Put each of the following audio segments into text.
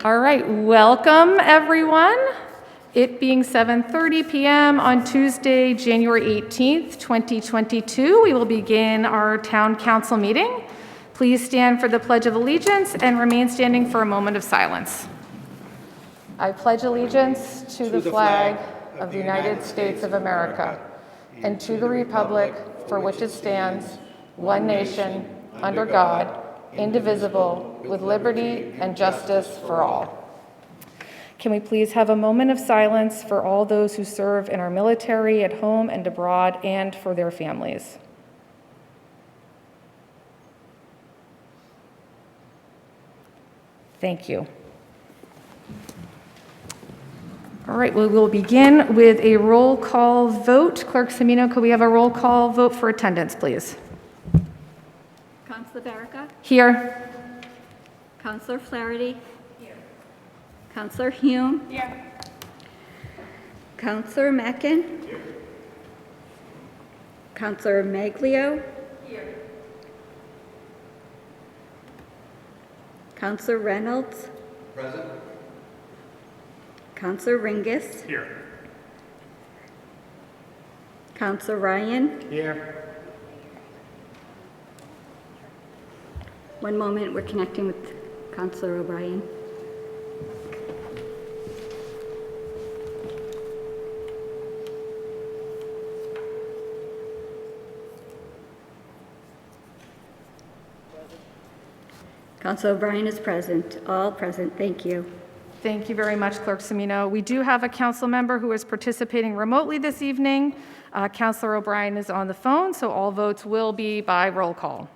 All right, welcome everyone. It being 7:30 p.m. on Tuesday, January 18th, 2022, we will begin our town council meeting. Please stand for the Pledge of Allegiance and remain standing for a moment of silence. I pledge allegiance to the flag of the United States of America and to the republic for which it stands, one nation, under God, indivisible, with liberty and justice for all. Can we please have a moment of silence for all those who serve in our military at home and abroad and for their families? Thank you. All right, we will begin with a roll call vote. Clerk Semino, could we have a roll call vote for attendance, please? Councilor Baraka? Here. Councilor Flaherty? Here. Councilor Hume? Here. Councilor Mackin? Here. Councilor Maglio? Here. Councilor Reynolds? Present. Councilor Ringus? Here. Councilor Ryan? Here. One moment, we're connecting with Councilor O'Brien. Councilor O'Brien is present. All present. Thank you. Thank you very much, Clerk Semino. We do have a council member who is participating remotely this evening. Councilor O'Brien is on the phone, so all votes will be by roll call.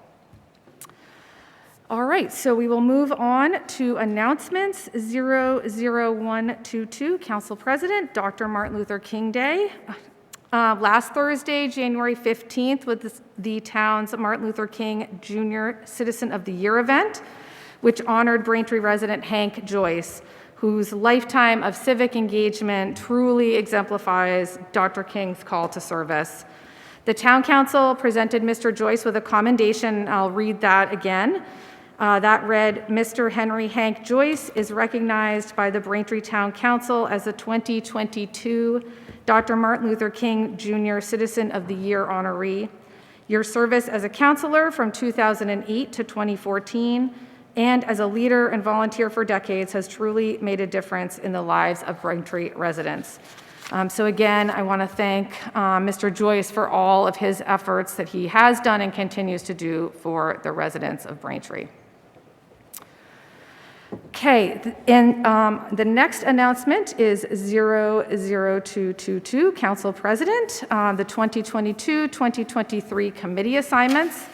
All right, so we will move on to announcements. 00122, Council President, Dr. Martin Luther King Day. Last Thursday, January 15th, was the town's Martin Luther King Jr. Citizen of the Year event, which honored Braintree resident Hank Joyce, whose lifetime of civic engagement truly exemplifies Dr. King's call to service. The town council presented Mr. Joyce with a commendation. I'll read that again. That read, Mr. Henry Hank Joyce is recognized by the Braintree Town Council as a 2022 Dr. Martin Luther King Jr. Citizen of the Year honoree. Your service as a counselor from 2008 to 2014 and as a leader and volunteer for decades has truly made a difference in the lives of Braintree residents. So again, I want to thank Mr. Joyce for all of his efforts that he has done and continues to do for the residents of Braintree. Okay, and the next announcement is 00222, Council President, the 2022-2023 committee assignments.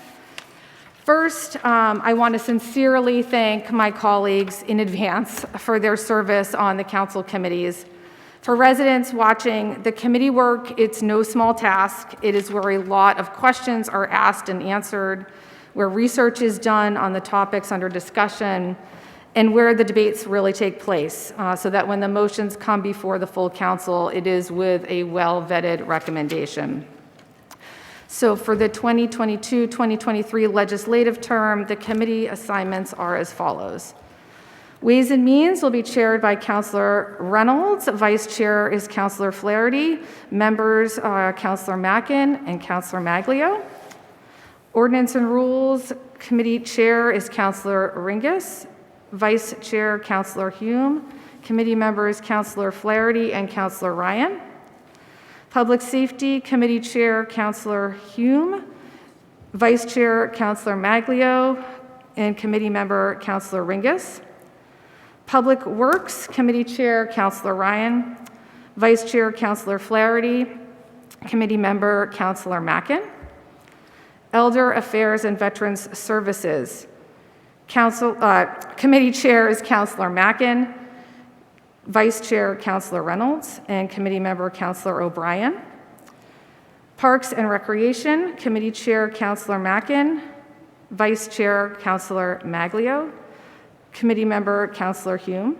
First, I want to sincerely thank my colleagues in advance for their service on the council committees. For residents watching, the committee work, it's no small task. It is where a lot of questions are asked and answered, where research is done on the topics under discussion, and where the debates really take place, so that when the motions come before the full council, it is with a well-vetted recommendation. So for the 2022-2023 legislative term, the committee assignments are as follows. Ways and Means will be chaired by Councilor Reynolds. Vice Chair is Councilor Flaherty. Members are Councilor Mackin and Councilor Maglio. Ordinance and Rules Committee Chair is Councilor Ringus. Vice Chair, Councilor Hume. Committee members, Councilor Flaherty and Councilor Ryan. Public Safety Committee Chair, Councilor Hume. Vice Chair, Councilor Maglio, and Committee Member, Councilor Ringus. Public Works Committee Chair, Councilor Ryan. Vice Chair, Councilor Flaherty. Committee Member, Councilor Mackin. Elder Affairs and Veterans Services. Committee Chair is Councilor Mackin, Vice Chair Councilor Reynolds, and Committee Member Councilor O'Brien. Parks and Recreation, Committee Chair Councilor Mackin, Vice Chair Councilor Maglio, Committee Member Councilor Hume.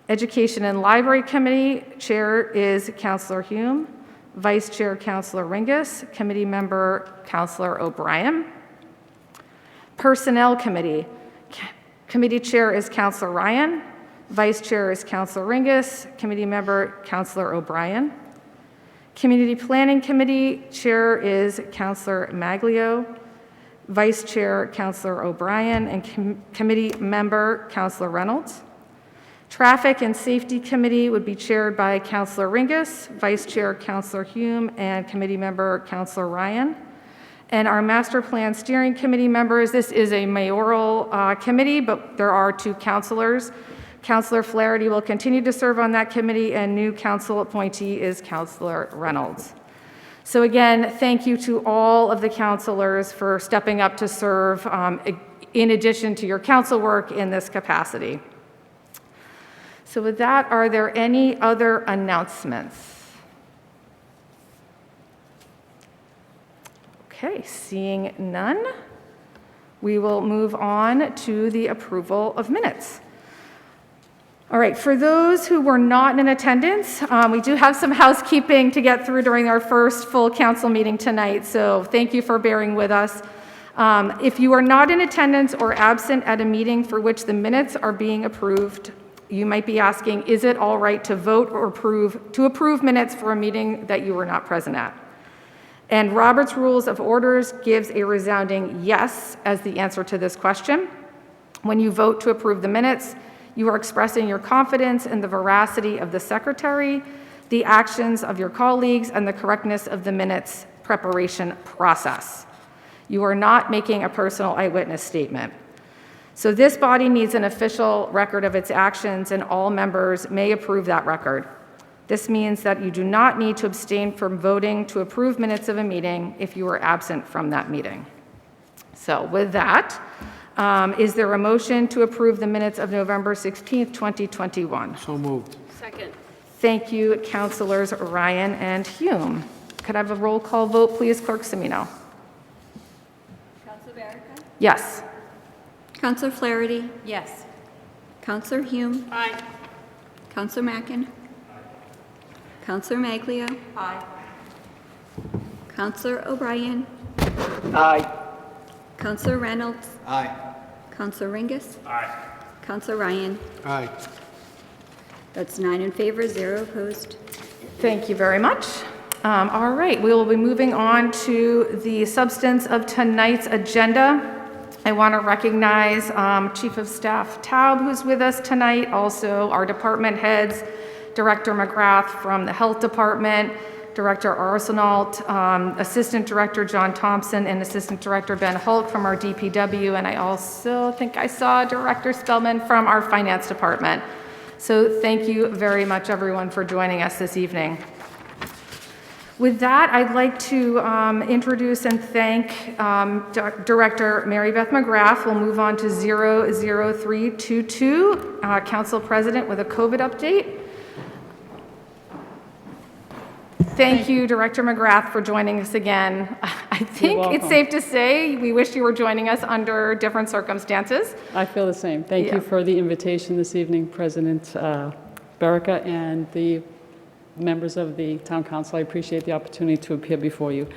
Education and Library Committee Chair is Councilor Hume, Vice Chair Councilor Ringus, Committee Member Councilor O'Brien. Personnel Committee, Committee Chair is Councilor Ryan. Vice Chair is Councilor Ringus. Committee Member, Councilor O'Brien. Community Planning Committee Chair is Councilor Maglio. Vice Chair, Councilor O'Brien, and Committee Member, Councilor Reynolds. Traffic and Safety Committee would be chaired by Councilor Ringus, Vice Chair, Councilor Hume, and Committee Member, Councilor Ryan. And our Master Plan Steering Committee members, this is a mayoral committee, but there are 2 councilors. Councilor Flaherty will continue to serve on that committee, and new council appointee is Councilor Reynolds. So again, thank you to all of the councilors for stepping up to serve in addition to your council work in this capacity. So with that, are there any other announcements? Okay, seeing none, we will move on to the approval of minutes. All right, for those who were not in attendance, we do have some housekeeping to get through during our first full council meeting tonight, so thank you for bearing with us. If you are not in attendance or absent at a meeting for which the minutes are being approved, you might be asking, is it all right to vote or approve minutes for a meeting that you were not present at? And Robert's Rules of Orders gives a resounding yes as the answer to this question. When you vote to approve the minutes, you are expressing your confidence in the veracity of the secretary, the actions of your colleagues, and the correctness of the minutes preparation process. You are not making a personal eyewitness statement. So this body needs an official record of its actions, and all members may approve that record. This means that you do not need to abstain from voting to approve minutes of a meeting if you are absent from that meeting. So with that, is there a motion to approve the minutes of November 16th, 2021? So moved. Second. Thank you, Councilors Ryan and Hume. Could I have a roll call vote, please, Clerk Semino? Councilor Baraka? Yes. Councilor Flaherty? Yes. Councilor Hume? Aye. Councilor Mackin? Councilor Maglio? Aye. Councilor O'Brien? Aye. Councilor Reynolds? Aye. Councilor Ringus? Aye. Councilor Ryan? Aye. That's 9 in favor, 0 opposed. Thank you very much. All right, we will be moving on to the substance of tonight's agenda. I want to recognize Chief of Staff Taub, who's with us tonight, also our department heads, Director McGrath from the Health Department, Director Arsenault, Assistant Director John Thompson, and Assistant Director Ben Hulk from our DPW, and I also think I saw Director Spellman from our Finance Department. So thank you very much, everyone, for joining us this evening. With that, I'd like to introduce and thank Director Mary Beth McGrath. We'll move on to 00322, Council President with a COVID update. Thank you, Director McGrath, for joining us again. I think it's safe to say we wish you were joining us under different circumstances. I feel the same. Thank Yeah. you for the invitation this evening, President Baraka, and the members of the Town Council. I appreciate the opportunity to appear before you.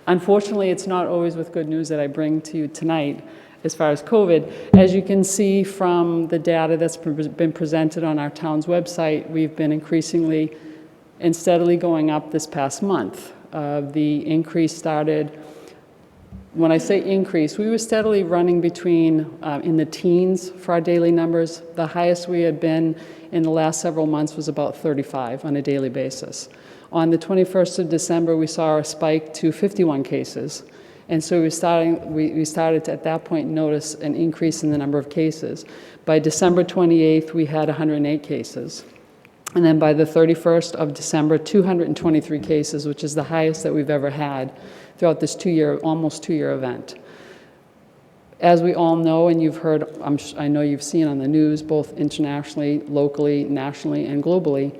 Unfortunately, it's not always with good news that I bring to you tonight as far as COVID. As you can see from the data that's been presented on our town's website, we've been increasingly and steadily going up this past month. The increase started, when I say increase, we were steadily running between in the teens for our daily numbers. The highest we had been in the last several months was about 35 on a daily basis. On the 21st of December, we saw a spike to 51 cases. And so we started to, at that point, notice an increase in the number of cases. By December 28th, we had 108 cases. And then by the 31st of December, 223 cases, which is the highest that we've ever had throughout this almost two-year event. As we all know, and you've heard, I know you've seen on the news, both internationally, locally, nationally, and globally,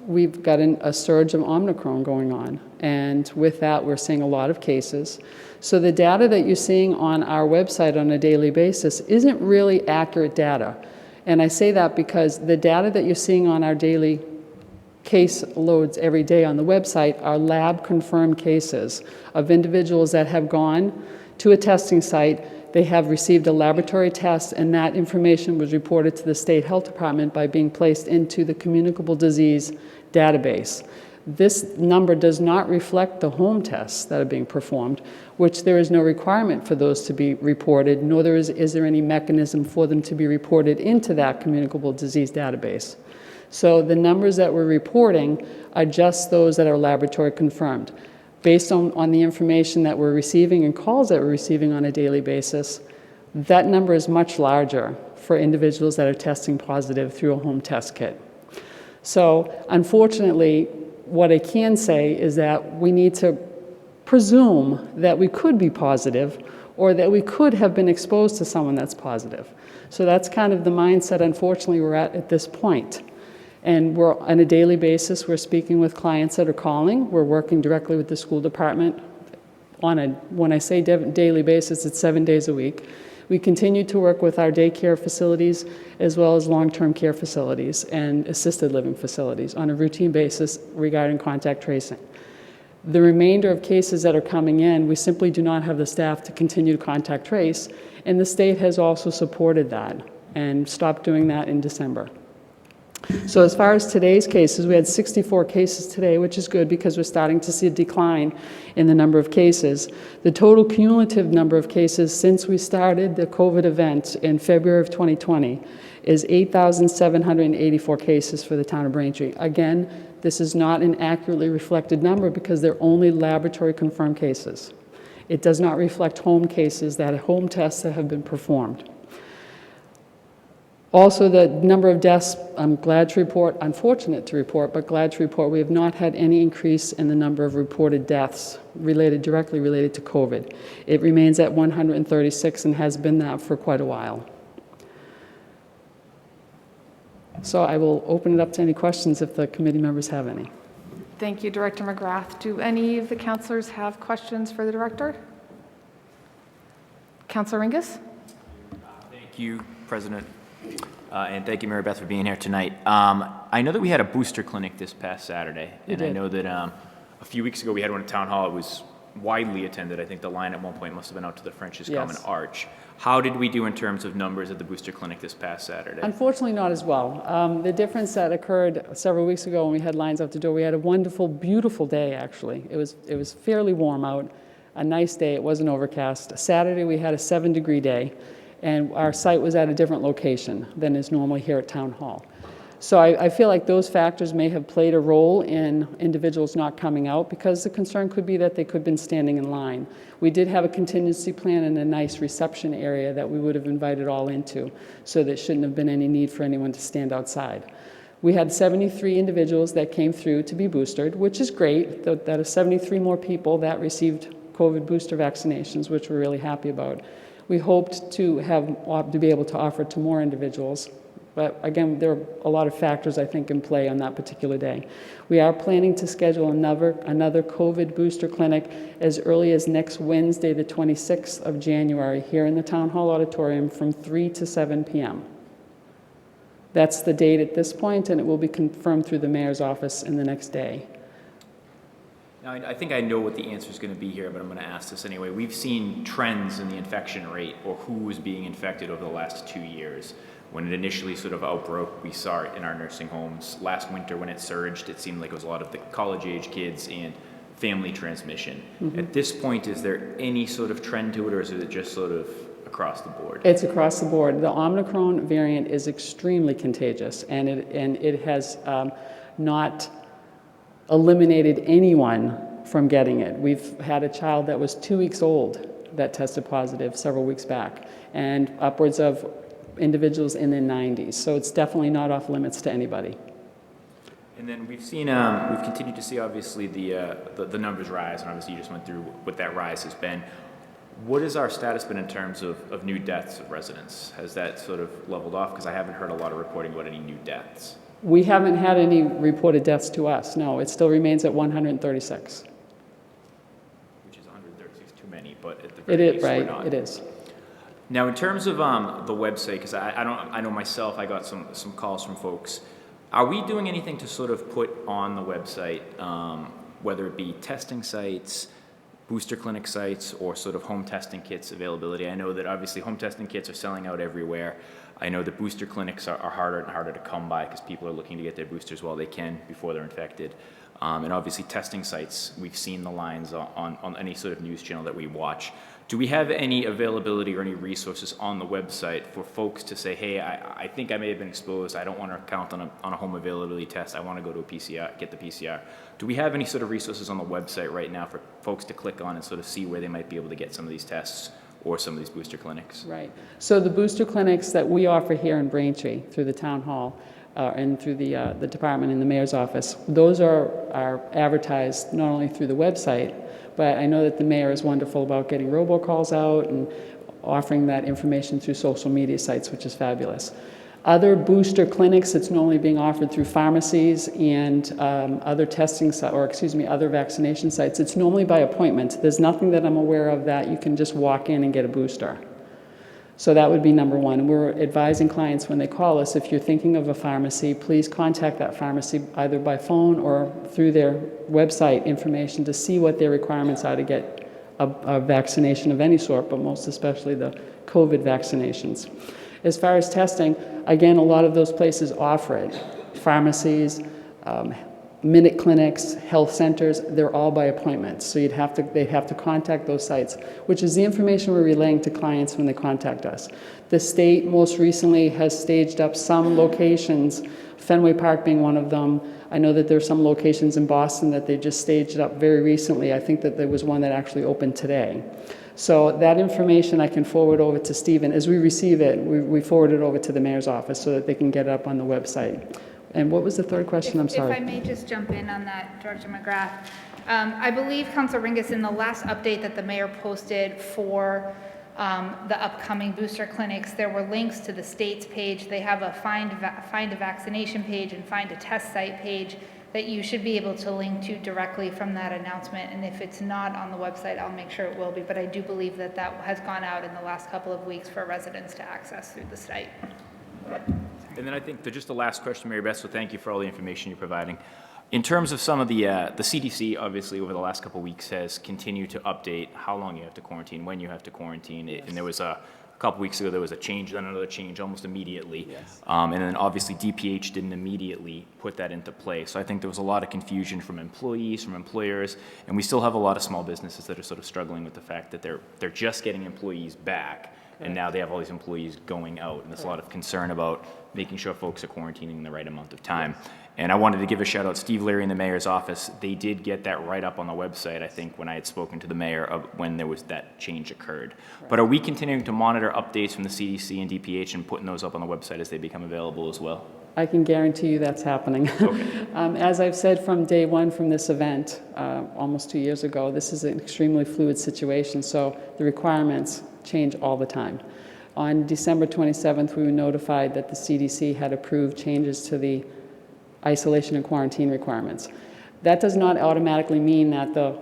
we've got a surge of Omicron going on. And with that, we're seeing a lot of cases. So the data that you're seeing on our website on a daily basis isn't really accurate data. And I say that because the data that you're seeing on our daily case loads every day on the website are lab-confirmed cases of individuals that have gone to a testing site, they have received a laboratory test, and that information was reported to the State Health Department by being placed into the communicable disease database. This number does not reflect the home tests that are being performed, which there is no requirement for those to be reported, nor is there any mechanism for them to be reported into that communicable disease database. So the numbers that we're reporting are just those that are laboratory confirmed. Based on the information that we're receiving and calls that we're receiving on a daily basis, that number is much larger for individuals that are testing positive through a home test kit. So unfortunately, what I can say is that we need to presume that we could be positive or that we could have been exposed to someone that's positive. So that's kind of the mindset, unfortunately, we're at this point. And we're on a daily basis, we're speaking with clients that are calling. We're working directly with the school department when I say daily basis, it's 7 days a week. We continue to work with our daycare facilities as well as long-term care facilities and assisted living facilities on a routine basis regarding contact tracing. The remainder of cases that are coming in, we simply do not have the staff to continue to contact trace, and the state has also supported that and stopped doing that in December. So as far as today's cases, we had 64 cases today, which is good because we're starting to see a decline in the number of cases. The total cumulative number of cases since we started the COVID event in February of 2020 is 8,784 cases for the town of Braintree. Again, this is not an accurately reflected number because they're only laboratory confirmed cases. It does not reflect home cases, that home tests that have been performed. Also, the number of deaths, I'm glad to report, unfortunate to report, but glad to report we have not had any increase in the number of reported deaths directly related to COVID. It remains at 136 and has been that for quite a while. So I will open it up to any questions if the committee members have any. Thank you, Director McGrath. Do any of the councilors have questions for the director? Councilor Ringus? Thank you, President. And thank you, Mary Beth, for being here tonight. I know that we had a booster clinic this past Saturday, and I know that a few weeks ago we had one at Town Hall. It was widely attended. I think the line at one point must have been out to the French's Common Arch. How did we do in terms of numbers at the booster clinic this past Saturday? Unfortunately, not as well. The difference that occurred several weeks ago when we had lines out the door, we had a wonderful, beautiful day, actually. It was fairly warm out, a nice day. It wasn't overcast. Saturday, we had a 7-degree day, and our site was at a different location than is normally here at Town Hall. So I feel like those factors may have played a role in individuals not coming out because the concern could be that they could have been standing in line. We did have a contingency plan and a nice reception area that we would have invited all into, so there shouldn't have been any need for anyone to stand outside. We had 73 individuals that came through to be boosted, which is great. That is 73 more people that received COVID booster vaccinations, which we're really happy about. We hoped to be able to offer to more individuals, but again, there are a lot of factors, I think, in play on that particular day. We are planning to schedule another COVID booster clinic as early as next Wednesday, the 26th of January, here in the Town Hall Auditorium from 3 to 7 p.m. That's the date at this point, and it will be confirmed through the mayor's office in the next day. Now, I think I know what the answer is going to be here, but I'm going to ask this anyway. We've seen trends in the infection rate or who is being infected over the last 2 years. When it initially sort of outbroke, we saw it in our nursing homes. Last winter when it surged, it seemed like it was a lot of the college-age kids and family transmission. Mm-hmm. At this point, is there any sort of trend to it, or is it just sort of across the board? It's across the board. The Omicron variant is extremely contagious, and it has not eliminated anyone from getting it. We've had a child that was 2 weeks old that tested positive several weeks back, and upwards of individuals in their 90s. So it's definitely not off limits to anybody. And then we've seen, we've continued to see obviously the numbers rise, and obviously you just went through what that rise has been. What has our status been in terms of new deaths of residents? Has that sort of leveled off? Because I haven't heard a lot of reporting about any new deaths. We haven't had any reported deaths to us, no. It still remains at 136. Which is 136 too many, but at the very least, we're not. It is. Now, in terms of the website, because I know myself, I got some calls from folks. Are we doing anything to sort of put on the website, whether it be testing sites, booster clinic sites or sort of home testing kits availability. I know that obviously home testing kits are selling out everywhere. I know that booster clinics are harder and harder to come by because people are looking to get their boosters while they can before they're infected. And obviously testing sites, we've seen the lines on any sort of news channel that we watch. Do we have any availability or any resources on the website for folks to say, hey, I think I may have been exposed. I don't want to count on a home availability test. I want to go to a PCR, get the PCR. Do we have any sort of resources on the website right now for folks to click on and sort of see where they might be able to get some of these tests or some of these booster clinics? Right. So the booster clinics that we offer here in Braintree through the town hall and through the department in the mayor's office, those are advertised not only through the website, but I know that the mayor is wonderful about getting robocalls out and offering that information through social media sites, which is fabulous. Other booster clinics, it's normally being offered through pharmacies and other other vaccination sites. It's normally by appointment. There's nothing that I'm aware of that you can just walk in and get a booster. So that would be number one. And we're advising clients when they call us, if you're thinking of a pharmacy, please contact that pharmacy either by phone or through their website information to see what their requirements are to get a vaccination of any sort, but most especially the COVID vaccinations. As far as testing, again, a lot of those places offer it. Pharmacies, minute clinics, health centers, they're all by appointment. So they'd have to contact those sites, which is the information we're relaying to clients when they contact us. The state most recently has staged up some locations, Fenway Park being one of them. I know that there's some locations in Boston that they just staged up very recently. I think that there was one that actually opened today. So that information I can forward over to Stephen. As we receive it, we forward it over to the mayor's office so that they can get it up on the website. And what was the third question? I'm sorry. If I may just jump in on that, Director McGrath. I believe, Councilor Ringus, in the last update that the mayor posted for the upcoming booster clinics, there were links to the state's page. They have a find a vaccination page and find a test site page that you should be able to link to directly from that announcement. And if it's not on the website, I'll make sure it will be. But I do believe that that has gone out in the last couple of weeks for residents to access through the site. And then I think just the last question, Mary Beth, so thank you for all the information you're providing. In terms of some of the CDC, obviously, over the last couple of weeks has continued to update how long you have to quarantine, when you have to quarantine. Yes. And there was a couple weeks ago, there was a change, then another change almost immediately. Yes. And then obviously DPH didn't immediately put that into play. So I think there was a lot of confusion from employees, from employers, and we still have a lot of small businesses that are sort of struggling with the fact that they're just getting employees back. And now they have all these employees going out, and there's a lot of concern about making sure folks are quarantining in the right amount of time. Yes. And I wanted to give a shout out, Steve Leary in the mayor's office. They did get that right up on the website, I think, when I had spoken to the mayor of when there was that change occurred. Right. But are we continuing to monitor updates from the CDC and DPH and putting those up on the website as they become available as well? I can guarantee you that's happening. Okay. As I've said from day one from this event, almost 2 years ago, this is an extremely fluid situation, so the requirements change all the time. On December 27th, we were notified that the CDC had approved changes to the isolation and quarantine requirements. That does not automatically mean that the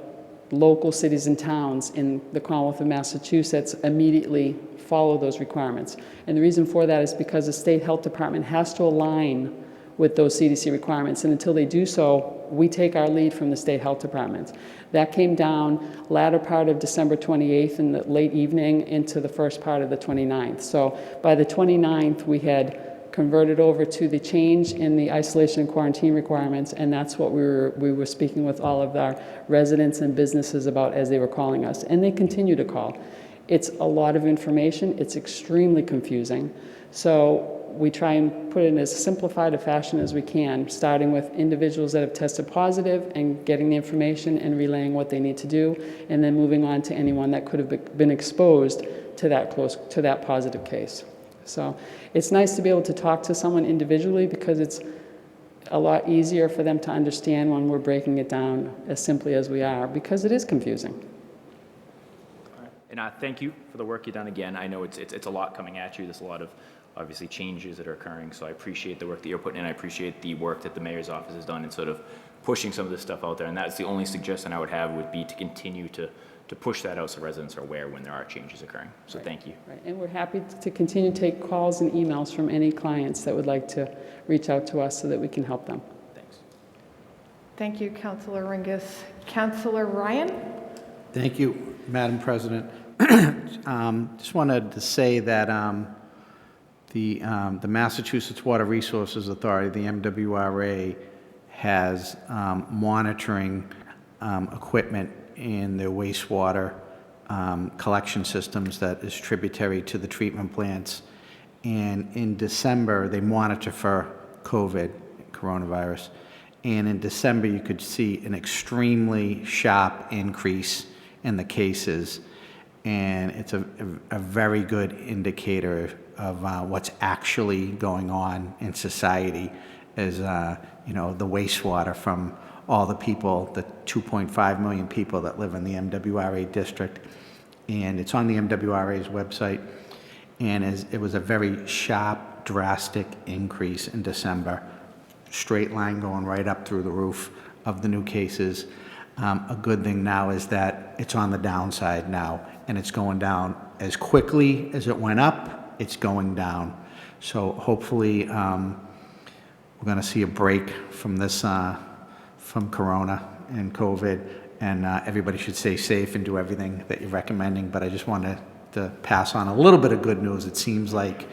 local cities and towns in the Commonwealth of Massachusetts immediately follow those requirements. And the reason for that is because the state health department has to align with those CDC requirements, and until they do so, we take our lead from the state health department. That came down latter part of December 28th in the late evening into the first part of the 29th. So by the 29th, we had converted over to the change in the isolation and quarantine requirements, and that's what we were speaking with all of our residents and businesses about as they were calling us, and they continue to call. It's a lot of information. It's extremely confusing. So we try and put it in as simplified a fashion as we can, starting with individuals that have tested positive and getting the information and relaying what they need to do, and then moving on to anyone that could have been exposed to that positive case. So it's nice to be able to talk to someone individually because it's a lot easier for them to understand when we're breaking it down as simply as we are, because it is confusing. And thank you for the work you've done again. I know it's a lot coming at you. There's a lot of obviously changes that are occurring, so I appreciate the work that you're putting in. I appreciate the work that the mayor's office has done in sort of pushing some of this stuff out there, and that's the only suggestion I would have would be to continue to push that out so residents are aware when there are changes occurring. So right. Thank you. Right. And we're happy to continue to take calls and emails from any clients that would like to reach out to us so that we can help them. Thanks. Thank you, Councilor Ringus. Councilor Ryan? Thank you, Madam President. Just wanted to say that the Massachusetts Water Resources Authority, the MWRA, has monitoring equipment in their wastewater collection systems that is tributary to the treatment plants. And in December, they monitor for COVID, coronavirus. And in December, you could see an extremely sharp increase in the cases. And it's a very good indicator of what's actually going on in society as, you know, the wastewater from all the people, the 2.5 million people that live in the MWRA district. And it's on the MWRA's website. And it was a very sharp, drastic increase in December. Straight line going right up through the roof of the new cases. A good thing now is that it's on the downside now, and it's going down as quickly as it went up, it's going down. So hopefully we're going to see a break from this, from Corona and COVID, and everybody should stay safe and do everything that you're recommending. But I just wanted to pass on a little bit of good news. It seems like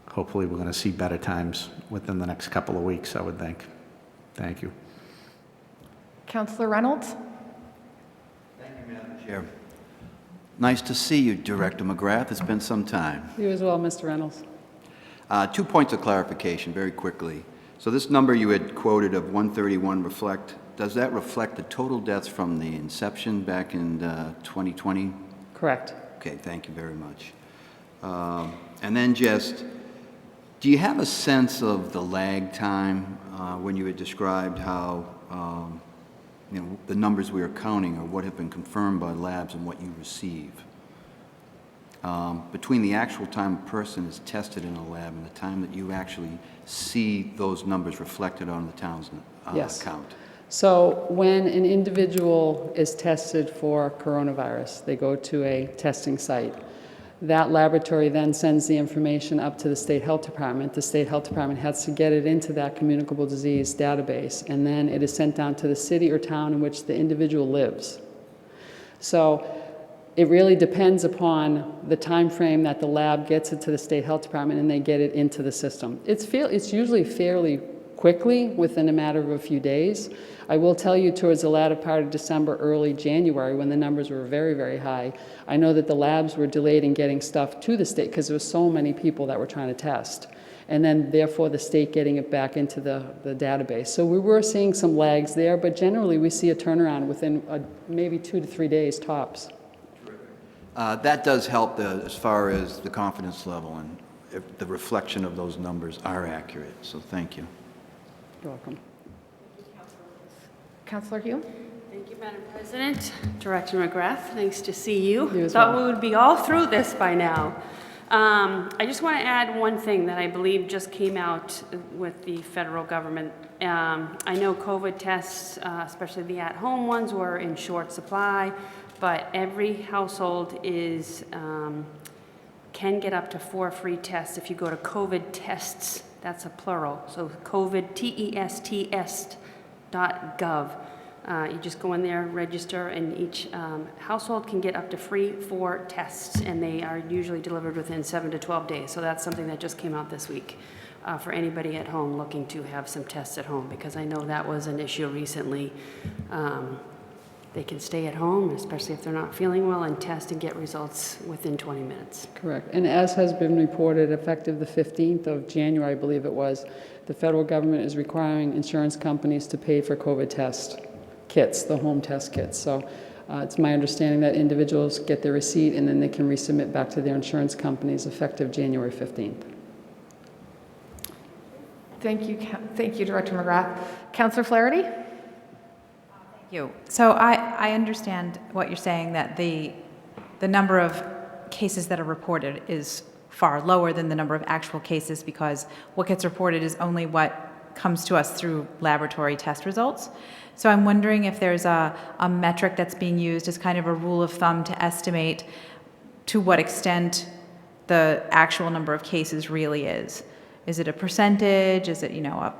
hopefully we're going to see better times within the next couple of weeks, I would think. Thank you. Councilor Reynolds? Thank you, Madam Chair. Nice to see you, Director McGrath. It's been some time. You as well, Mr. Reynolds. 2 points of clarification very quickly. So this number you had quoted of 131 does that reflect the total deaths from the inception back in 2020? Correct. Okay, thank you very much. And then just, do you have a sense of the lag time when you had described how you know, the numbers we are counting are what have been confirmed by labs and what you receive? Between the actual time a person is tested in a lab and the time that you actually see those numbers reflected on the town's Yes. count. So when an individual is tested for coronavirus, they go to a testing site. That laboratory then sends the information up to the State Health Department. The State Health Department has to get it into that communicable disease database, and then it is sent down to the city or town in which the individual lives. So it really depends upon the time frame that the lab gets it to the State Health Department and they get it into the system. It's usually fairly quickly, within a matter of a few days. I will tell you, towards the latter part of December, early January, when the numbers were very, very high, I know that the labs were delayed in getting stuff to the state because there were so many people that were trying to test. And then, therefore, the state getting it back into the database. So we were seeing some lags there, but generally we see a turnaround within maybe 2 to 3 days tops. That does help as far as the confidence level and if the reflection of those numbers are accurate. So thank you. You're welcome. Councilor Hugh? Thank you, Madam President. Director McGrath, nice to see you. You as Thought well. we would be all through this by now. I just want to add one thing that I believe just came out with the federal government. I know COVID tests, especially the at-home ones, were in short supply, but every household can get up to 4 free tests if you go to COVID tests. That's a plural. So COVID, TESTS.gov. You just go in there, register, and each household can get up to free 4 tests, and they are usually delivered within 7 to 12 days. So that's something that just came out this week for anybody at home looking to have some tests at home, because I know that was an issue recently. They can stay at home, especially if they're not feeling well, and test and get results within 20 minutes. Correct. And as has been reported, effective the 15th of January, I believe it was, the federal government is requiring insurance companies to pay for COVID test kits, the home test kits. So it's my understanding that individuals get their receipt and then they can resubmit back to their insurance companies effective January 15th. Thank you, Director McGrath. Councilor Flaherty? You. So I understand what you're saying, that the number of cases that are reported is far lower than the number of actual cases, because what gets reported is only what comes to us through laboratory test results. So I'm wondering if there's a metric that's being used as kind of a rule of thumb to estimate to what extent the actual number of cases really is. Is it a percentage? Is it, a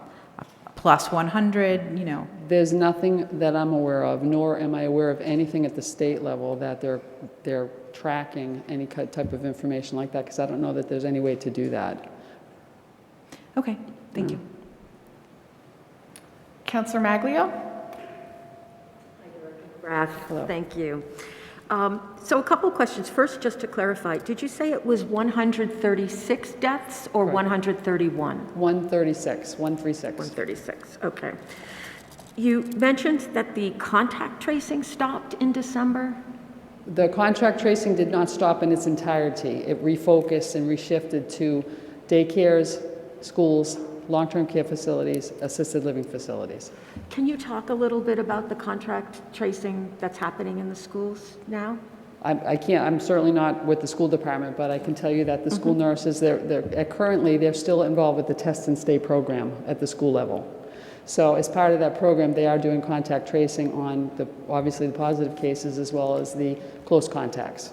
plus 100, you know? There's nothing that I'm aware of, nor am I aware of anything at the state level that they're tracking any type of information like that, because I don't know that there's any way to do that. Okay, thank you. Councillor Maglio? Hello. Thank you. So a couple of questions. First, just to clarify, did you say it was 136 deaths or 131? 136, 136. 136, okay. You mentioned that the contact tracing stopped in December? The contract tracing did not stop in its entirety. It refocused and reshifted to daycares, schools, long-term care facilities, assisted living facilities. Can you talk a little bit about the contract tracing that's happening in the schools now? I can't, I'm certainly not with the school department, but I can tell you that the school nurses, currently, they're still involved with the test and stay program at the school level. So as part of that program, they are doing contact tracing on obviously the positive cases as well as the close contacts.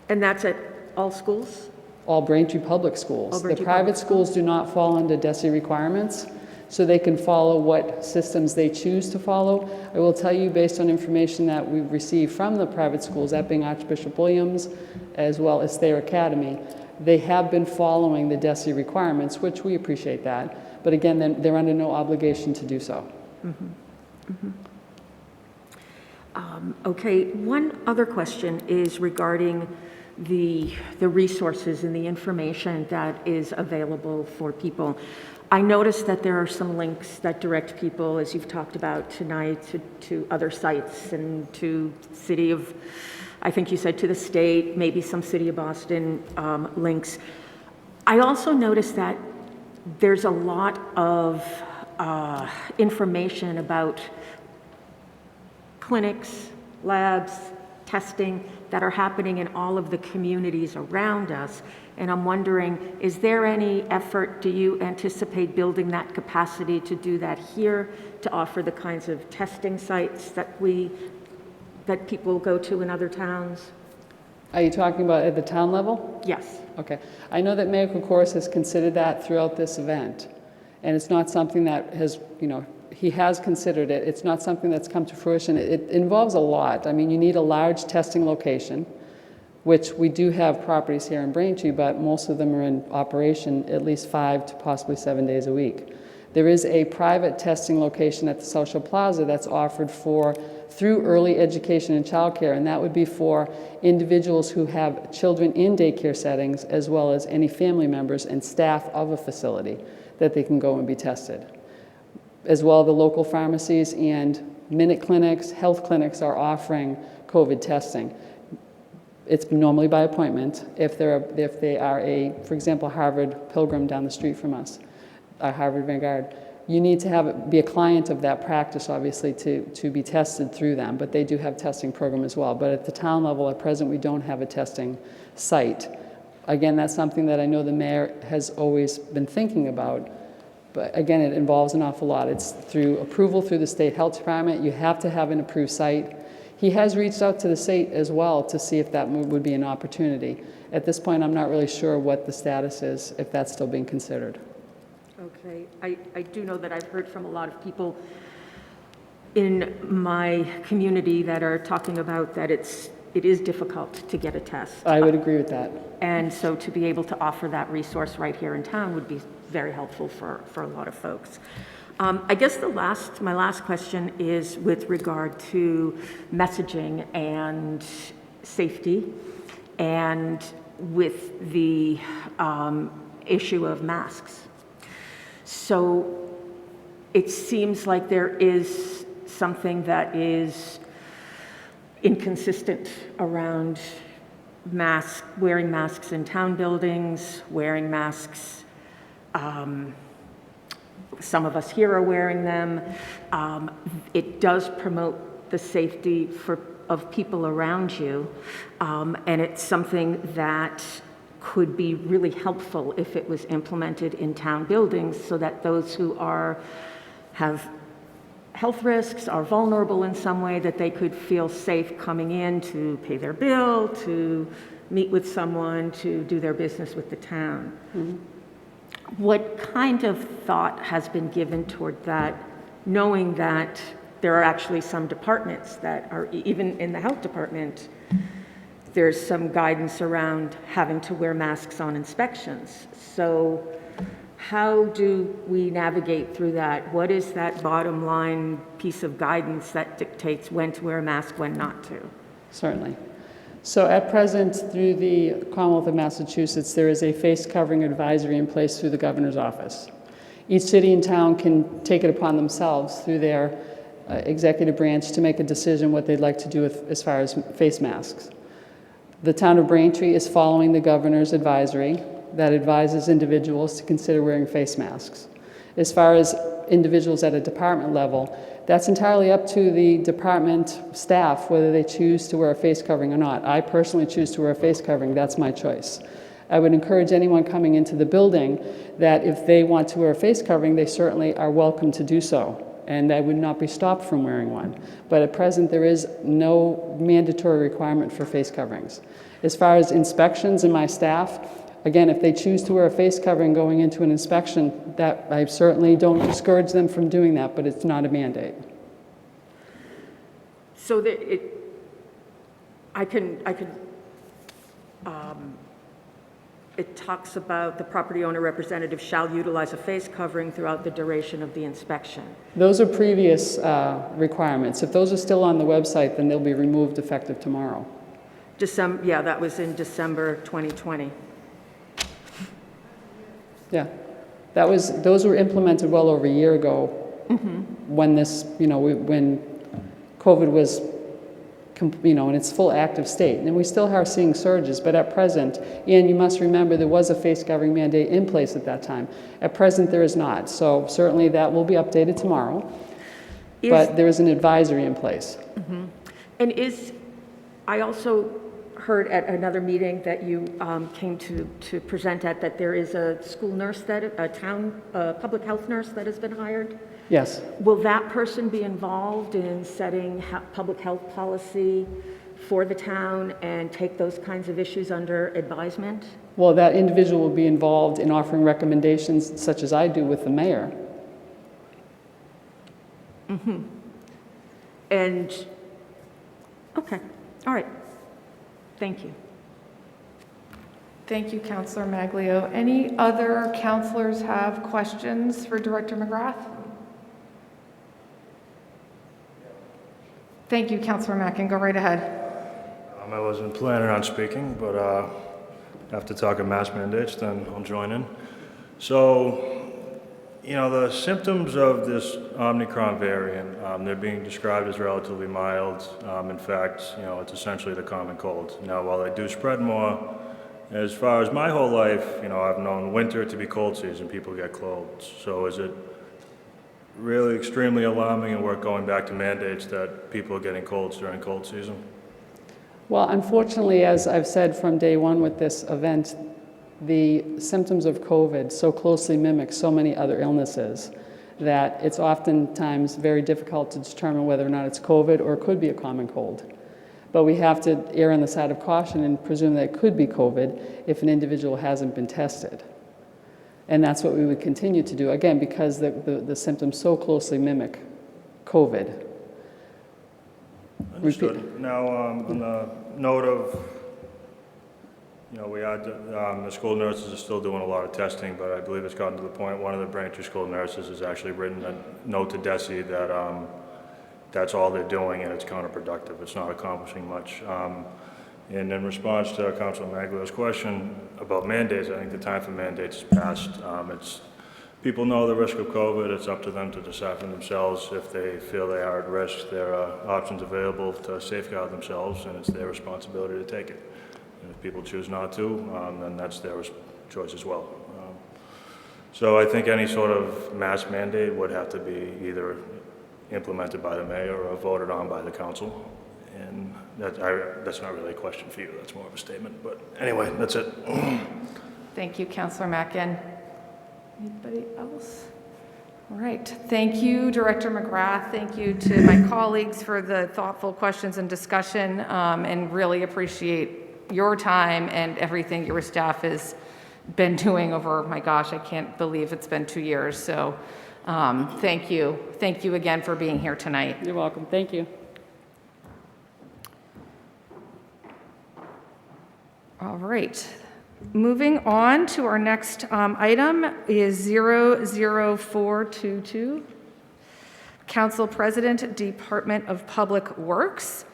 And that's at all schools? All Braintree public schools. All Braintree The private public schools do not fall under DESI requirements, so they can follow what systems they choose to follow. I will tell you, based on information that we've received from the private schools, that being Archbishop Williams, as well as Thayer Academy, they have been following the DESI requirements, which we appreciate that. But again, they're under no obligation to do so. Okay, one other question is regarding the resources and the information that is available for people. I noticed that there are some links that direct people, as you've talked about tonight, to other sites and to city of, I think you said to the state, maybe some City of Boston links. I also noticed that there's a lot of information about clinics, labs, testing that are happening in all of the communities around us. And I'm wondering, is there any effort, do you anticipate building that capacity to do that here, to offer the kinds of testing sites that people go to in other towns? Are you talking about at the town level? Yes. Okay. I know that Mayor Koukouris has considered that throughout this event, and it's not something that has, he has considered it. It's not something that's come to fruition. It involves a lot. I mean, you need a large testing location, which we do have properties here in Braintree, but most of them are in operation at least 5 to possibly 7 days a week. There is a private testing location at the Social Plaza that's offered through early education and childcare, and that would be for individuals who have children in daycare settings, as well as any family members and staff of a facility that they can go and be tested. As well, the local pharmacies and minute clinics, health clinics are offering COVID testing. It's normally by appointment. If they are for example, Harvard Pilgrim down the street from us, Harvard Vanguard, you need to be a client of that practice, obviously, to be tested through them, but they do have a testing program as well. But at the town level, at present, we don't have a testing site. Again, that's something that I know the mayor has always been thinking about, but again, it involves an awful lot. It's through approval through the state health department. You have to have an approved site. He has reached out to the state as well to see if that would be an opportunity. At this point, I'm not really sure what the status is, if that's still being considered. Okay. I do know that I've heard from a lot of people in my community that are talking about that it is difficult to get a test. I would agree with that. And so to be able to offer that resource right here in town would be very helpful for a lot of folks. I guess my last question is with regard to messaging and safety, and with the issue of masks. So it seems like there is something that is inconsistent around wearing masks in town buildings, wearing masks. Some of us here are wearing them. It does promote the safety of people around you, and it's something that could be really helpful if it was implemented in town buildings, so that those who have health risks, are vulnerable in some way, that they could feel safe coming in to pay their bill, to meet with someone, to do their business with the town. What kind of thought has been given toward that, knowing that there are actually some departments that are, even in the health department, there's some guidance around having to wear masks on inspections. So how do we navigate through that? What is that bottom line piece of guidance that dictates when to wear a mask, when not to? Certainly. So at present, through the Commonwealth of Massachusetts, there is a face covering advisory in place through the governor's office. Each city and town can take it upon themselves through their executive branch to make a decision what they'd like to do as far as face masks. The town of Braintree is following the governor's advisory that advises individuals to consider wearing face masks. As far as individuals at a department level, that's entirely up to the department staff whether they choose to wear a face covering or not. I personally choose to wear a face covering. That's my choice. I would encourage anyone coming into the building that if they want to wear a face covering, they certainly are welcome to do so, and I would not be stopped from wearing one. But at present, there is no mandatory requirement for face coverings. As far as inspections and my staff, again, if they choose to wear a face covering going into an inspection, that I certainly don't discourage them from doing that, but it's not a mandate. So that it talks about the property owner representative shall utilize a face covering throughout the duration of the inspection. Those are previous requirements. If those are still on the website, then they'll be removed effective tomorrow. Yeah, that was in December 2020. Yeah, those were implemented well over a year ago when this, when COVID was, in its full active state. And we still are seeing surges, but at present, and you must remember there was a face covering mandate in place at that time. At present, there is not. So certainly that will be updated tomorrow, but there is an advisory in place. And I also heard at another meeting that you came to present at that there is a school nurse, a public health nurse that has been hired. Yes. Will that person be involved in setting public health policy for the town and take those kinds of issues under advisement? Well, that individual will be involved in offering recommendations such as I do with the mayor. And, okay, all right. Thank you. Thank you, Councilor Maglio. Any other councilors have questions for Director McGrath? Thank you, Councilor Mackin. Go right ahead. I wasn't planning on speaking, but after talking mask mandates, then I'll join in. So, the symptoms of this Omicron variant, they're being described as relatively mild. In fact, it's essentially the common cold. Now, while they do spread more, as far as my whole life, I've known winter to be cold season, people get colds. So is it really extremely alarming and we're going back to mandates that people are getting colds during cold season? Well, unfortunately, as I've said from day one with this event, the symptoms of COVID so closely mimic so many other illnesses that it's oftentimes very difficult to determine whether or not it's COVID or it could be a common cold. But we have to err on the side of caution and presume that it could be COVID if an individual hasn't been tested. And that's what we would continue to do, again, because the symptoms so closely mimic COVID. Understood. Now, on the note of, we had, the school nurses are still doing a lot of testing, but I believe it's gotten to the point, one of the Braintree school nurses has actually written a note to DESE that that's all they're doing and it's counterproductive. It's not accomplishing much. And in response to Councilor Maglio's question about mandates, I think the time for mandates is past. People know the risk of COVID. It's up to them to decide for themselves if they feel they are at risk. There are options available to safeguard themselves, and it's their responsibility to take it. And if people choose not to, then that's their choice as well. So I think any sort of mask mandate would have to be either implemented by the mayor or voted on by the council. And that's not really a question for you. That's more of a statement. But anyway, that's it. Thank you, Councilor Mackin. Anybody else? All right. Thank you, Director McGrath. Thank you to my colleagues for the thoughtful questions and discussion, and really appreciate your time and everything your staff is been doing over, my gosh, I can't believe it's been 2 years. So thank you. Thank you again for being here tonight. You're welcome. Thank you. All right. Moving on to our next item is 00422. Council President, Department of Public Works.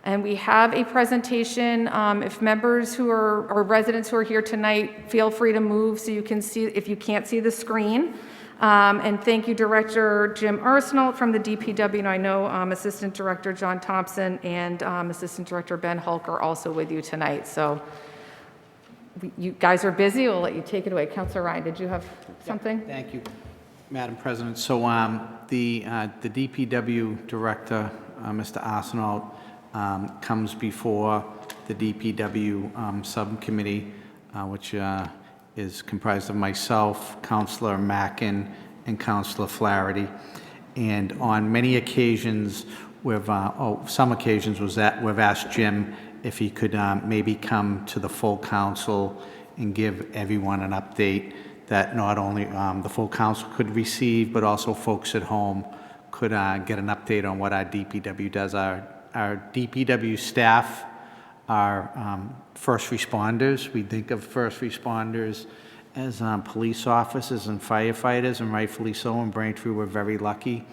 And we have a presentation. If members who are, or residents who are here tonight, feel free to move so you can see, if you can't see the screen. And thank you, Director Jim Arsenault from the DPW. And I know Assistant Director John Thompson and Assistant Director Ben Hulk are also with you tonight. So you guys are busy. We'll let you take it away. Councilor Ryan, did you have something? Thank you, Madam President. So the DPW Director, Mr. Arsenault, comes before the DPW subcommittee, which is comprised of myself, Councilor Mackin, and Councilor Flaherty. And on many occasions, some occasions was that we've asked Jim if he could maybe come to the full council and give everyone an update that not only the full council could receive, but also folks at home could get an update on what our DPW does. Our DPW staff are first responders. We think of first responders as police officers and firefighters, and rightfully so. In Braintree, we're very lucky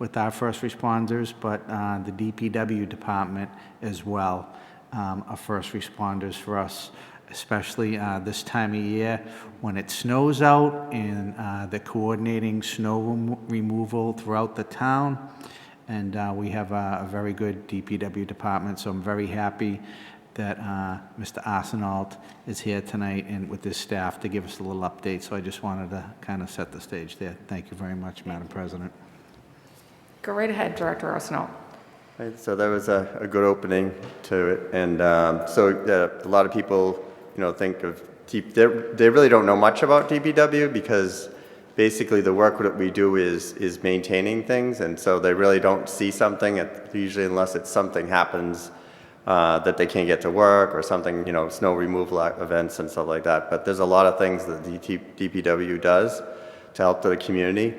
with our first responders, but the DPW department as well are first responders for us, especially this time of year when it snows out and the coordinating snow removal throughout the town. And we have a very good DPW department, so I'm very happy that Mr. Arsenault is here tonight and with his staff to give us a little update. So I just wanted to kind of set the stage there. Thank you very much, Madam President. Go right ahead, Director Arsenault. Right, so that was a good opening to it, and so a lot of people, think of they really don't know much about DPW because basically the work that we do is maintaining things, and so they really don't see something usually unless it's something happens that they can't get to work or something, snow removal events and stuff like that. But there's a lot of things that the DPW does to help the community.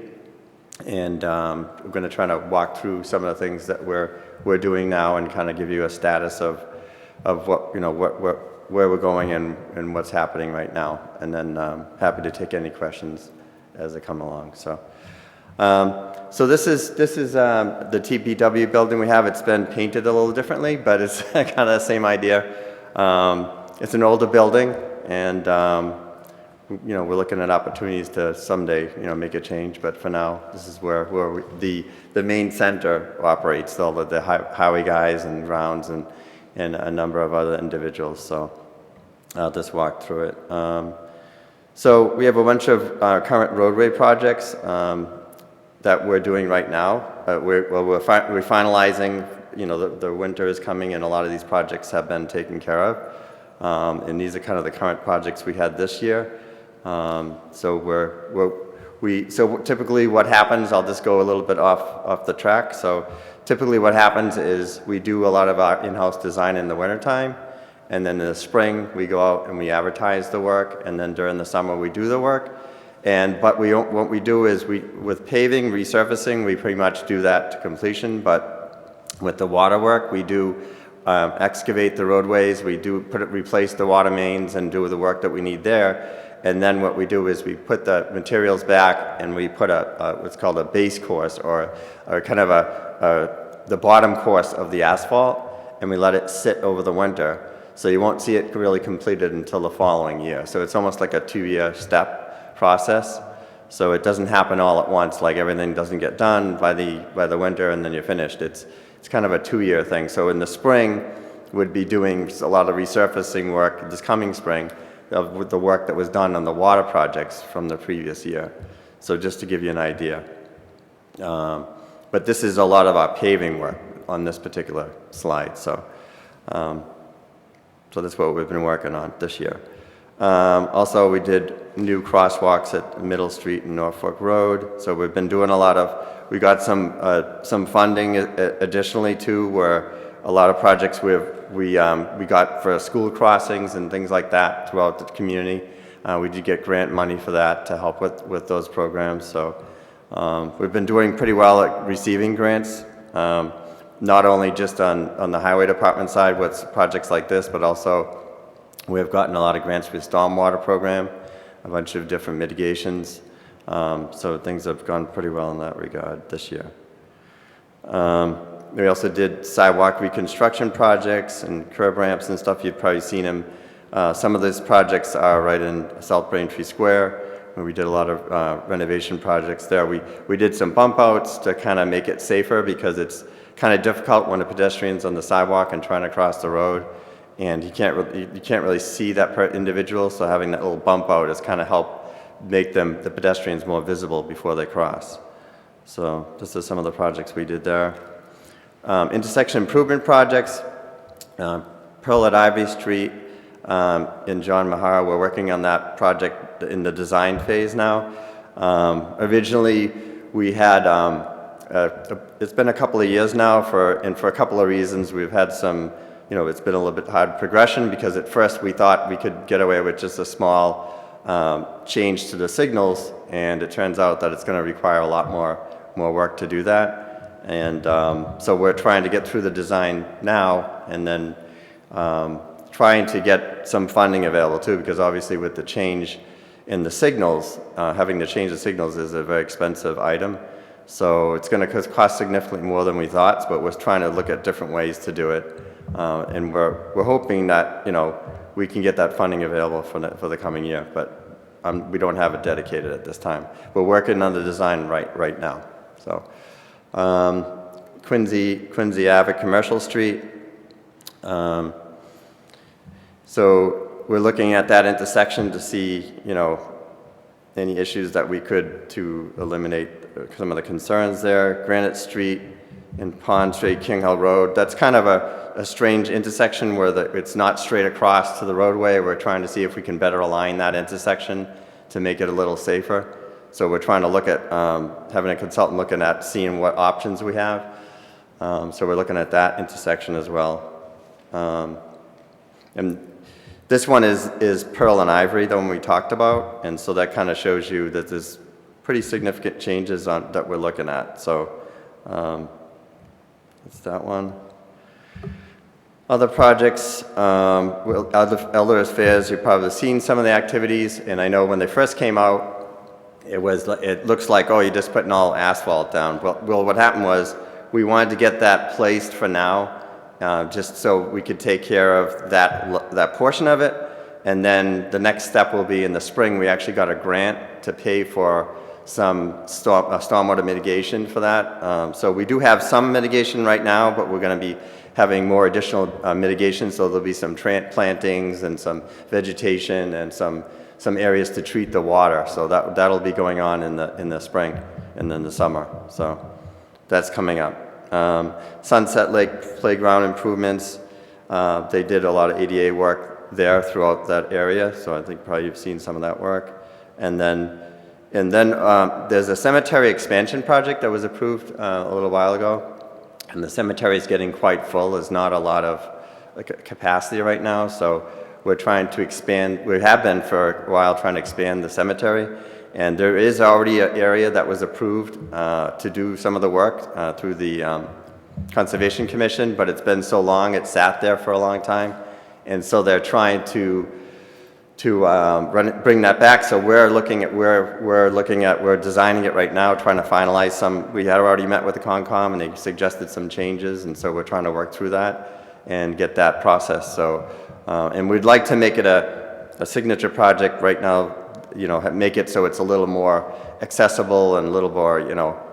And we're going to try to walk through some of the things that we're doing now and kind of give you a status of what where we're going and what's happening right now. And then happy to take any questions as they come along. So this is the TPW building we have. It's been painted a little differently, but it's kind of the same idea. It's an older building, and we're looking at opportunities to someday, make a change. But for now, this is where the main center operates. All the highway guys and grounds and a number of other individuals. So I'll just walk through it. So we have a bunch of current roadway projects that we're doing right now. We're finalizing. The winter is coming, and a lot of these projects have been taken care of. And these are kind of the current projects we had this year. So typically what happens, I'll just go a little bit off the track. So typically what happens is we do a lot of our in-house design in the wintertime, and then in the spring we go out and we advertise the work, and then during the summer we do the work. But what we do is with paving, resurfacing, we pretty much do that to completion. But with the water work, we do excavate the roadways, we do replace the water mains and do the work that we need there. And then what we do is we put the materials back and we put what's called a base course or kind of the bottom course of the asphalt, and we let it sit over the winter. So you won't see it really completed until the following year. So it's almost like a 2-year step process. So it doesn't happen all at once, like everything doesn't get done by the winter and then you're finished. It's kind of a 2-year thing. So in the spring, we'd be doing a lot of resurfacing work this coming spring with the work that was done on the water projects from the previous year. So just to give you an idea. But this is a lot of our paving work on this particular slide. So that's what we've been working on this year. Also, we did new crosswalks at Middle Street and Norfolk Road. So we've been doing we got some funding additionally too, where a lot of projects we got for school crossings and things like that throughout the community. We did get grant money for that to help with those programs. So we've been doing pretty well at receiving grants, not only just on the highway department side with projects like this, but also we have gotten a lot of grants for the stormwater program, a bunch of different mitigations. So things have gone pretty well in that regard this year. We also did sidewalk reconstruction projects and curb ramps and stuff. You've probably seen them. Some of these projects are right in South Braintree Square, where we did a lot of renovation projects there. We did some bump outs to kind of make it safer because it's kind of difficult when a pedestrian's on the sidewalk and trying to cross the road, and you can't really see that individual. So having that little bump out has kind of helped make the pedestrians more visible before they cross. So this is some of the projects we did there. Intersection improvement projects, Pearl at Ivy Street in John Mahara. We're working on that project in the design phase now. Originally, we had, it's been a couple of years now, and for a couple of reasons, we've had some, it's been a little bit hard progression because at first we thought we could get away with just a small change to the signals, and it turns out that it's going to require a lot more work to do that. And so we're trying to get through the design now, and then trying to get some funding available too, because obviously with the change in the signals, having to change the signals is a very expensive item. So it's going to cost significantly more than we thought, but we're trying to look at different ways to do it. And we're hoping that, we can get that funding available for the coming year, but we don't have it dedicated at this time. We're working on the design right now. So Quincy Ave, Commercial Street. So we're looking at that intersection to see, any issues that we could to eliminate some of the concerns there. Granite Street and Pond Street, King Hill Road. That's kind of a strange intersection where it's not straight across to the roadway. We're trying to see if we can better align that intersection to make it a little safer. So we're trying to look at having a consultant looking at seeing what options we have. So we're looking at that intersection as well. And this one is Pearl and Ivory, the one we talked about. And so that kind of shows you that there's pretty significant changes that we're looking at. So that's that one. Other projects, Elder Affairs, you've probably seen some of the activities. And I know when they first came out, it looks like, oh, you're just putting all asphalt down. Well, what happened was we wanted to get that placed for now, just so we could take care of that portion of it. And then the next step will be in the spring, we actually got a grant to pay for some stormwater mitigation for that. So we do have some mitigation right now, but we're going to be having more additional mitigation. So there'll be some plantings and some vegetation and some areas to treat the water. So that'll be going on in the spring and then the summer. So that's coming up. Sunset Lake Playground improvements. They did a lot of ADA work there throughout that area. So I think probably you've seen some of that work. And then there's a cemetery expansion project that was approved a little while ago. And the cemetery is getting quite full. There's not a lot of capacity right now. So we're trying to expand. We have been for a while trying to expand the cemetery. And there is already an area that was approved to do some of the work through the Conservation Commission, but it's been so long, it sat there for a long time. And so they're trying to bring that back. So we're designing it right now, trying to finalize some. We had already met with the Concom and they suggested some changes, and so we're trying to work through that and get that process. So, and we'd like to make it a signature project right now, make it so it's a little more accessible and a little more,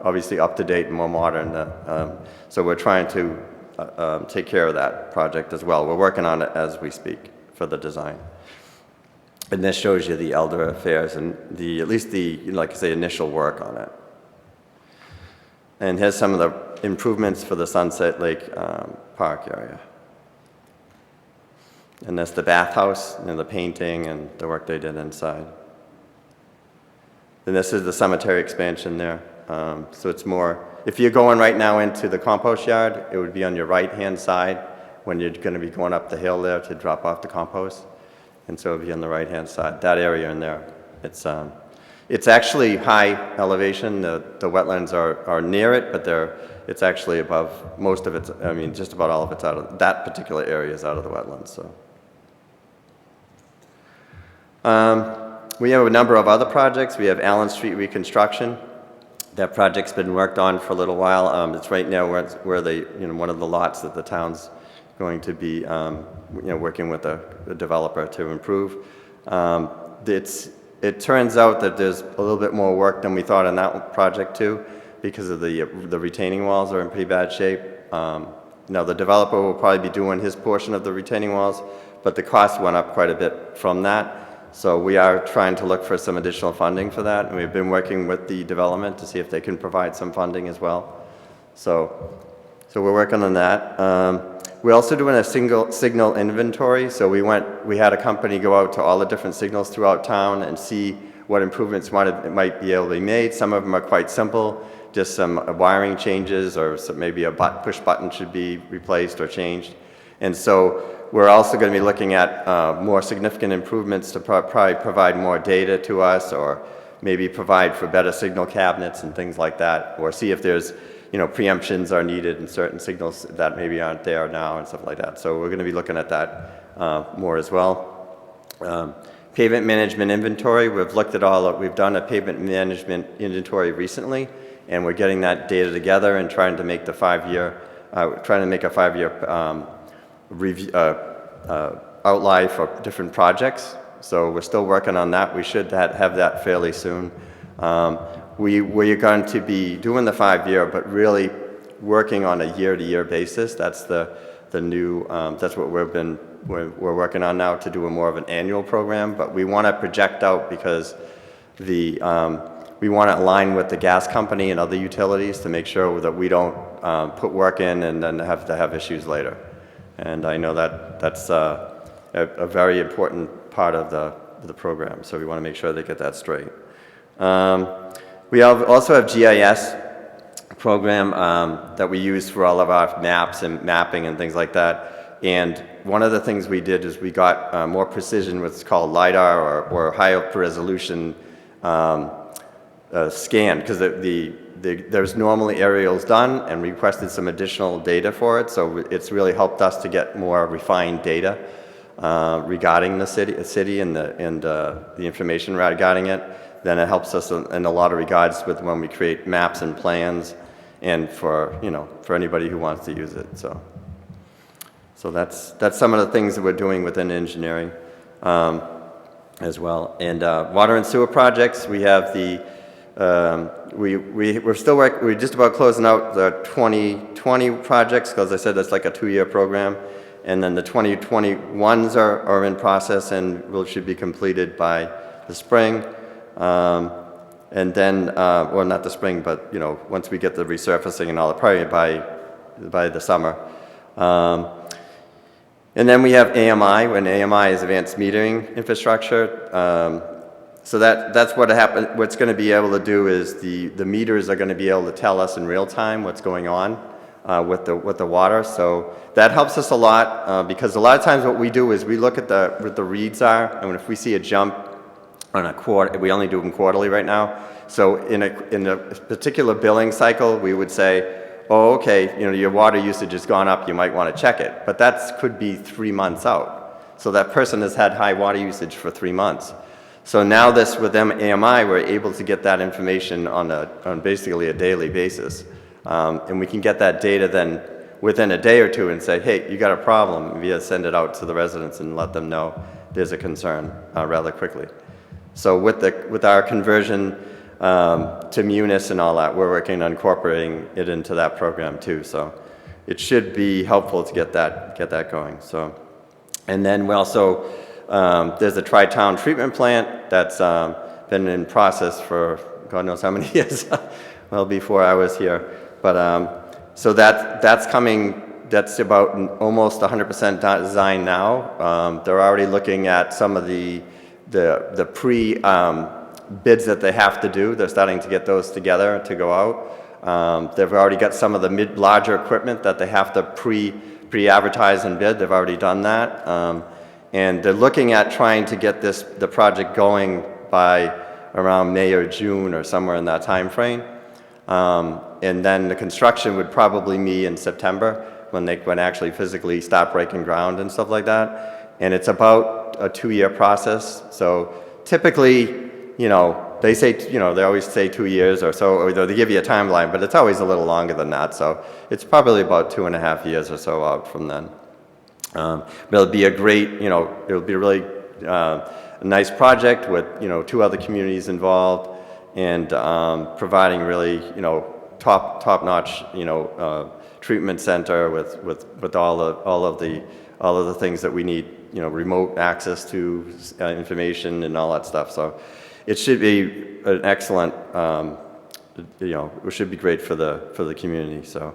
obviously up to date and more modern. So we're trying to take care of that project as well. We're working on it as we speak for the design. And this shows you the Elder Affairs and at least like I say, initial work on it. And here's some of the improvements for the Sunset Lake Park area. And that's the bathhouse, the painting and the work they did inside. And this is the cemetery expansion there. So it's more, if you're going right now into the compost yard, it would be on your right-hand side when you're going to be going up the hill there to drop off the compost. And so it'll be on the right-hand side, that area in there. It's actually high elevation. The wetlands are near it, but it's actually above most of it's, I mean, just about all of it's out of, that particular area is out of the wetlands, so. We have a number of other projects. We have Allen Street Reconstruction. That project's been worked on for a little while. It's right now where one of the lots that the town's going to be, working with a developer to improve. It turns out that there's a little bit more work than we thought on that project too, because of the retaining walls are in pretty bad shape. Now the developer will probably be doing his portion of the retaining walls, but the cost went up quite a bit from that. So we are trying to look for some additional funding for that, and we've been working with the development to see if they can provide some funding as well. So we're working on that. We're also doing a signal inventory. So we had a company go out to all the different signals throughout town and see what improvements might be able to be made. Some of them are quite simple, just some wiring changes, or maybe a push button should be replaced or changed. And so we're also going to be looking at more significant improvements to probably provide more data to us, or maybe provide for better signal cabinets and things like that, or see if there's preemptions are needed in certain signals that maybe aren't there now and stuff like that. So we're going to be looking at that more as well. Pavement management inventory, we've looked at we've done a pavement management inventory recently, and we're getting that data together and trying to make a 5-year review, outline for different projects. So we're still working on that. We should have that fairly soon. We're going to be doing the 5-year, but really working on a year-to-year basis. That's the new, that's what we're working on now, to do more of an annual program. But we want to project out, because we want to align with the gas company and other utilities to make sure that we don't put work in and then have to have issues later. And I know that's a very important part of the program, so we want to make sure they get that straight. We also have GIS program that we use for all of our maps and mapping and things like that. And one of the things we did is we got more precision with what's called LiDAR, or higher resolution scan, because there's normally aerials done, and we requested some additional data for it. So it's really helped us to get more refined data regarding the city and the information regarding it. Then it helps us in a lot of regards with when we create maps and plans, and for anybody who wants to use it. So that's some of the things that we're doing within engineering as well. And water and sewer projects, we have we're still we're just about closing out the 2020 projects, because I said that's like a 2-year program, and then the 2021s are in process and should be completed by the spring. And then, well, not the spring, but once we get the resurfacing and all, probably by the summer. And then we have AMI, when AMI is advanced metering infrastructure. So that's what happened. What's going to be able to do is the meters are going to be able to tell us in real time what's going on with the water. So that helps us a lot, because a lot of times what we do is we look at what the reads are, and if we see a jump on a quarter, we only do them quarterly right now. So in a particular billing cycle, we would say, oh, okay, your water usage has gone up, you might want to check it. But that could be 3 months out. So that person has had high water usage for 3 months. So now with AMI, we're able to get that information on basically a daily basis. And we can get that data then within a day or two and say, hey, you got a problem. We send it out to the residents and let them know there's a concern rather quickly. So with our conversion to Munis and all that, we're working on incorporating it into that program too. So it should be helpful to get that going. So, and then we also there's a tri-town treatment plant that's been in process for God knows how many years, well before I was here. But so that's coming. That's about almost 100% design now. They're already looking at some of the bids that they have to do. They're starting to get those together to go out. They've already got some of the larger equipment that they have to pre-advertise and bid. They've already done that. And they're looking at trying to get the project going by around May or June or somewhere in that time frame. And then the construction would probably be in September when they would actually physically stop breaking ground and stuff like that. And it's about a 2-year process. So typically, you know, they say, you know, they always say 2 years or so, or they give you a timeline, but it's always a little longer than that. So it's probably about 2.5 years or so out from then. But it'll be a great, you know, it'll be a really a nice project with, you know, 2 other communities involved and providing really, you know, top-notch, you know, treatment center with all of the things that we need, you know, remote access to information and all that stuff. So it should be an excellent, you know, it should be great for the community. So.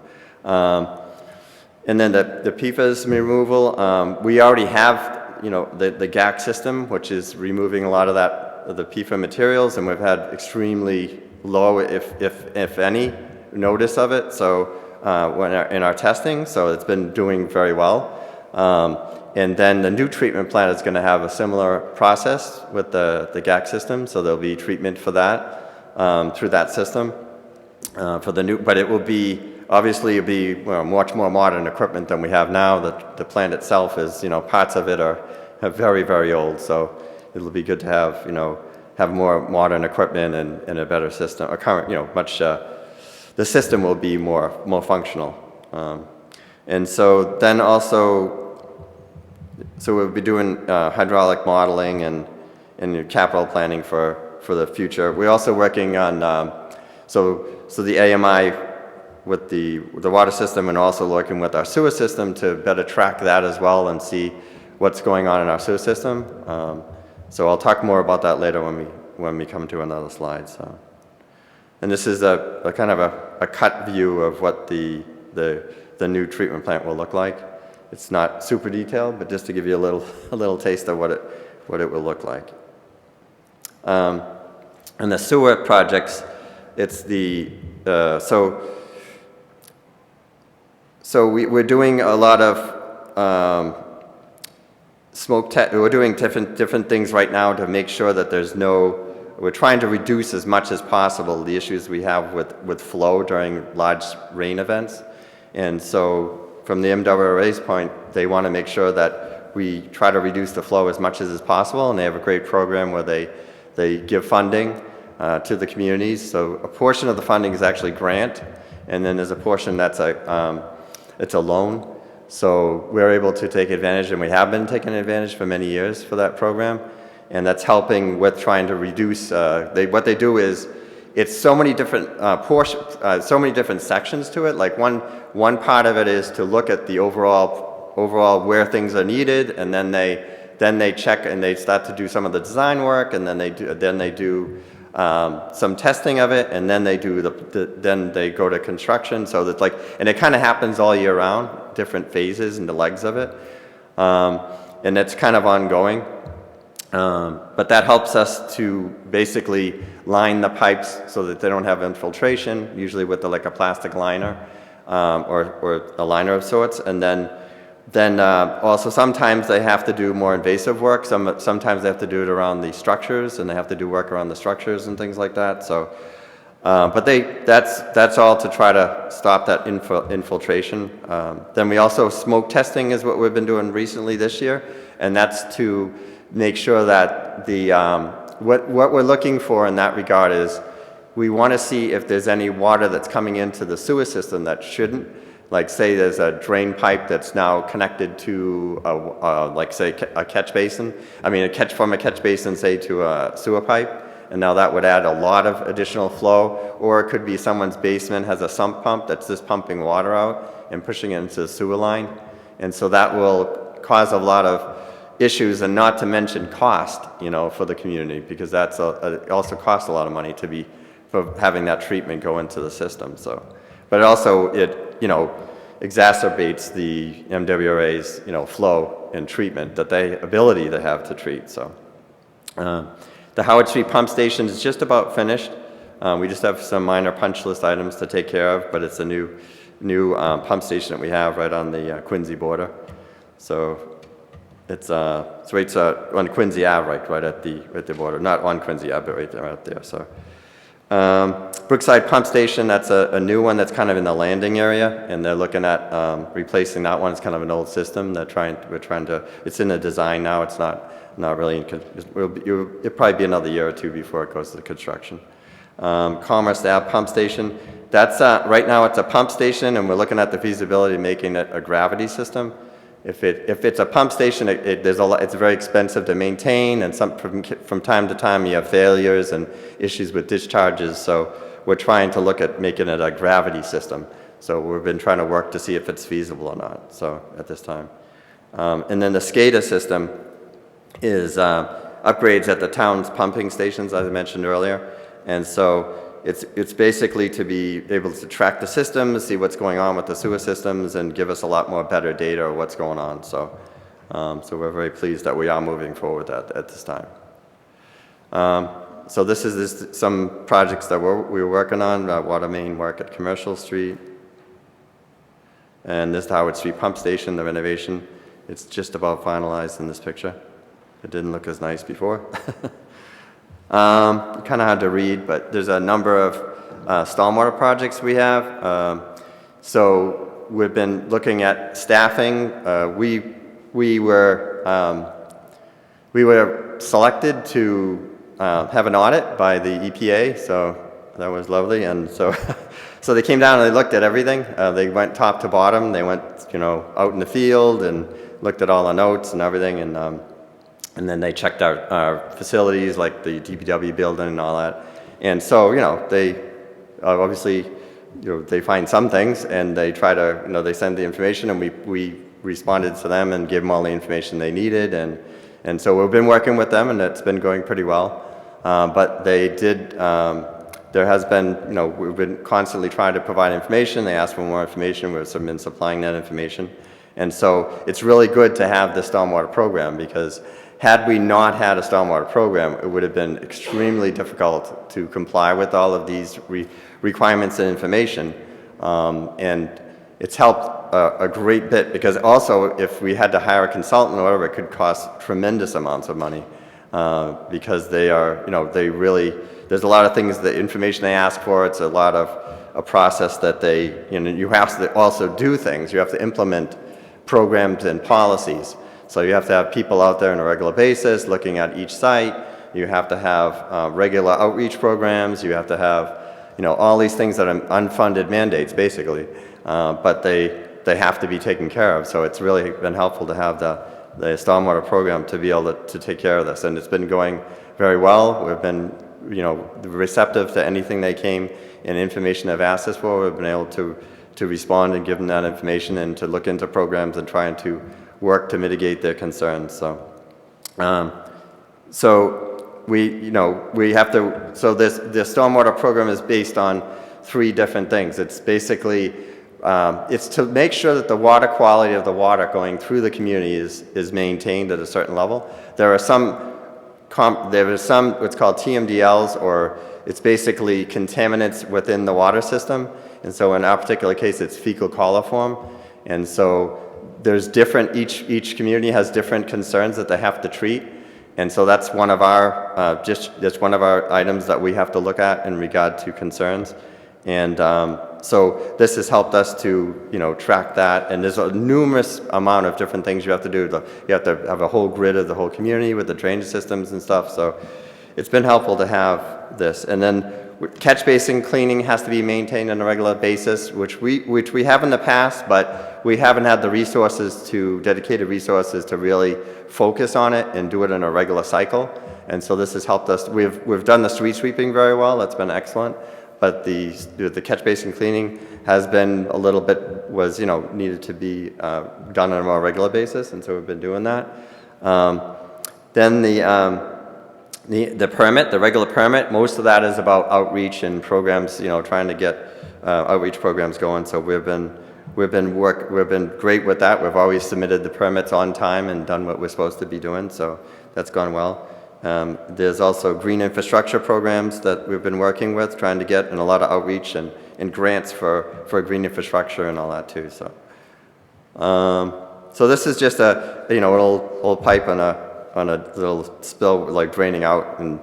And then the PFAS removal, we already have, you know, the GAC system, which is removing a lot of the PFAS materials, and we've had extremely low, if any, notice of it. So in our testing, so it's been doing very well. And then the new treatment plant is going to have a similar process with the GAC system, so there'll be treatment for that through that system for the new, but it will be. Obviously, it'll be much more modern equipment than we have now. The plant itself is, you know, parts of it are very, very old. So it'll be good to have, you know, have more modern equipment and a better system. A current, you know, much. The system will be more functional. And so then also, so we'll be doing hydraulic modeling and capital planning for the future. We're also working on so the AMI. With the water system and also working with our sewer system to better track that as well and see what's going on in our sewer system. So I'll talk more about that later when we come to another slide. So, and this is a kind of a cut view of what the new treatment plant will look like. It's not super detailed, but just to give you a little taste of what it will look like. And the sewer projects, it's the So we're doing a lot of we're doing different things right now to make sure that we're trying to reduce as much as possible the issues we have with flow during large rain events. And so from the MWRA's point, they want to make sure that we try to reduce the flow as much as is possible, and they have a great program where they give funding to the communities. So a portion of the funding is actually grant, and then there's a portion that's it's a loan. So we're able to take advantage, and we have been taking advantage for many years for that program. And that's helping with trying to reduce, what they do is, it's so many different so many different sections to it. Like one part of it is to look at the overall where things are needed, and then they check and they start to do some of the design work, and then they do some testing of it, and then they do then they go to construction. So that and it kind of happens all year round, different phases and the legs of it, and it's kind of ongoing. But that helps us to basically line the pipes so that they don't have infiltration, usually with a plastic liner or a liner of sorts. And then also sometimes they have to do more invasive work. Sometimes they have to do it around the structures, and they have to do work around the structures and things like that. So, but that's all to try to stop that infiltration. Then we also smoke testing is what we've been doing recently this year, and that's to make sure that what we're looking for in that regard is we want to see if there's any water that's coming into the sewer system that shouldn't. Like say there's a drain pipe that's now connected to say a catch basin. I mean from a catch basin, say, to a sewer pipe, and now that would add a lot of additional flow. Or it could be someone's basement has a sump pump that's just pumping water out and pushing it into the sewer line, and so that will cause a lot of issues, and not to mention cost, for the community, because it also costs a lot of money for having that treatment go into the system. So, but it also exacerbates the MWRA's flow and treatment ability they have to treat. So, the Howard Street pump station is just about finished. We just have some minor punch list items to take care of, but it's a new pump station that we have right on the Quincy border. So. it's right on Quincy Ave, right at the border. Not on Quincy Ave, but right there, out there. So, Brookside Pump Station, that's a new one that's kind of in the landing area, and they're looking at replacing that one. It's kind of an old system. We're trying to. It's in the design now. It's not really. It'll probably be another year or two before it goes to the construction. Commerce Ave Pump Station. That's right now. It's a pump station, and we're looking at the feasibility of making it a gravity system. If it's a pump station, it's very expensive to maintain, and from time to time you have failures and issues with discharges. So we're trying to look at making it a gravity system. So we've been trying to work to see if it's feasible or not. So at this time, and then the SCADA system is upgrades at the town's pumping stations, as I mentioned earlier, and so. It's basically to be able to track the systems, see what's going on with the sewer systems, and give us a lot more better data of what's going on. So, so we're very pleased that we are moving forward at this time. So this is some projects that we were working on, water main work at Commercial Street, and this Howard Street Pump Station, the renovation. It's just about finalized in this picture. It didn't look as nice before. Kind of hard to read, but there's a number of stormwater projects we have. So we've been looking at staffing. We were selected to have an audit by the EPA, so that was lovely. And so, so they came down and they looked at everything. They went top to bottom. They went, out in the field and looked at all the notes and everything, and then they checked out our facilities like the DPW building and all that. And so, they obviously, they find some things and they try to, they send the information, and we responded to them and gave them all the information they needed. And so we've been working with them, and it's been going pretty well. But they did, there has been, we've been constantly trying to provide information. They asked for more information. We've been supplying that information. And so it's really good to have the stormwater program, because had we not had a stormwater program, it would have been extremely difficult to comply with all of these requirements and information. And it's helped a great bit, because also if we had to hire a consultant or whatever, it could cost tremendous amounts of money, because they are, they really, there's a lot of things, the information they ask for, it's a lot of a process that they, you have to also do things. You have to implement programs and policies. So you have to have people out there on a regular basis looking at each site. You have to have regular outreach programs. You have to have, all these things that are unfunded mandates, basically. But they have to be taken care of. So it's really been helpful to have the stormwater program to be able to take care of this. And it's been going very well. We've been, receptive to anything they came and information they've asked us for. We've been able to respond and give them that information, and to look into programs and trying to work to mitigate their concerns. So, we have to. So the stormwater program is based on 3 different things. It's basically it's to make sure that the water quality of the water going through the community is maintained at a certain level. There are some what's called TMDLs, or it's basically contaminants within the water system. And so in our particular case, it's fecal coliform. And so there's different, each community has different concerns that they have to treat. And so that's one of our, that's one of our items that we have to look at in regard to concerns. And so this has helped us to, track that. And there's a numerous amount of different things you have to do. You have to have a whole grid of the whole community with the drainage systems and stuff. So it's been helpful to have this. And then catch basin cleaning has to be maintained on a regular basis, which we have in the past, but we haven't had the dedicated resources to really focus on it and do it in a regular cycle. And so this has helped us. We've done the street sweeping very well. That's been excellent. But the catch basin cleaning has been a little bit, needed to be done on a more regular basis, and so we've been doing that. Then the permit, the regular permit, most of that is about outreach and programs, trying to get outreach programs going. So we've been great with that. We've always submitted the permits on time and done what we're supposed to be doing. So that's gone well. There's also green infrastructure programs that we've been working with, trying to get, and a lot of outreach and grants for green infrastructure and all that too. So, So this is just a, an old pipe on a little spill, like draining out. And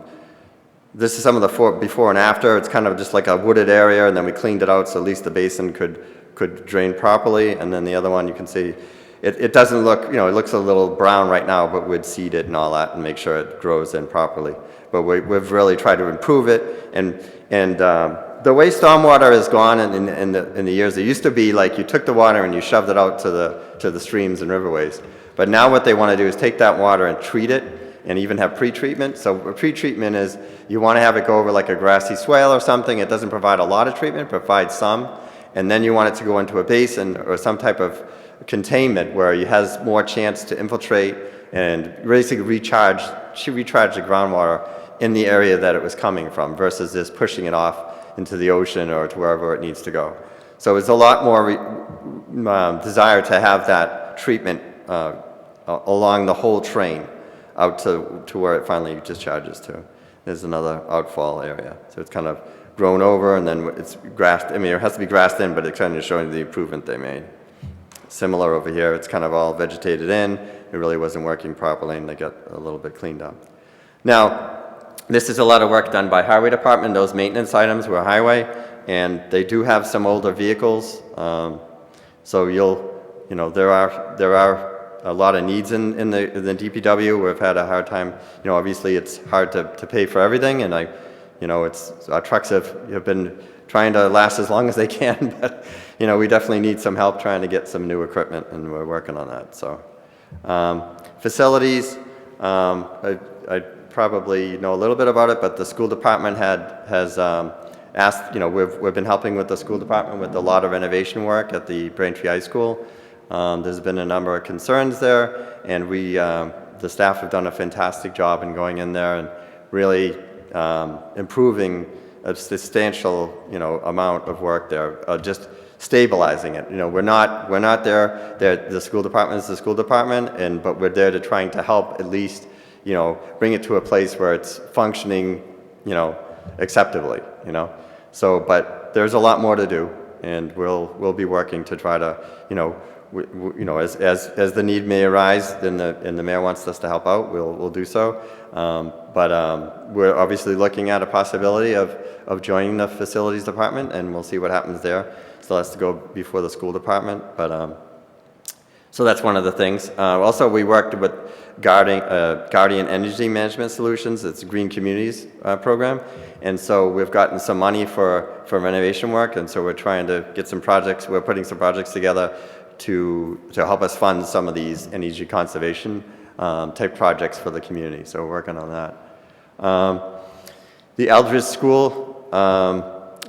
this is some of the before and after. It's kind of just like a wooded area, and then we cleaned it out so at least the basin could drain properly. And then the other one, you can see, it doesn't look, it looks a little brown right now, but we'd seed it and all that and make sure it grows in properly. But we've really tried to improve it. And the way stormwater has gone in the years, it used to be like you took the water and you shoved it out to the streams and riverways. But now what they want to do is take that water and treat it, and even have pre-treatment. So a pre-treatment is you want to have it go over like a grassy swale or something. It doesn't provide a lot of treatment, provides some. And then you want it to go into a basin or some type of containment where it has more chance to infiltrate and basically recharge the groundwater in the area that it was coming from versus just pushing it off into the ocean or to wherever it needs to go. So it's a lot more desire to have that treatment along the whole train out to where it finally discharges to. There's another outfall area. So it's kind of grown over and then it's grassed. I mean, it has to be grassed in, but it's kind of showing the improvement they made. Similar over here, it's kind of all vegetated in. It really wasn't working properly and they got a little bit cleaned up. Now, this is a lot of work done by Highway Department. Those maintenance items were highway, and they do have some older vehicles. So there are a lot of needs in the DPW. We've had a hard time. Obviously it's hard to pay for everything, and our trucks have been trying to last as long as they can, but we definitely need some help trying to get some new equipment, and we're working on that. So facilities, I probably know a little bit about it, but the school department has asked, we've been helping with the school department with a lot of renovation work at the Braintree High School. There's been a number of concerns there, and the staff have done a fantastic job in going in there and really improving a substantial, amount of work there, just stabilizing it. We're not there. The school department is the school department, but we're there to trying to help at least, bring it to a place where it's functioning, acceptably, So, but there's a lot more to do, and we'll be working to try to, as the need may arise, and the mayor wants us to help out, we'll do so. But we're obviously looking at a possibility of joining the facilities department, and we'll see what happens there. Still has to go before the school department, but so that's one of the things. Also, we worked with Guardian Energy Management Solutions. It's a Green Communities program, and so we've gotten some money for renovation work, and so we're trying to get some projects. We're putting some projects together to help us fund some of these energy conservation type projects for the community. So we're working on that. The Eldridge School,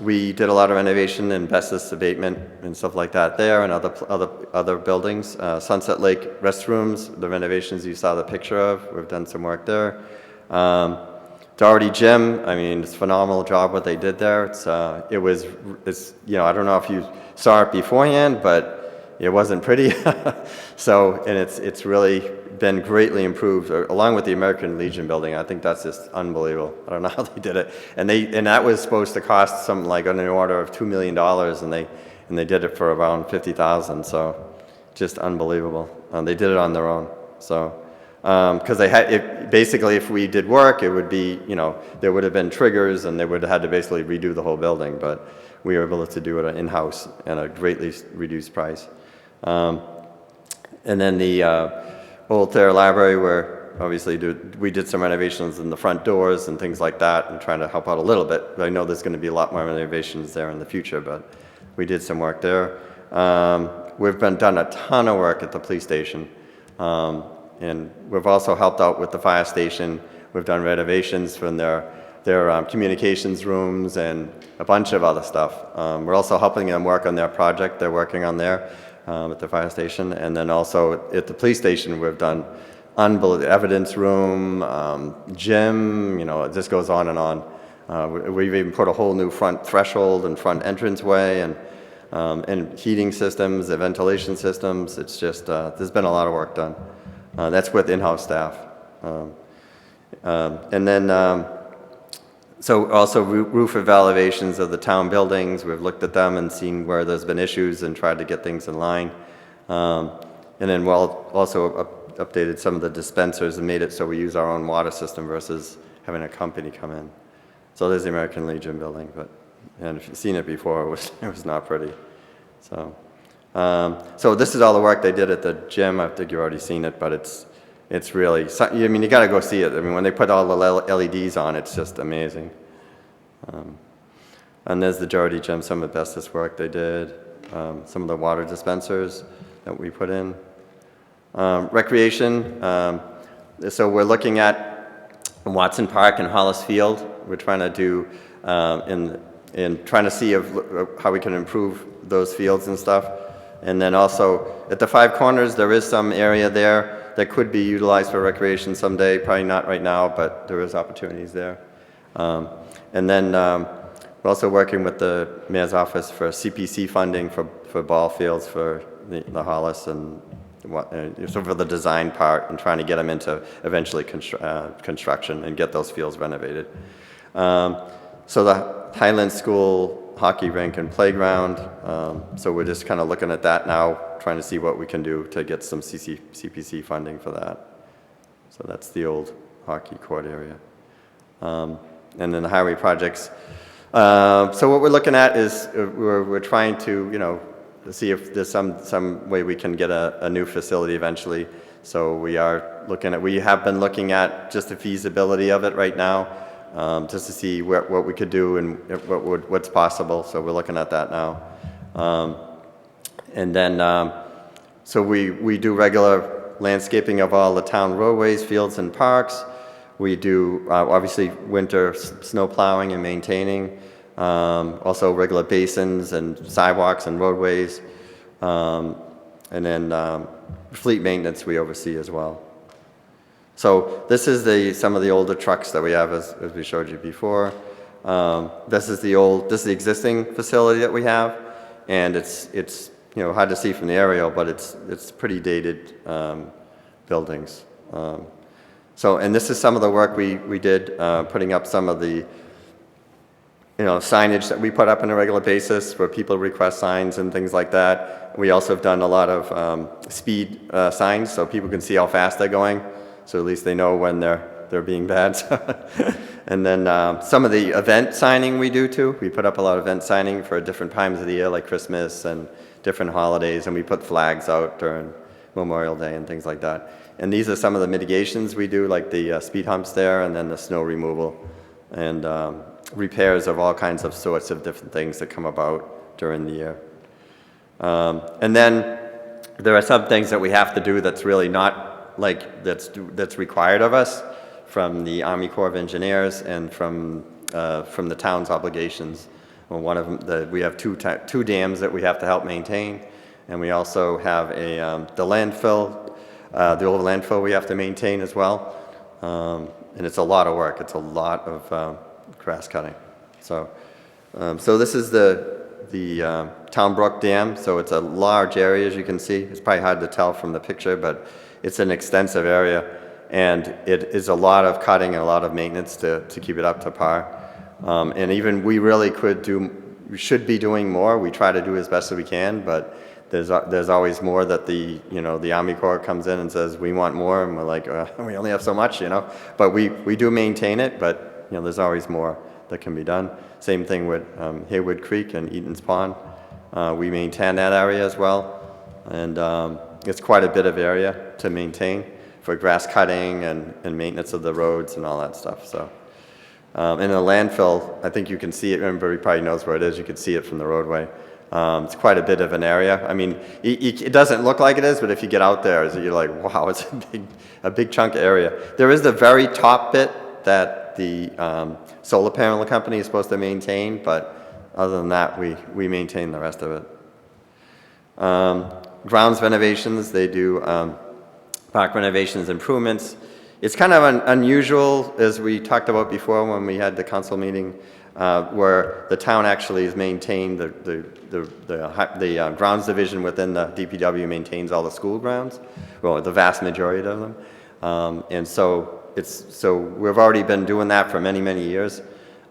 we did a lot of renovation and asbestos abatement and stuff like that there, and other buildings. Sunset Lake restrooms, the renovations you saw the picture of, we've done some work there. Doherty Gym, I mean, it's a phenomenal job what they did there. It's I don't know if you saw it beforehand, but it wasn't pretty. So, and it's really been greatly improved, along with the American Legion building. I think that's just unbelievable. I don't know how they did it. And that was supposed to cost something like on the order of $2 million, and they did it for around $50,000. So, just unbelievable. They did it on their own. So, because basically, if we did work, it would be, there would have been triggers, and they would have had to basically redo the whole building. But we were able to do it in-house at a greatly reduced price. And then the Voltaire Library, where obviously we did some renovations in the front doors and things like that, and trying to help out a little bit. I know there's going to be a lot more renovations there in the future, but we did some work there. We've done a ton of work at the police station, and we've also helped out with the fire station. We've done renovations from their communications rooms and a bunch of other stuff. We're also helping them work on their project they're working on there at the fire station. And then also at the police station, we've done unbelievable evidence room, gym, it just goes on and on. We've even put a whole new front threshold and front entranceway and heating systems, and ventilation systems. It's just, there's been a lot of work done. That's with in-house staff. And then, so also roof evaluations of the town buildings. We've looked at them and seen where there's been issues and tried to get things in line. And then also updated some of the dispensers and made it so we use our own water system versus having a company come in. So there's the American Legion building, and if you've seen it before, it was not pretty. So, so this is all the work they did at the gym. I think you've already seen it, but it's really, I mean, you got to go see it. I mean, when they put all the LEDs on, it's just amazing. And there's the Geordie Gym, some of the bestest work they did. Some of the water dispensers that we put in. Recreation, so we're looking at Watson Park and Hollis Field. We're trying to do, in trying to see how we can improve those fields and stuff. And then also at the Five Corners, there is some area there that could be utilized for recreation someday, probably not right now, but there is opportunities there. And then we're also working with the Mayor's Office for CPC funding for ball fields for the Hollis and so for the design part and trying to get them into eventually construction and get those fields renovated. So the Highland School hockey rink and playground, so we're just kind of looking at that now, trying to see what we can do to get some CPC funding for that. So that's the old hockey court area. And then the highway projects. So what we're looking at is we're trying to, see if there's some way we can get a new facility eventually. So we have been looking at just the feasibility of it right now, just to see what we could do and what's possible. So we're looking at that now. And then, so we do regular landscaping of all the town roadways, fields, and parks. We do, obviously, winter snow plowing and maintaining, also regular basins and sidewalks and roadways, and then fleet maintenance we oversee as well. So this is some of the older trucks that we have, as we showed you before. This is the existing facility that we have, and it's hard to see from the aerial, but it's pretty dated buildings. And this is some of the work we did, putting up some of the signage that we put up on a regular basis where people request signs and things like that. We also have done a lot of speed signs so people can see how fast they're going, so at least they know when they're being bad. And then some of the event signing we do too. We put up a lot of event signing for different times of the year, like Christmas and different holidays, and we put flags out during Memorial Day and things like that. And these are some of the mitigations we do, like the speed humps there, and then the snow removal, and repairs of all kinds of sorts of different things that come about during the year. And then there are some things that we have to do that's really not like that's required of us from the Army Corps of Engineers and from the town's obligations. Well, one of them, we have two dams that we have to help maintain, and we also have the landfill. The old landfill we have to maintain as well, and it's a lot of work. It's a lot of grass cutting. So this is the Town Brook Dam. So it's a large area, as you can see. It's probably hard to tell from the picture, but it's an extensive area, and it is a lot of cutting and a lot of maintenance to keep it up to par. And even we really we should be doing more. We try to do as best as we can, but there's always more that the Army Corps comes in and says we want more, and we're like we only have so much, But we do maintain it, but there's always more that can be done. Same thing with Haywood Creek and Eaton's Pond. We maintain that area as well, and it's quite a bit of area to maintain for grass cutting and maintenance of the roads and all that stuff. So. In the landfill, I think you can see it. Everybody probably knows where it is. You can see it from the roadway. It's quite a bit of an area. I mean, it doesn't look like it is, but if you get out there, you're like, wow, it's a big chunk of area. There is the very top bit that the solar panel company is supposed to maintain, but other than that, we maintain the rest of it. Grounds renovations, they do park renovations, improvements. It's kind of unusual, as we talked about before when we had the council meeting, where the town actually has maintained the grounds division within the DPW maintains all the school grounds, well, the vast majority of them, and so we've already been doing that for many years.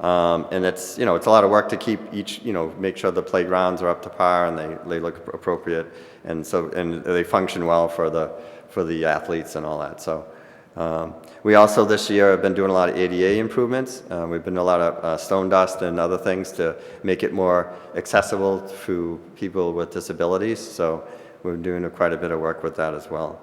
And it's, you know, it's a lot of work to keep each, you know, make sure the playgrounds are up to par and they look appropriate. And so, and they function well for the athletes and all that. So we also this year have been doing a lot of ADA improvements. We've been doing a lot of stone dust and other things to make it more accessible to people with disabilities. So we're doing quite a bit of work with that as well.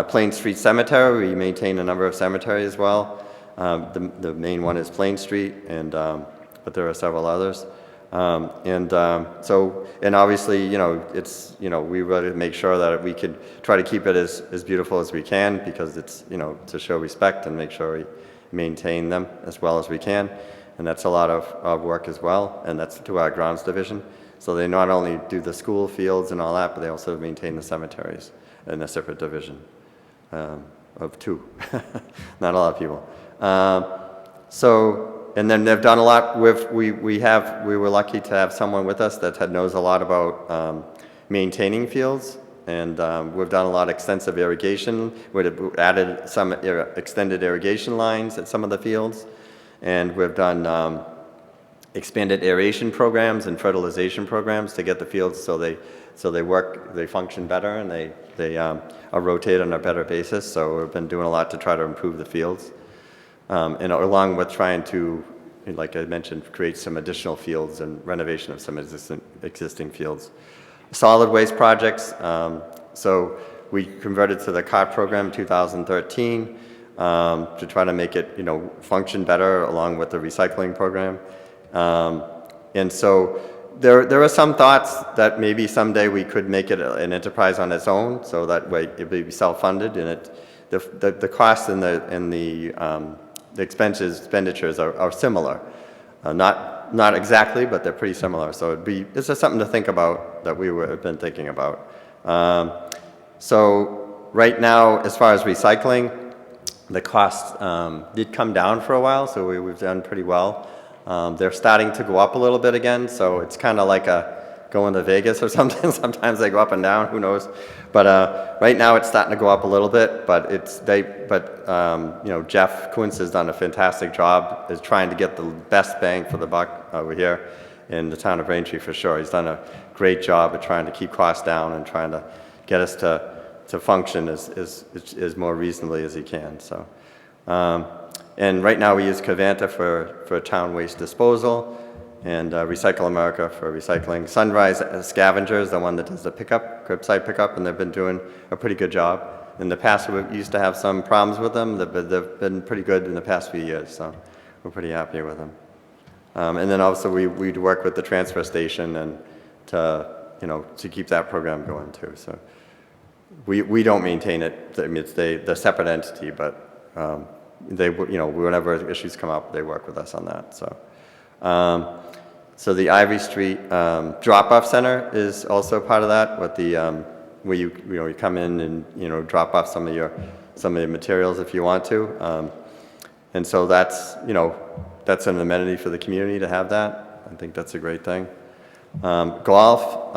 Plain Street Cemetery, we maintain a number of cemeteries as well. The main one is Plain Street, and but there are several others. And obviously, you know, it's, you know, we really make sure that we could try to keep it as beautiful as we can, because it's, you know, to show respect and make sure we maintain them as well as we can. And that's a lot of work as well, and that's to our grounds division. So they not only do the school fields and all that, but they also maintain the cemeteries in a separate division of 2. Not a lot of people. And then they've done a lot with, we were lucky to have someone with us that knows a lot about maintaining fields, and we've done a lot of extensive irrigation. We've added some extended irrigation lines at some of the fields, and we've done expanded aeration programs and fertilization programs to get the fields so they work, they function better, and they are rotated on a better basis. So we've been doing a lot to try to improve the fields. And along with trying to, like I mentioned, create some additional fields and renovation of some existing fields. Solid waste projects. So we converted to the CART program in 2013 to try to make it, you know, function better along with the recycling program. And so there are some thoughts that maybe someday we could make it an enterprise on its own, so that way it would be self-funded, and the costs and the expenditures are similar. Not exactly, but they're pretty similar. So it's just something to think about that have been thinking about. So right now, as far as recycling, the costs did come down for a while, so we've done pretty well. They're starting to go up a little bit again, so it's kind of like going to Vegas or something. Sometimes they go up and down, who knows? But right now it's starting to go up a little bit, but you know, Jeff Kuntz has done a fantastic job is trying to get the best bang for the buck over here in the town of Braintree for sure. He's done a great job at trying to keep costs down and trying to get us to function as more reasonably as he can. So, and right now we use Cavanta for town waste disposal, and Recycle America for recycling. Sunrise Scavengers, the one that does the pickup, curbside pickup, and they've been doing a pretty good job. In the past, we used to have some problems with them, but they've been pretty good in the past few years, so we're pretty happy with them. And then also we work with the transfer station and to keep that program going too. So we don't maintain it. I mean, it's the separate entity, but they, you know, whenever issues come up, they work with us on that. So. So the Ivy Street drop-off center is also part of that, with the where you come in and, you know, drop off some of your materials if you want to, and so that's, you know, that's an amenity for the community to have that. I think that's a great thing. Golf.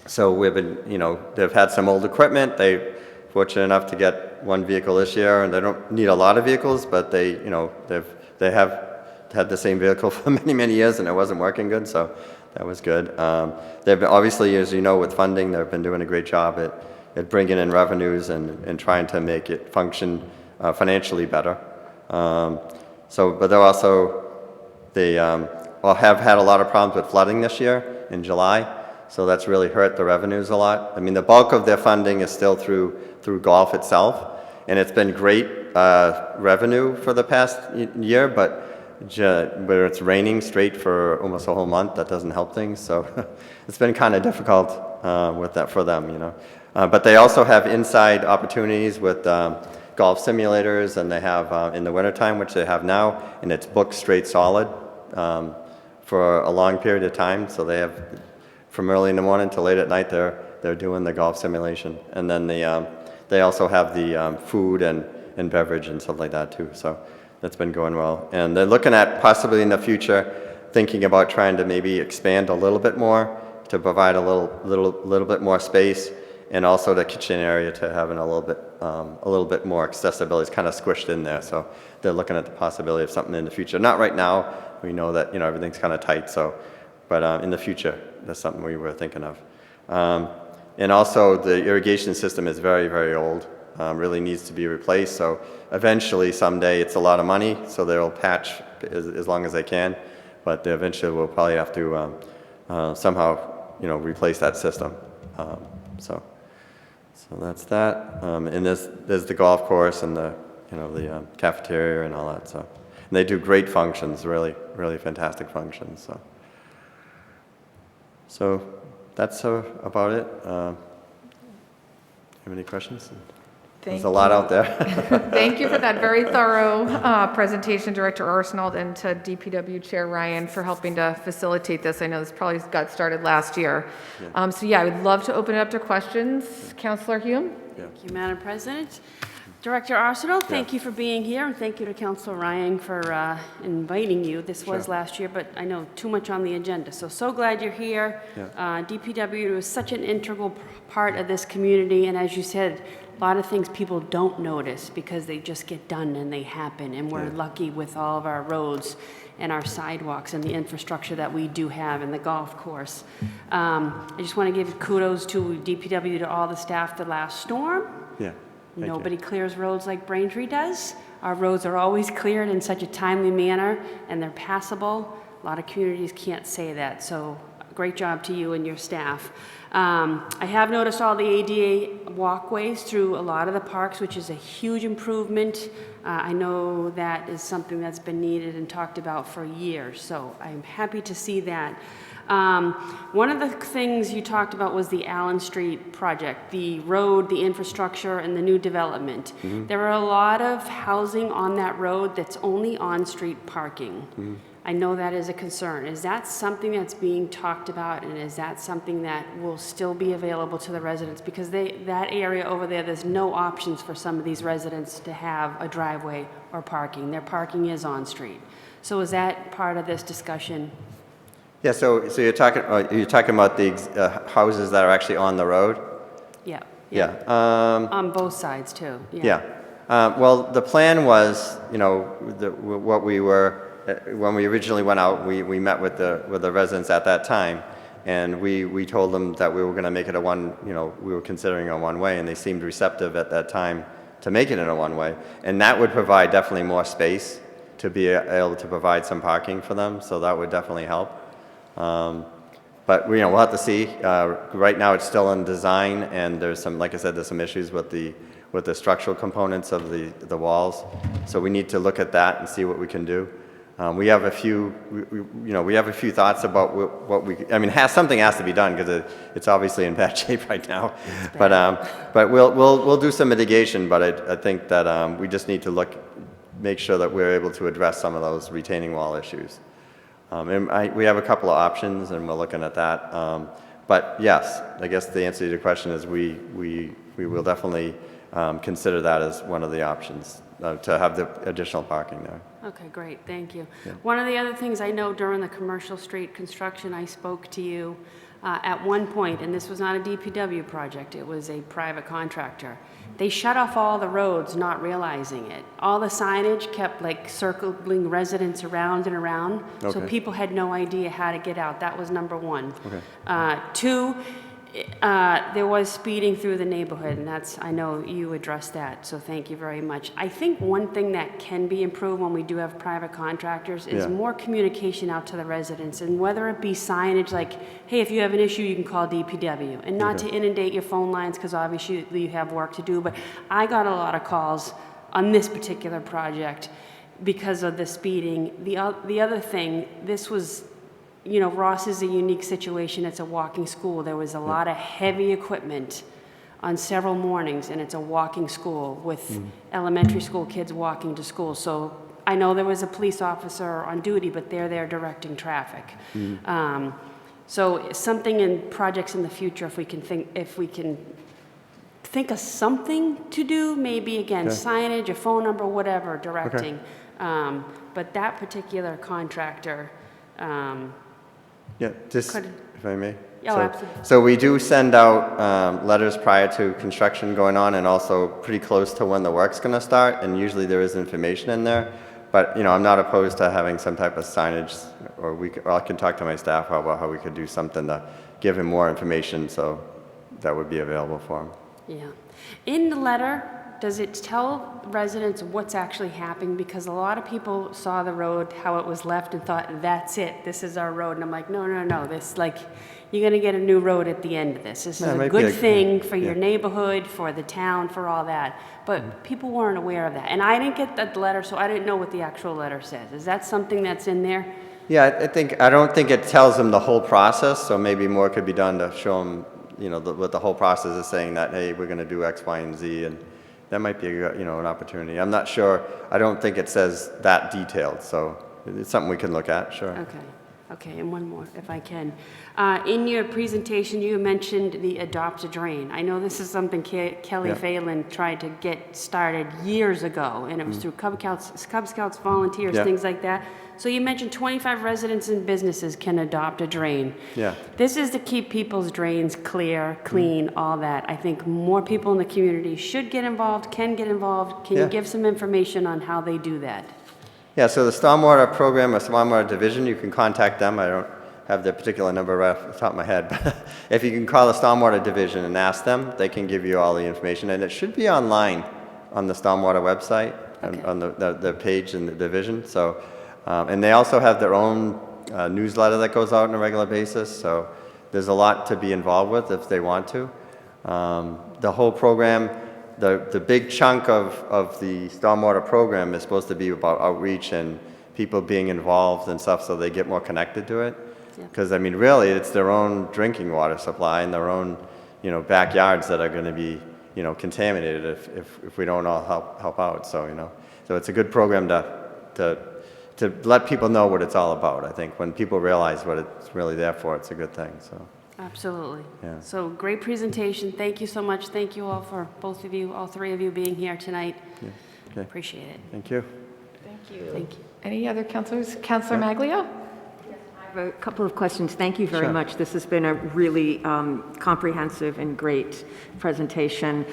So we've been, you know, they've had some old equipment. They're fortunate enough to get one vehicle this year, and they don't need a lot of vehicles, but they, you know, they have had the same vehicle for many years, and it wasn't working good, so that was good. They've been, obviously, as you know, with funding, they've been doing a great job at bringing in revenues and trying to make it function financially better. But they're also, they have had a lot of problems with flooding this year in July, so that's really hurt the revenues a lot. I mean, the bulk of their funding is still through golf itself, and it's been great revenue for the past year, but where it's raining straight for almost a whole month, that doesn't help things. So it's been kind of difficult with that for them, you know. But they also have inside opportunities with golf simulators, and they have in the wintertime, which they have now, and it's booked straight solid for a long period of time. So they have from early in the morning to late at night, they're doing the golf simulation. And then they also have the food and beverage and stuff like that too. So that's been going well. And they're looking at possibly in the future, thinking about trying to maybe expand a little bit more to provide a little bit more space and also the kitchen area to having a little bit more accessibility. It's kind of squished in there, so they're looking at the possibility of something in the future. Not right now. We know that everything's kind of tight, so, but in the future, that's something we were thinking of. And also, the irrigation system is very, very old. Really needs to be replaced. So eventually, someday, it's a lot of money, so they'll patch as long as they can. But eventually, we'll probably have to somehow, replace that system. So that's that. And there's the golf course and the cafeteria and all that. So and they do great functions, really, really fantastic functions. So that's about it. Have any questions? There's a lot out there. Thank you for that very thorough presentation, Director Arsenault, and to DPW Chair Ryan for helping to facilitate this. I know this probably got started last year. I would love to open it up to questions. Councillor Hume? Thank you, Madam President. Director Arsenault, thank you for being here, and thank you to Councilor Ryan for inviting you. This was last year, but I know too much on the agenda, so glad you're here. DPW is such an integral part of this community, and as you said, a lot of things people don't notice because they just get done and they happen, and we're lucky with all of our roads and our sidewalks and the infrastructure that we do have and the golf course. I just want to give kudos to DPW, to all the staff the last storm. Nobody clears roads like Braintree does. Our roads are always cleared in such a timely manner, and they're passable. A lot of communities can't say that, so great job to you and your staff. I have noticed all the ADA walkways through a lot of the parks, which is a huge improvement. I know that is something that's been needed and talked about for years, so I'm happy to see that. One of the things you talked about was the Allen Street project, the road, the infrastructure, and the new development. There are a lot of housing on that road that's only on-street parking. I know that is a concern. Is that something that's being talked about, and is that something that will still be available to the residents? Because that area over there, there's no options for some of these residents to have a driveway or parking. Their parking is on-street. So is that part of this discussion? Yeah, so you're talking about the houses that are actually on the road? Yeah. On both sides, too. Well, the plan was, what we were, when we originally went out, we met with the residents at that time, and we told them that we were going to make it we were considering a one-way, and they seemed receptive at that time to make it in a one-way. And that would provide definitely more space to be able to provide some parking for them, so that would definitely help. But we'll have to see. Right now it's still in design, and there's some, like I said, there's some issues with the structural components of the walls. So we need to look at that and see what we can do. We have a few, we have a few thoughts about something has to be done because it's obviously in bad shape right now. But we'll do some mitigation. But I think that we just need to make sure that we're able to address some of those retaining wall issues. And we have a couple of options, and we're looking at that. But yes, I guess the answer to your question is we will definitely consider that as one of the options to have the additional parking there. Okay, great, thank you. One of the other things I know during the commercial street construction, I spoke to you at one point, and this was not a DPW project, it was a private contractor. They shut off all the roads, not realizing it. All the signage kept circling residents around and around, so people had no idea how to get out. That was number one. Two, there was speeding through the neighborhood, and I know you addressed that, so thank you very much. I think one thing that can be improved when we do have private contractors is more communication out to the residents, and whether it be signage like, hey, if you have an issue, you can call DPW, and not to inundate your phone lines, because obviously you have work to do, but I got a lot of calls on this particular project because of the speeding. The other thing, this was, Ross is a unique situation. It's a walking school. There was a lot of heavy equipment on several mornings, and it's a walking school with elementary school kids walking to school. So I know there was a police officer on duty, but they're there directing traffic. So something in projects in the future, if we can think of something to do, maybe again, signage, a phone number, whatever, directing. But that particular contractor, Yeah, just, Could- if I may. Oh, So- absolutely. So we do send out letters prior to construction going on and also pretty close to when the work's going to start, and usually there is information in there. But, you know, I'm not opposed to having some type of signage, or or I can talk to my staff about how we could do something to give him more information, so that would be available for him. Yeah. In the letter, does it tell residents what's actually happening? Because a lot of people saw the road, how it was left, and thought, that's it, this is our road. And I'm like, no, no, no, this, like, you're gonna get a new road at the end of this. This is Yeah, it a might be good thing for your yeah. neighborhood, for the town, for all that. But people weren't aware of that. And I didn't get that letter, so I didn't know what the actual letter says. Is that something that's in there? Yeah, I don't think it tells them the whole process, so maybe more could be done to show them, you know, what the whole process is saying, that, hey, we're gonna do X, Y, and Z, and that might be, you know, an opportunity. I'm not sure, I don't think it says that detailed, so it's something we can look at, sure. Okay, and one more, if I can. In your presentation, you mentioned the Adopt a Drain. I know this is something Kelly Yeah. Phelan tried to get started years ago, and it was through Cub Scouts volunteers, Yeah. things like that. So you mentioned 25 residents and businesses can adopt a drain. Yeah. This is to keep people's drains clear, clean, all that. I think more people in the community should get involved, can get involved. Can you Yeah. give some information on how they do that? Yeah, so the Stormwater Program or Stormwater Division, you can contact them. I don't have their particular number right off the top of my head, but if you can call the Stormwater Division and ask them, they can give you all the information, and it should be online on the Stormwater website, Okay. on the page in the division. So, and they also have their own newsletter that goes out on a regular basis, so there's a lot to be involved with if they want to. The whole program, the big chunk of the stormwater program is supposed to be about outreach and people being involved and stuff, so they get more connected to it. Yeah. Because, I mean, really, it's their own drinking water supply and their own, you know, backyards that are going to be, you know, contaminated if we don't all help out. So, you know, so it's a good program to let people know what it's all about. I think when people realize what it's really there for, it's a good thing. So. Absolutely. Yeah. So great presentation. Thank you so much. Thank you all for both of you, all three of you being here tonight. Yeah. Okay. Appreciate it. Thank you. Thank you. Any other councilors? Councilor Maglio? I have a couple of questions. Thank you very Sure. much. This has been a really comprehensive and great presentation.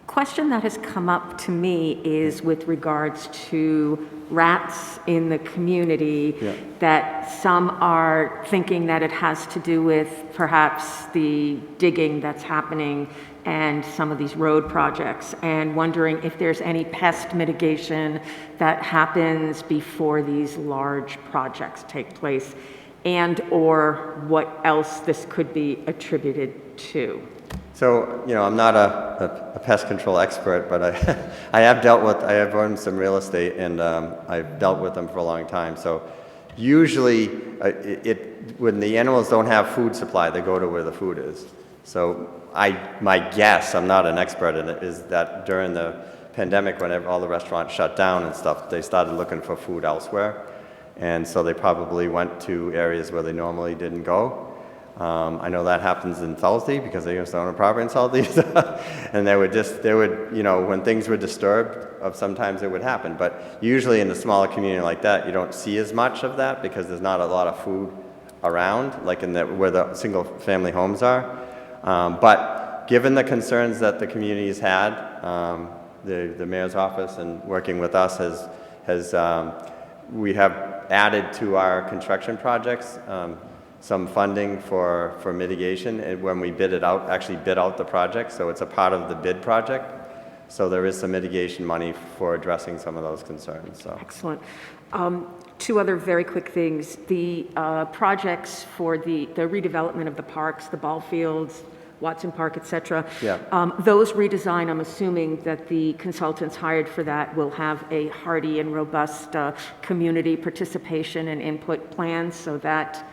Question that has come up to me is with regards to rats in the community, Yeah. that some are thinking that it has to do with perhaps the digging that's happening and some of these road projects, and wondering if there's any pest mitigation that happens before these large projects take place, and/or what else this could be attributed to. So, you know, I'm not a pest control expert, but I have owned some real estate, and I've dealt with them for a long time. So usually, when the animals don't have food supply, they go to where the food is. So my guess, I'm not an expert in it, is that during the pandemic, when all the restaurants shut down and stuff, they started looking for food elsewhere. And so they probably went to areas where they normally didn't go. I know that happens in Southie because they used to own a property in Southie. And they would, you know, when things were disturbed, sometimes it would happen. But usually in a smaller community like that, you don't see as much of that because there's not a lot of food around, like where the single family homes are. But given the concerns that the community has had, the mayor's office and working with us we have added to our construction projects some funding for mitigation, and when we actually bid out the project, so it's a part of the bid project. So there is some mitigation money for addressing some of those concerns. So. Excellent. Two other very quick things. The projects for the redevelopment of the parks, the ball fields, Watson Park, et cetera. Yeah. Those redesign, I'm assuming that the consultants hired for that will have a hearty and robust community participation and input plans so that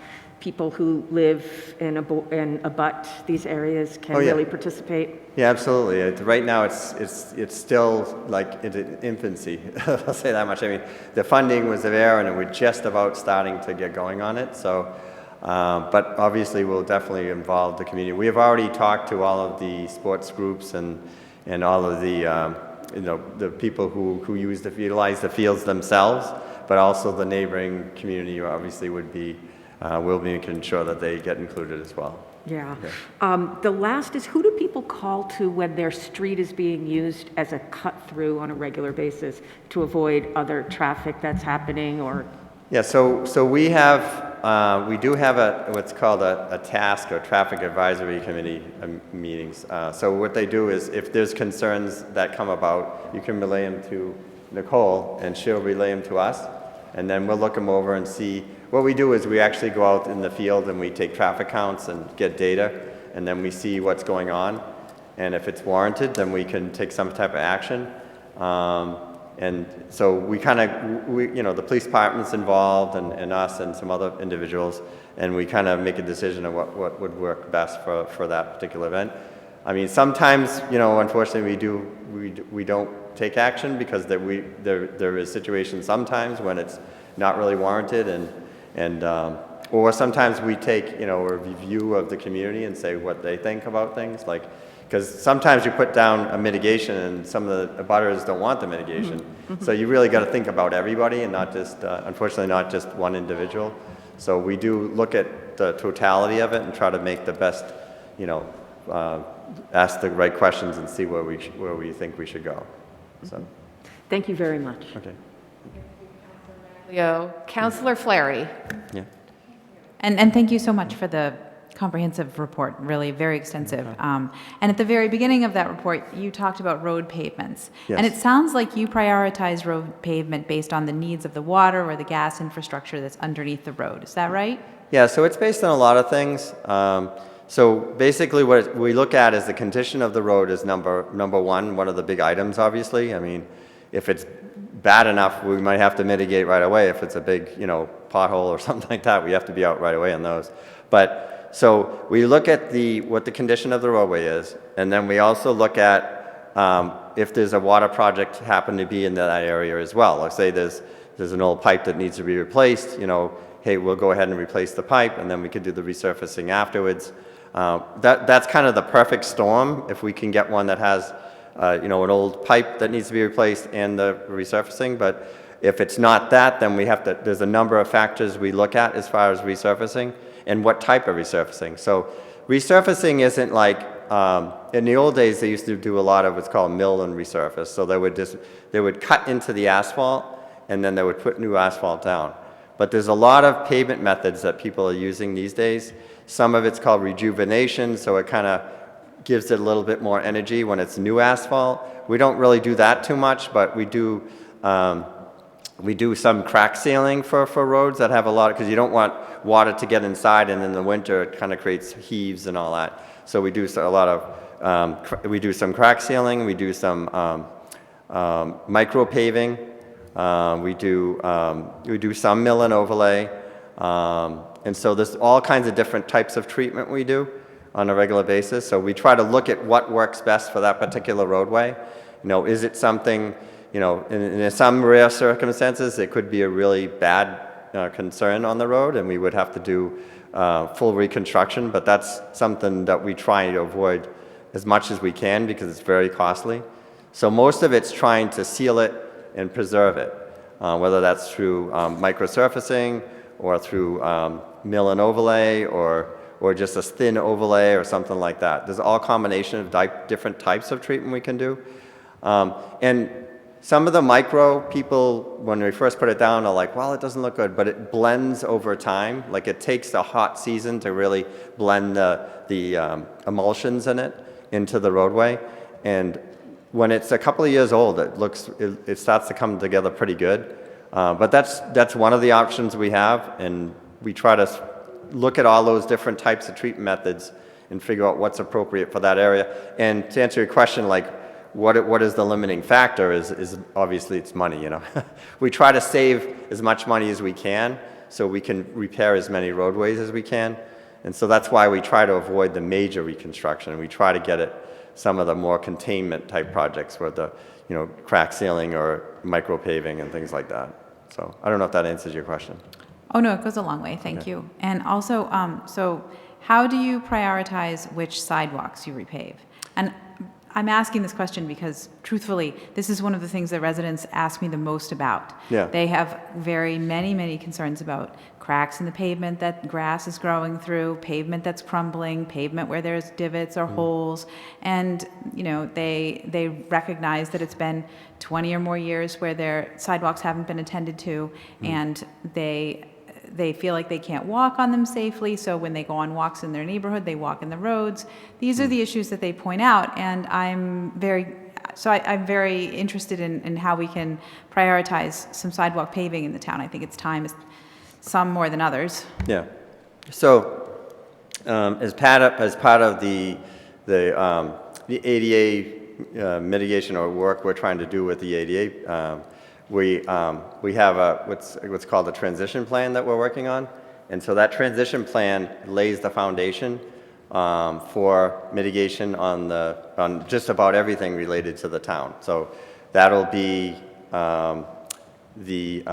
people who live in abut these areas can really participate. Yeah, absolutely. Right now, it's still like in infancy. I'll say that much. I mean, the funding was there, and we're just about starting to get going on it. So, but obviously, we'll definitely involve the community. We have already talked to all of the sports groups and all of the the people who utilize the fields themselves. but also the neighboring community obviously would be, will be making sure that they get included as well. Yeah. Okay. The last is, who do people call to when their street is being used as a cut-through on a regular basis to avoid other traffic that's happening, or? Yeah, so we have, we do have what's called a task or traffic advisory committee meetings. So what they do is if there's concerns that come about, you can relay them to Nicole and she'll relay them to us. And then we'll look them over and see. What we do is we actually go out in the field and we take traffic counts and get data, and then we see what's going on. And if it's warranted, then we can take some type of action. And so we kind of, you know, the police department's involved and us and some other individuals, and we kind of make a decision of what would work best for that particular event. I mean, sometimes, you know, unfortunately we don't take action because there is situations sometimes when it's not really warranted, or sometimes we take, you know, a review of the community and say what they think about things, like, because sometimes you put down a mitigation and some of the abutters don't want the mitigation. So you really got to think about everybody and not just, unfortunately, not just one individual. So we do look at the totality of it and try to make the best, you know, ask the right questions and see where we think we should go. So. Thank you very much. Okay. Leo. Councillor Fleury. Yeah. And thank you so much for the comprehensive report, really very extensive. And at the very beginning of that report, you talked about road pavements. Yes. And it sounds like you prioritize road pavement based on the needs of the water or the gas infrastructure that's underneath the road. Is that right? Yeah, so it's based on a lot of things. So basically what we look at is the condition of the road is number one of the big items, obviously. I mean, if it's bad enough, we might have to mitigate right away. If it's a big, you know, pothole or something like that, we have to be out right away on those. But so we look at what the condition of the roadway is, and then we also look at if there's a water project happen to be in that area as well. Let's say there's an old pipe that needs to be replaced, you know, hey, we'll go ahead and replace the pipe, and then we could do the resurfacing afterwards. That's kind of the perfect storm if we can get one that has, you know, an old pipe that needs to be replaced and the resurfacing. But if it's not that, then we have to, there's a number of factors we look at as far as resurfacing and what type of resurfacing. So resurfacing isn't like, in the old days they used to do a lot of what's called mill and resurface. So they would cut into the asphalt and then they would put new asphalt down. But there's a lot of pavement methods that people are using these days. Some of it's called rejuvenation, so it kind of gives it a little bit more energy when it's new asphalt. We don't really do that too much, but we do some crack sealing for roads that have a lot, because you don't want water to get inside, and in the winter it kind of creates heaves and all that. So we do a lot of, we do some crack sealing, we do some micro paving, we do some mill and overlay, and so there's all kinds of different types of treatment we do on a regular basis. So we try to look at what works best for that particular roadway. You know, is it something, you know, in some rare circumstances, it could be a really bad concern on the road, and we would have to do full reconstruction, but that's something that we try to avoid as much as we can because it's very costly. So most of it's trying to seal it and preserve it, whether that's through microsurfacing or through mill and overlay or just a thin overlay or something like that. There's all combination of different types of treatment we can do. And some of the micro people, when we first put it down, are like, well, it doesn't look good, but it blends over time. Like it takes a hot season to really blend the emulsions in it into the roadway. And when it's a couple of years old, it starts to come together pretty good. But that's one of the options we have, and we try to look at all those different types of treatment methods and figure out what's appropriate for that area. And to answer your question, like what is the limiting factor is obviously it's money, you know. We try to save as much money as we can so we can repair as many roadways as we can. And so that's why we try to avoid the major reconstruction. We try to get it some of the more containment type projects where the, you know, crack sealing or micro paving and things like that. So I don't know if that answers your question. Oh, no, it goes a long way. Thank you. And also, so how do you prioritize which sidewalks you repave? And I'm asking this question because truthfully, this is one of the things that residents ask me the most about. Yeah. They have many concerns about cracks in the pavement that grass is growing through, pavement that's crumbling, pavement where there's divots or holes. And, you know, they recognize that it's been 20 or more years where their sidewalks haven't been attended to, and they feel like they can't walk on them safely, so when they go on walks in their neighborhood, they walk in the roads. These are the issues that they point out, and I'm very interested in how we can prioritize some sidewalk paving in the town. I think it's time, some more than others. Yeah. So, as part of the ADA mitigation or work we're trying to do with the ADA, we have what's called a transition plan that we're working on, and so that transition plan lays the foundation for mitigation on just about everything related to the town. So that'll be the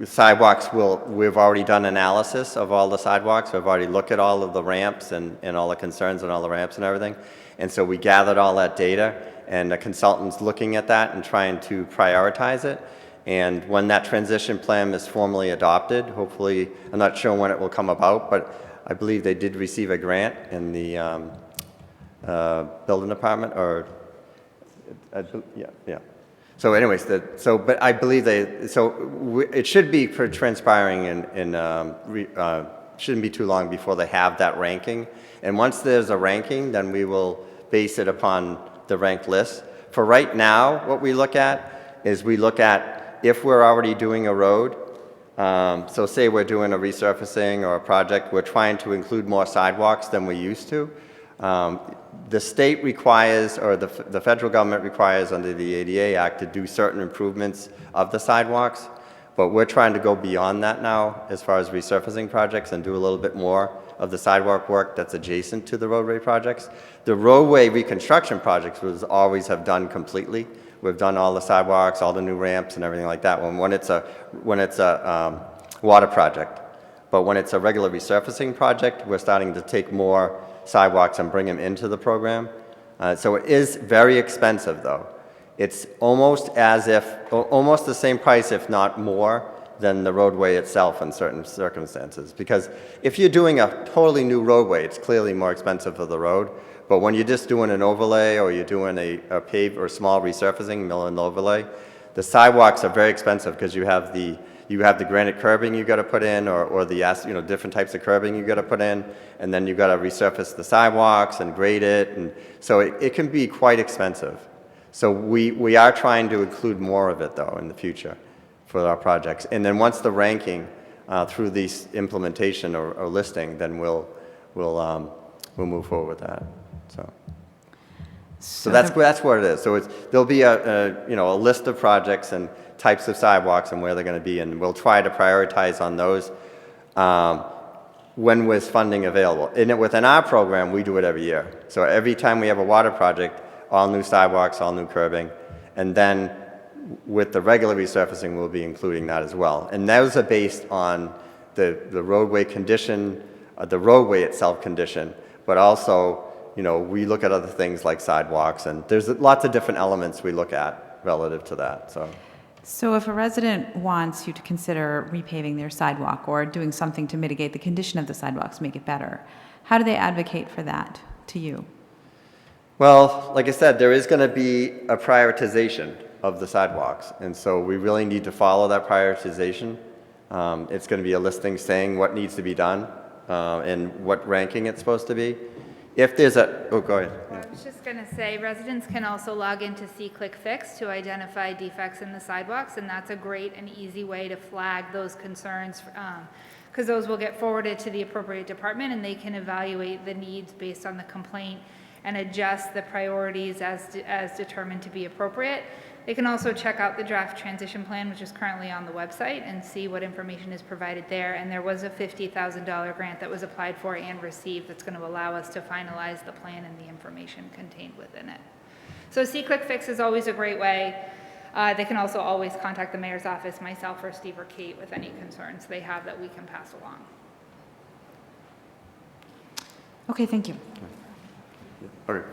sidewalks. We've already done analysis of all the sidewalks. We've already looked at all of the ramps and all the concerns on all the ramps and everything, and so we gathered all that data. And the consultant's looking at that and trying to prioritize it. And when that transition plan is formally adopted, hopefully, I'm not sure when it will come about, but I believe they did receive a grant in the building department, or yeah. So, anyways, but I believe it should be for transpiring shouldn't be too long before they have that ranking. And once there's a ranking, then we will base it upon the ranked list. For right now, what we look at is if we're already doing a road, so say we're doing a resurfacing or a project, we're trying to include more sidewalks than we used to. The state requires, or the federal government requires under the ADA Act to do certain improvements of the sidewalks, but we're trying to go beyond that now as far as resurfacing projects and do a little bit more of the sidewalk work that's adjacent to the roadway projects. The roadway reconstruction projects was always have done completely. We've done all the sidewalks, all the new ramps and everything like that when it's a water project. But when it's a regular resurfacing project, we're starting to take more sidewalks and bring them into the program. So it is very expensive though. It's almost the same price, if not more, than the roadway itself in certain circumstances. Because if you're doing a totally new roadway, it's clearly more expensive for the road. But when you're just doing an overlay, or you're doing a pave or small resurfacing, mill and overlay, the sidewalks are very expensive because you have the granite curbing you got to put in, or the different types of curbing you got to put in, and then you got to resurface the sidewalks and grade it, and so it can be quite expensive. So we are trying to include more of it though in the future for our projects. And then once the ranking through these implementation or listing, then we'll move forward with that. So that's what it is. So there'll be a list of projects and types of sidewalks and where they're going to be, and we'll try to prioritize on those when there's funding available. Within our program, we do it every year. So every time we have a water project, all new sidewalks, all new curbing, and then with the regular resurfacing, we'll be including that as well. And those are based on the roadway condition, the roadway itself condition, but also, we look at other things like sidewalks, and there's lots of different elements we look at relative to that. So if a resident wants you to consider repaving their sidewalk or doing something to mitigate the condition of the sidewalks, make it better, how do they advocate for that to you? Well, like I said, there is going to be a prioritization of the sidewalks, and so we really need to follow that prioritization. It's going to be a listing saying what needs to be done and what ranking it's supposed to be. If there's go ahead. I was just going to say, residents can also log into See-Click-Fix to identify defects in the sidewalks, and that's a great and easy way to flag those concerns, because those will get forwarded to the appropriate department, and they can evaluate the needs based on the complaint and adjust the priorities as determined to be appropriate. They can also check out the draft transition plan, which is currently on the website, and see what information is provided there. And there was a $50,000 grant that was applied for and received that's going to allow us to finalize the plan and the information contained within it. So See-Click-Fix is always a great way. They can also always contact the mayor's office, myself or Steve or Kate, with any concerns they have that we can pass along. Okay, thank you. Okay.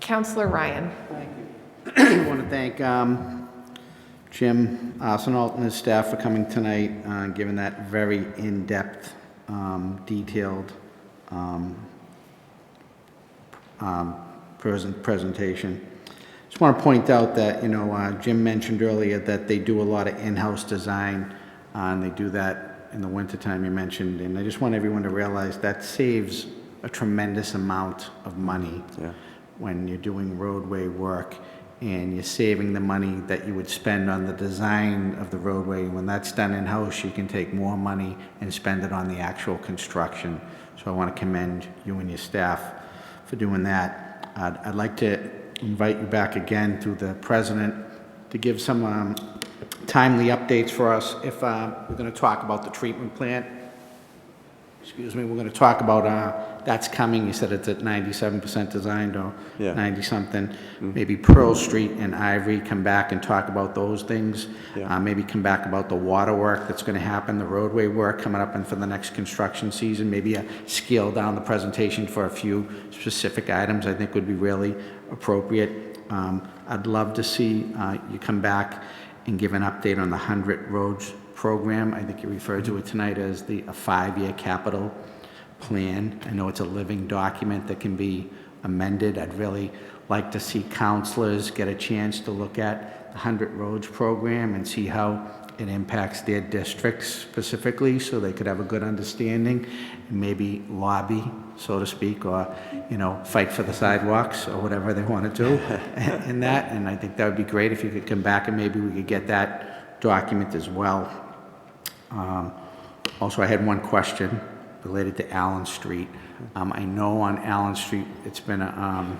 Councillor Ryan. I want to thank Jim Arsenault and his staff for coming tonight, giving that very in-depth, detailed presentation. Just want to point out that, Jim mentioned earlier that they do a lot of in-house design, and they do that in the wintertime you mentioned, and I just want everyone to realize that saves a tremendous amount of money when you're doing roadway work, and you're saving the money that you would spend on the design of the roadway. When that's done in-house, you can take more money and spend it on the actual construction. So I want to commend you and your staff for doing that. I'd like to invite you back again through the president to give some timely updates for us. If we're going to talk about the treatment plant, we're going to talk about that's coming. You said it's at 97% designed or 90-something. Maybe Pearl Street and Ivory, come back and talk about those things. Maybe come back about the water work that's going to happen, the roadway work coming up and for the next construction season. Maybe scale down the presentation for a few specific items I think would be really appropriate. I'd love to see you come back and give an update on the 100 Roads program. I think you referred to it tonight as a 5-year capital plan. I know it's a living document that can be amended. I'd really like to see councilors get a chance to look at the 100 Roads program and see how it impacts their districts specifically, so they could have a good understanding and maybe lobby, so to speak, or fight for the sidewalks or whatever they want to do in that. And I think that would be great if you could come back and maybe we could get that document as well. Also, I had one question related to Allen Street. I know on Allen Street it's been a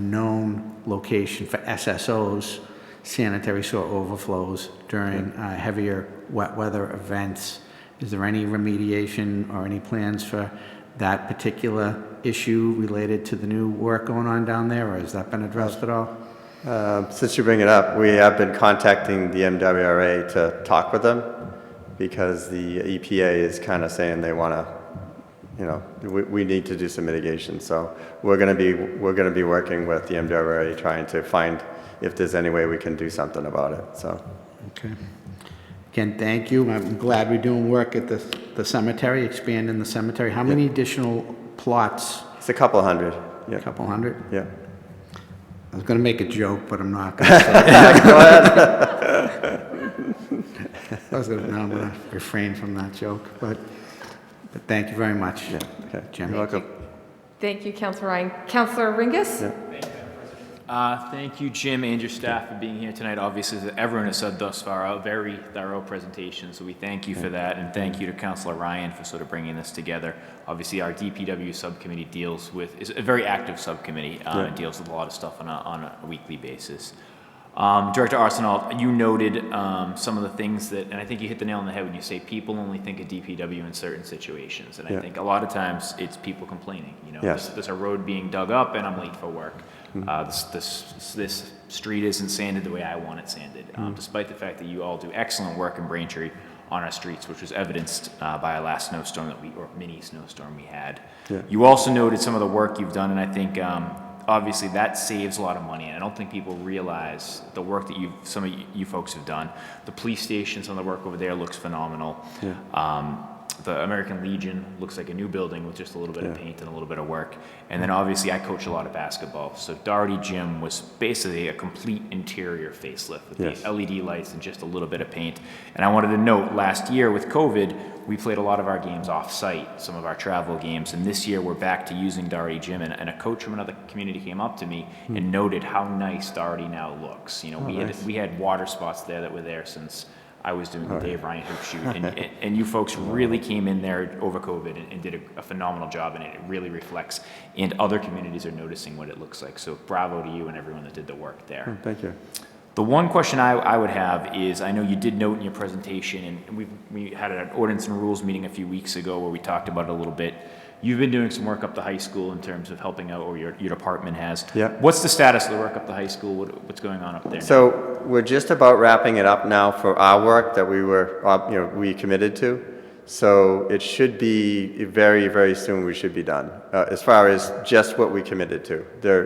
known location for SSOs, sanitary sewer overflows, during heavier wet weather events. Is there any remediation or any plans for that particular issue related to the new work going on down there, or has that been addressed at all? Since you bring it up, we have been contacting the MWRA to talk with them, because the EPA is kind of saying they want to, we need to do some mitigation. So we're going to be working with the MWRA, trying to find if there's any way we can do something about it. So. Okay. Again, thank you. I'm glad we're doing work at the cemetery, expanding the cemetery. How many additional plots? It's a couple hundred. A couple hundred? Yeah. I was going to make a joke, but I'm not going to say it. Go ahead. I'm going to refrain from that joke, but thank you very much, Jim. You're welcome. Thank you, Councillor Ryan. Councillor Ringus? Thank you, Jim, and your staff for being here tonight. Obviously, as everyone has said thus far, a very thorough presentation, so we thank you for that, and thank you to Councillor Ryan for sort of bringing this together. Obviously, our DPW subcommittee is a very active subcommittee, and deals with a lot of stuff on a weekly basis. Director Arsenault, you noted some of the things that, and I think you hit the nail on the head when you say people only think of DPW in certain situations, and I think a lot of times it's people complaining. There's a road being dug up and I'm late for work. This street isn't sanded the way I want it sanded, despite the fact that you all do excellent work in Braintree on our streets, which was evidenced by our last snowstorm or mini snowstorm we had. You also noted some of the work you've done, and I think obviously that saves a lot of money, and I don't think people realize the work that some of you folks have done. The police station, some of the work over there looks phenomenal. The American Legion looks like a new building with just a little bit of paint and a little bit of work. And then obviously I coach a lot of basketball. So Doherty Gym was basically a complete interior facelift with the LED lights and just a little bit of paint. And I wanted to note, last year with COVID, we played a lot of our games off-site, some of our travel games. And this year we're back to using Doherty Gym. And a coach from another community came up to me and noted how nice Doherty now looks. We had water spots there that were there since I was doing the Dave Ryan hoop shoot, and you folks really came in there over COVID and did a phenomenal job, and it really reflects, and other communities are noticing what it looks like. So bravo to you and everyone that did the work there. Thank you. The one question I would have is, I know you did note in your presentation, and we had an ordinance and rules meeting a few weeks ago where we talked about it a little bit. You've been doing some work up the high school in terms of helping out, or your department has. What's the status of the work up the high school? What's going on up there? So we're just about wrapping it up now for our work that we committed to. So it should be very, very soon we should be done. As far as just what we committed to.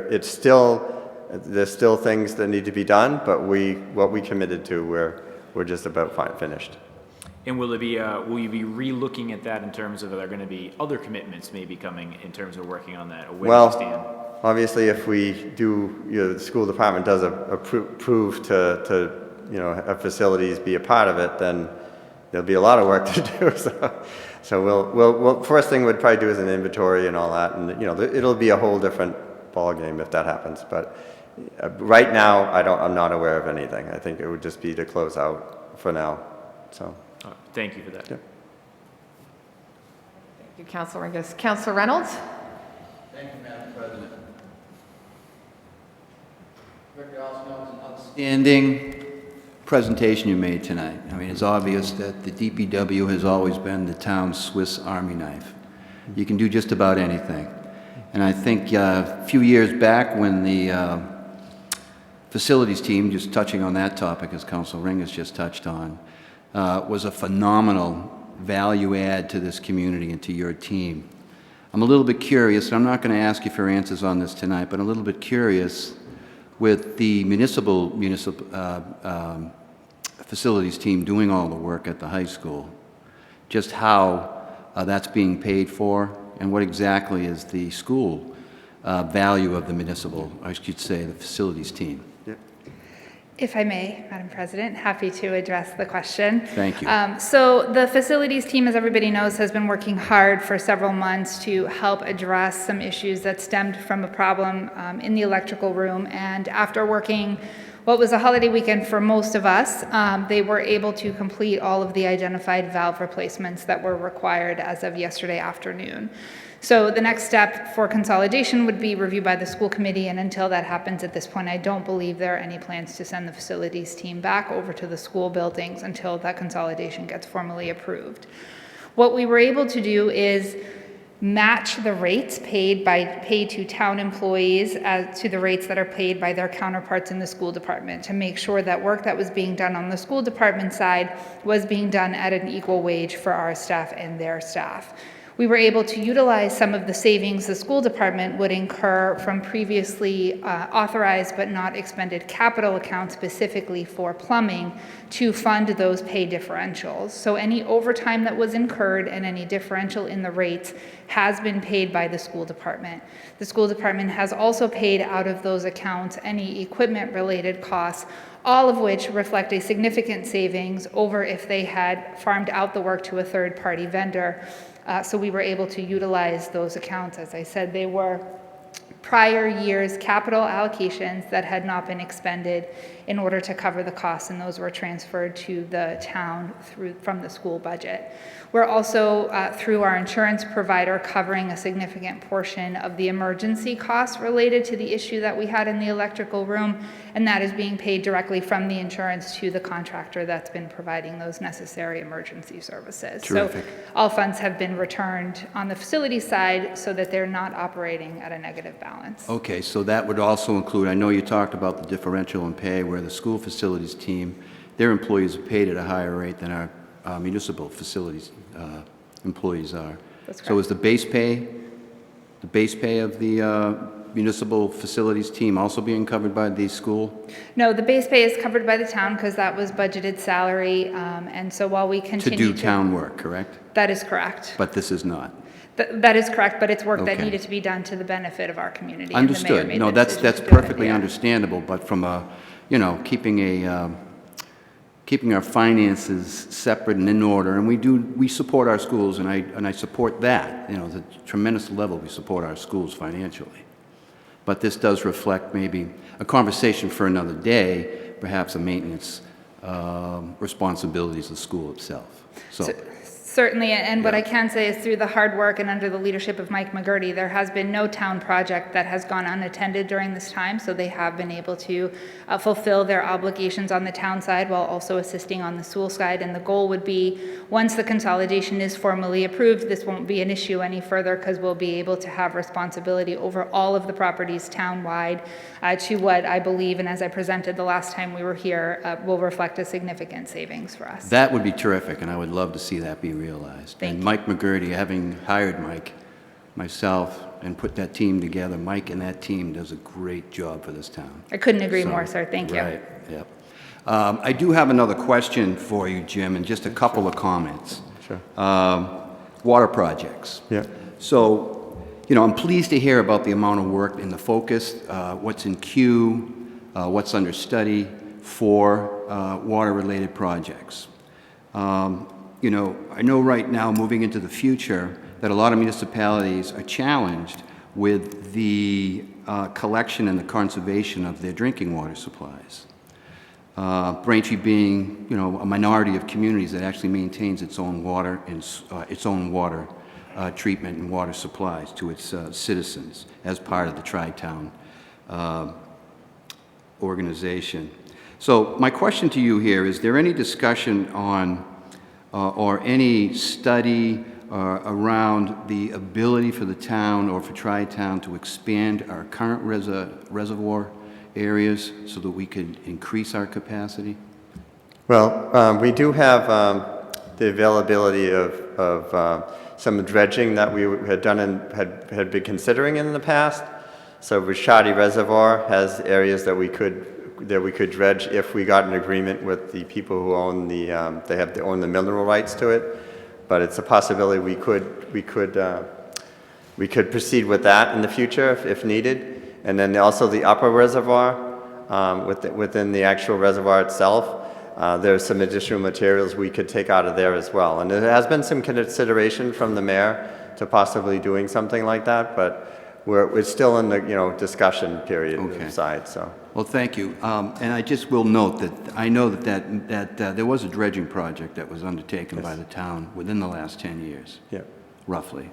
It's still there's still things that need to be done, but what we committed to, we're just about finished. And will you be re-looking at that in terms of, are there going to be other commitments maybe coming in terms of working on that? Or where do you stand? Obviously, if we do, the school department does approve to have facilities be a part of it, then there'll be a lot of work to do. So we'll first thing we'd probably do is an inventory and all that, and it'll be a whole different ballgame if that happens. But right now, I'm not aware of anything. I think it would just be to close out for now. So. Thank you for that. Yeah. Thank you, Councilor Ringus. Councilor Reynolds? Thank you, Madam President. It's an outstanding presentation you made tonight. I mean, it's obvious that the DPW has always been the town's Swiss Army knife. You can do just about anything. And I think a few years back when the facilities team, just touching on that topic as Councilor Ringus just touched on, was a phenomenal value add to this community and to your team. I'm a little bit curious, and I'm not going to ask you for answers on this tonight, but I'm a little bit curious with the municipal facilities team doing all the work at the high school, just how that's being paid for, and what exactly is the school value of the municipal, I should say, the facilities team. If I may, Madam President, happy to address the question. Thank you. So the facilities team, as everybody knows, has been working hard for several months to help address some issues that stemmed from a problem in the electrical room. And after working what was a holiday weekend for most of us, they were able to complete all of the identified valve replacements that were required as of yesterday afternoon. So the next step for consolidation would be reviewed by the school committee, and until that happens at this point, I don't believe there are any plans to send the facilities team back over to the school buildings until that consolidation gets formally approved. What we were able to do is match the rates paid to town employees to the rates that are paid by their counterparts in the school department, to make sure that work that was being done on the school department side was being done at an equal wage for our staff and their staff. We were able to utilize some of the savings the school department would incur from previously authorized but not expended capital accounts specifically for plumbing to fund those pay differentials. So any overtime that was incurred and any differential in the rates has been paid by the school department. The school department has also paid out of those accounts any equipment-related costs, all of which reflect a significant savings over if they had farmed out the work to a third-party vendor. So we were able to utilize those accounts. As I said, they were prior year's capital allocations that had not been expended in order to cover the costs, and those were transferred to the town from the school budget. We're also, through our insurance provider, covering a significant portion of the emergency costs related to the issue that we had in the electrical room, and that is being paid directly from the insurance to the contractor that's been providing those necessary emergency services. Terrific. So all funds have been returned on the facility side so that they're not operating at a negative balance. Okay, so that would also include, I know you talked about the differential in pay where the school facilities team, their employees are paid at a higher rate than our municipal facilities employees are. That's So correct. is the base pay of the municipal facilities team also being covered by the school? No, the base pay is covered by the town because that was budgeted salary, and so while we To continue do town work, correct? That is correct. But this is not. That is correct, but it's work that Okay. needed to be done to the benefit of our community. and the mayor Understood. made No, the that's decision to do it, perfectly yeah. understandable, but from a, keeping our finances separate and in order, and we support our schools, and I support that. At a tremendous level, we support our schools financially. But this does reflect maybe a conversation for another day, perhaps a maintenance responsibilities of the school itself. So Certainly, and what I can say is through the hard work and under the leadership of Mike McGurty, there has been no town project that has gone unattended during this time, so they have been able to fulfill their obligations on the town side while also assisting on the school side, and the goal would be, once the consolidation is formally approved, this won't be an issue any further because we'll be able to have responsibility over all of the properties town-wide to what I believe, and as I presented the last time we were here, will reflect a significant savings for us. that would be terrific, and I would love to see that be realized. Thank And you. Mike McGurty, having hired Mike myself, and put that team together. Mike and that team does a great job for this town. I couldn't agree So, more, sir. Thank you. Right, yep. I do have another question for you, Jim, and just a couple of comments. Sure. Water projects. Yeah. So, I'm pleased to hear about the amount of work and the focus, what's in queue, what's under study for water-related projects. I know right now, moving into the future, that a lot of municipalities are challenged with the collection and the conservation of their drinking water supplies. Braintree being, a minority of communities that actually maintains its own water and its own water treatment and water supplies to its citizens as part of the Tri-Town organization. So my question to you here, is there any discussion on or any study around the ability for the town or for Tri-Town to expand our current reservoir areas so that we could increase our capacity? Well, we do have the availability of some dredging that we had done and had been considering in the past. So Rashadi Reservoir has areas that we could dredge if we got an agreement with the people who own they own the mineral rights to it. But it's a possibility we could proceed with that in the future if needed. And then also the upper reservoir, within the actual reservoir itself, there's some additional materials we could take out of there as well. And there has been some consideration from the mayor to possibly doing something like that, but we're still in the discussion period side. So. Well, thank you. And I just will note that I know that there was a dredging project that was undertaken by the town within the last 10 years, roughly,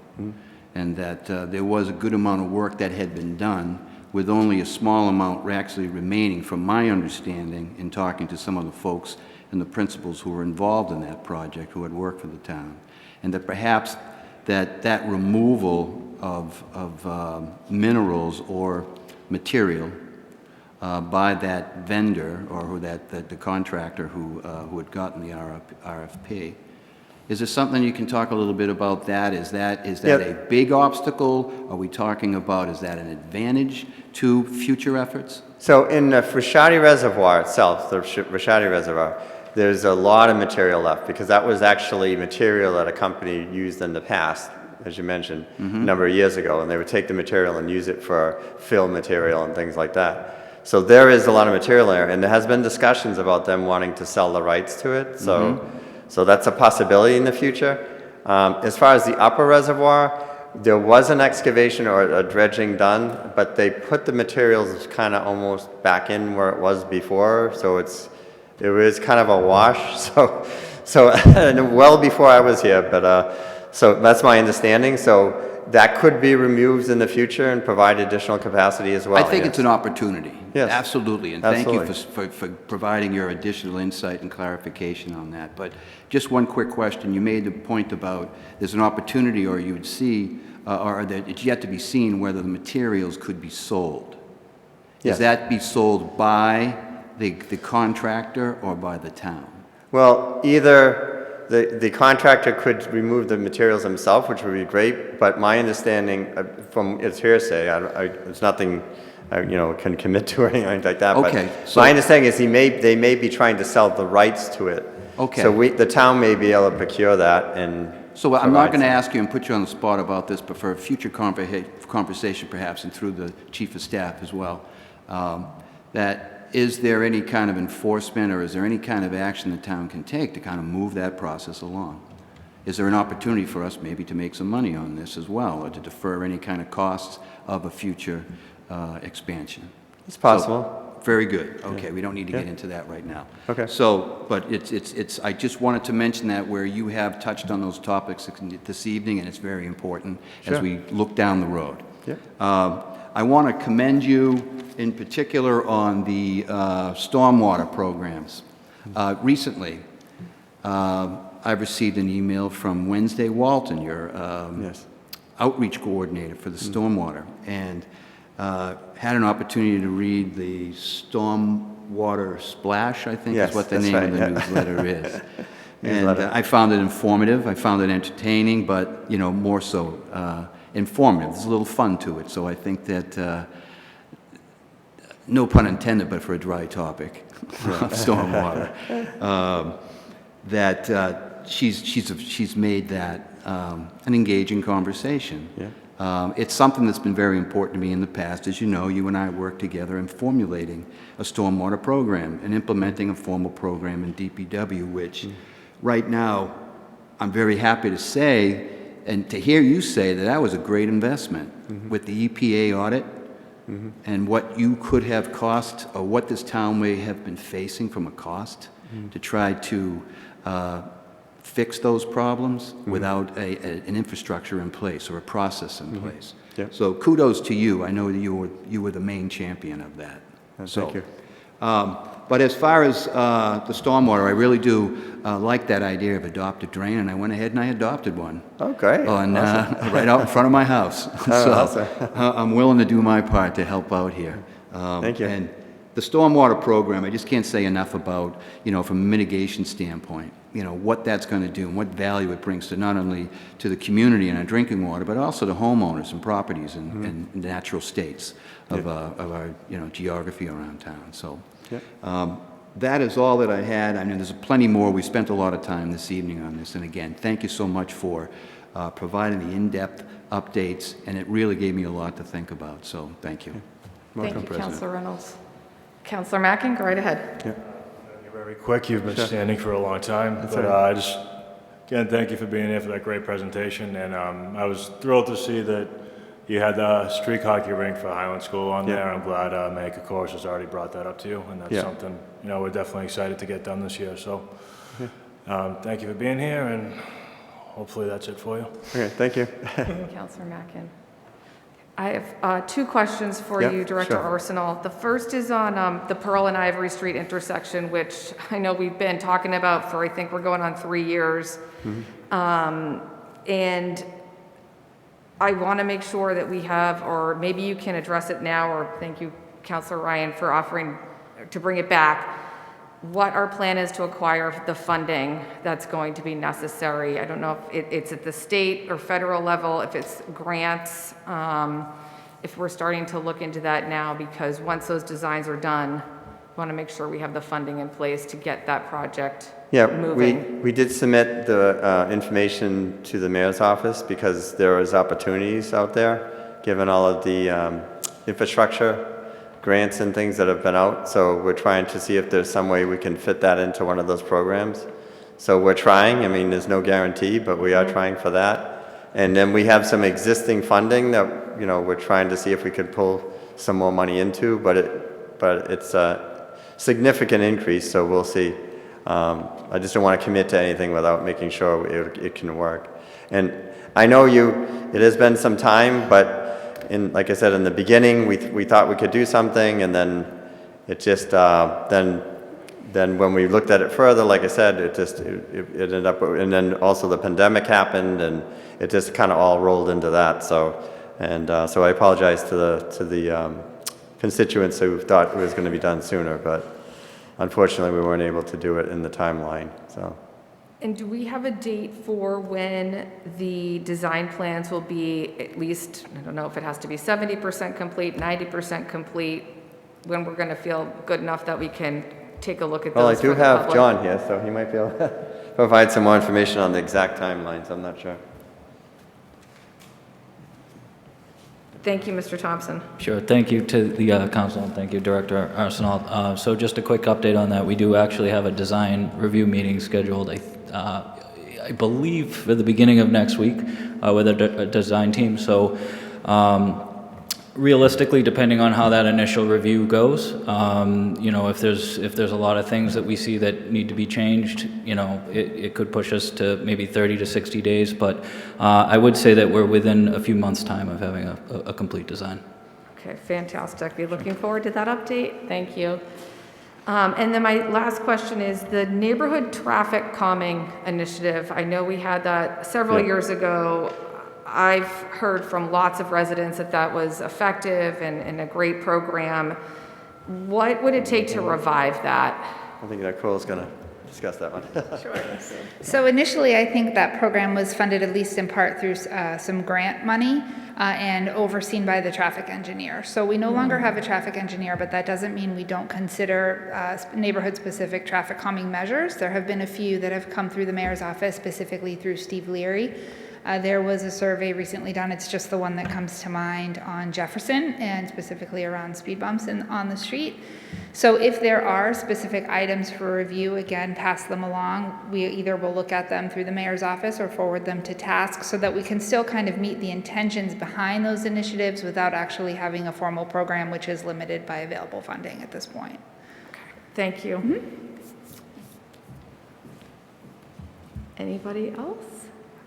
and that there was a good amount of work that had been done with only a small amount actually remaining, from my understanding in talking to some of the folks and the principals who were involved in that project who had worked for the town, and that perhaps that removal of minerals or material by that vendor or the contractor who had gotten the RFP. Is there something you can talk a little bit about that? Is that a big obstacle? Are we talking about, is that an advantage to future efforts? So in the Rashadi Reservoir itself, the Rashadi Reservoir, there's a lot of material left because that was actually material that a company used in the past, as you mentioned, a number of years ago, and they would take the material and use it for fill material and things like that. So there is a lot of material there, and there has been discussions about them wanting to sell the rights to it. So that's a possibility in the future. As far as the upper reservoir, there was an excavation or a dredging done, but they put the materials kind of almost back in where it was before, so it was kind of a wash. So well before I was here, but so that's my understanding. So that could be removed in the future and provide additional capacity as well. I think it's an opportunity. Yes. Absolutely. And thank you for providing your additional insight and clarification on that. But just one quick question. You made the point about there's an opportunity, or you would see, or that it's yet to be seen whether the materials could be sold. Yes. Does that be sold by the contractor or by the town? Well, either the contractor could remove the materials himself, which would be great, but my understanding from its hearsay, it's nothing can commit to or anything like that. Okay. But my understanding is they may be trying to sell the rights to it. Okay. So the town may be able to procure that and. So I'm not going to ask you and put you on the spot about this, but for a future conversation perhaps, and through the chief of staff as well, that is there any kind of enforcement or is there any kind of action the town can take to kind of move that process along? Is there an opportunity for us maybe to make some money on this as well, or to defer any kind of costs of a future expansion? It's possible. So, very good. Okay, we don't need to get into that right now. Okay. So, but I just wanted to mention that where you have touched on those topics this evening, and it's very important as we look down the road. Yeah. I want to commend you in particular on the stormwater programs. Recently, I've received an email from Wednesday Walton, your outreach coordinator for the stormwater, and had an opportunity to read the Stormwater Splash, I think is what the name of the newsletter is. And I found it informative, I found it entertaining, but more so informative. There's a little fun to it. So I think that, no pun intended, but for a dry topic, stormwater, that she's made that an engaging conversation. Yeah. It's something that's been very important to me in the past. As you know, you and I worked together in formulating a stormwater program and implementing a formal program in DPW, which right now I'm very happy to say, and to hear you say that that was a great investment with the EPA audit and what you could have cost, or what this town may have been facing from a cost to try to fix those problems without an infrastructure in place or a process in place. Yeah. So kudos to you. I know that you were the main champion of that. Thank you. But as far as the stormwater, I really do like that idea of adopted drain, and I went ahead and I adopted one. Oh, great. Right out in front of my house. So awesome. I'm willing to do my part to help out here. Thank you. And the stormwater program, I just can't say enough about, from a mitigation standpoint, what that's going to do and what value it brings to not only to the community and our drinking water, but also to homeowners and properties and natural states of our geography around town. So that is all that I had. I mean, there's plenty more. We spent a lot of time this evening on this. And again, thank you so much for providing the in-depth updates, and it really gave me a lot to think about. So thank you. Thank you, Councilor Reynolds. Councilor Mackin, go right ahead. You're very quick. You've been standing for a long time. Again, thank you for being here for that great presentation. And I was thrilled to see that you had the street hockey rink for Highland School on there. I'm glad Make a Course has already brought that up to you. And that's something, we're definitely excited to get done this year. So thank you for being here, and hopefully that's it for you. Okay, thank you. Councilor Mackin. I have two questions for you, Director Arsenal. The first is on the Pearl and Ivory Street intersection, which I know we've been talking about for, I think we're going on 3 years. And I want to make sure that we have, or maybe you can address it now, or thank you, Councilor Ryan, for offering to bring it back, what our plan is to acquire the funding that's going to be necessary. I don't know if it's at the state or federal level, if it's grants, if we're starting to look into that now, because once those designs are done, we want to make sure we have the funding in place to get that project moving. We did submit the information to the mayor's office because there is opportunities out there, given all of the infrastructure grants and things that have been out. So we're trying to see if there's some way we can fit that into one of those programs. So we're trying. I mean, there's no guarantee, but we are trying for that. And then we have some existing funding that, we're trying to see if we could pull some more money into, but it's a significant increase, so we'll see. I just don't want to commit to anything without making sure it can work. And I know it has been some time, but like I said, in the beginning, we thought we could do something, and then it just, then when we looked at it further, like I said, it ended up, and then also the pandemic happened, and it just kind of all rolled into that. So I apologize to the constituents who thought it was going to be done sooner, but unfortunately, we weren't able to do it in the timeline. So. And do we have a date for when the design plans will be at least, I don't know if it has to be 70% complete, 90% complete, when we're going to feel good enough that we can take a look at those? Well, I do have John here, so he might be able to provide some more information on the exact timelines. I'm not sure. Thank you, Mr. Thompson. Sure. Thank you to the council, and thank you, Director Arsenal. So just a quick update on that. We do actually have a design review meeting scheduled, I believe, for the beginning of next week with a design team. So realistically, depending on how that initial review goes, if there's a lot of things that we see that need to be changed, it could push us to maybe 30 to 60 days. But I would say that we're within a few months' time of having a complete design. Okay, fantastic. Be looking forward to that update. Thank you. And then my last question is the neighborhood traffic calming initiative. I know we had that several years ago. I've heard from lots of residents that was effective and a great program. What would it take to revive that? I think that Cole's going to discuss that one. So initially, I think that program was funded at least in part through some grant money and overseen by the traffic engineer. So we no longer have a traffic engineer, but that doesn't mean we don't consider neighborhood-specific traffic calming measures. There have been a few that have come through the mayor's office, specifically through Steve Leary. There was a survey recently done, it's just the one that comes to mind, on Jefferson and specifically around speed bumps on the street. So if there are specific items for review, again, pass them along. We either will look at them through the mayor's office or forward them to task so that we can still kind of meet the intentions behind those initiatives without actually having a formal program which is limited by available funding at this point. Thank you. Anybody else?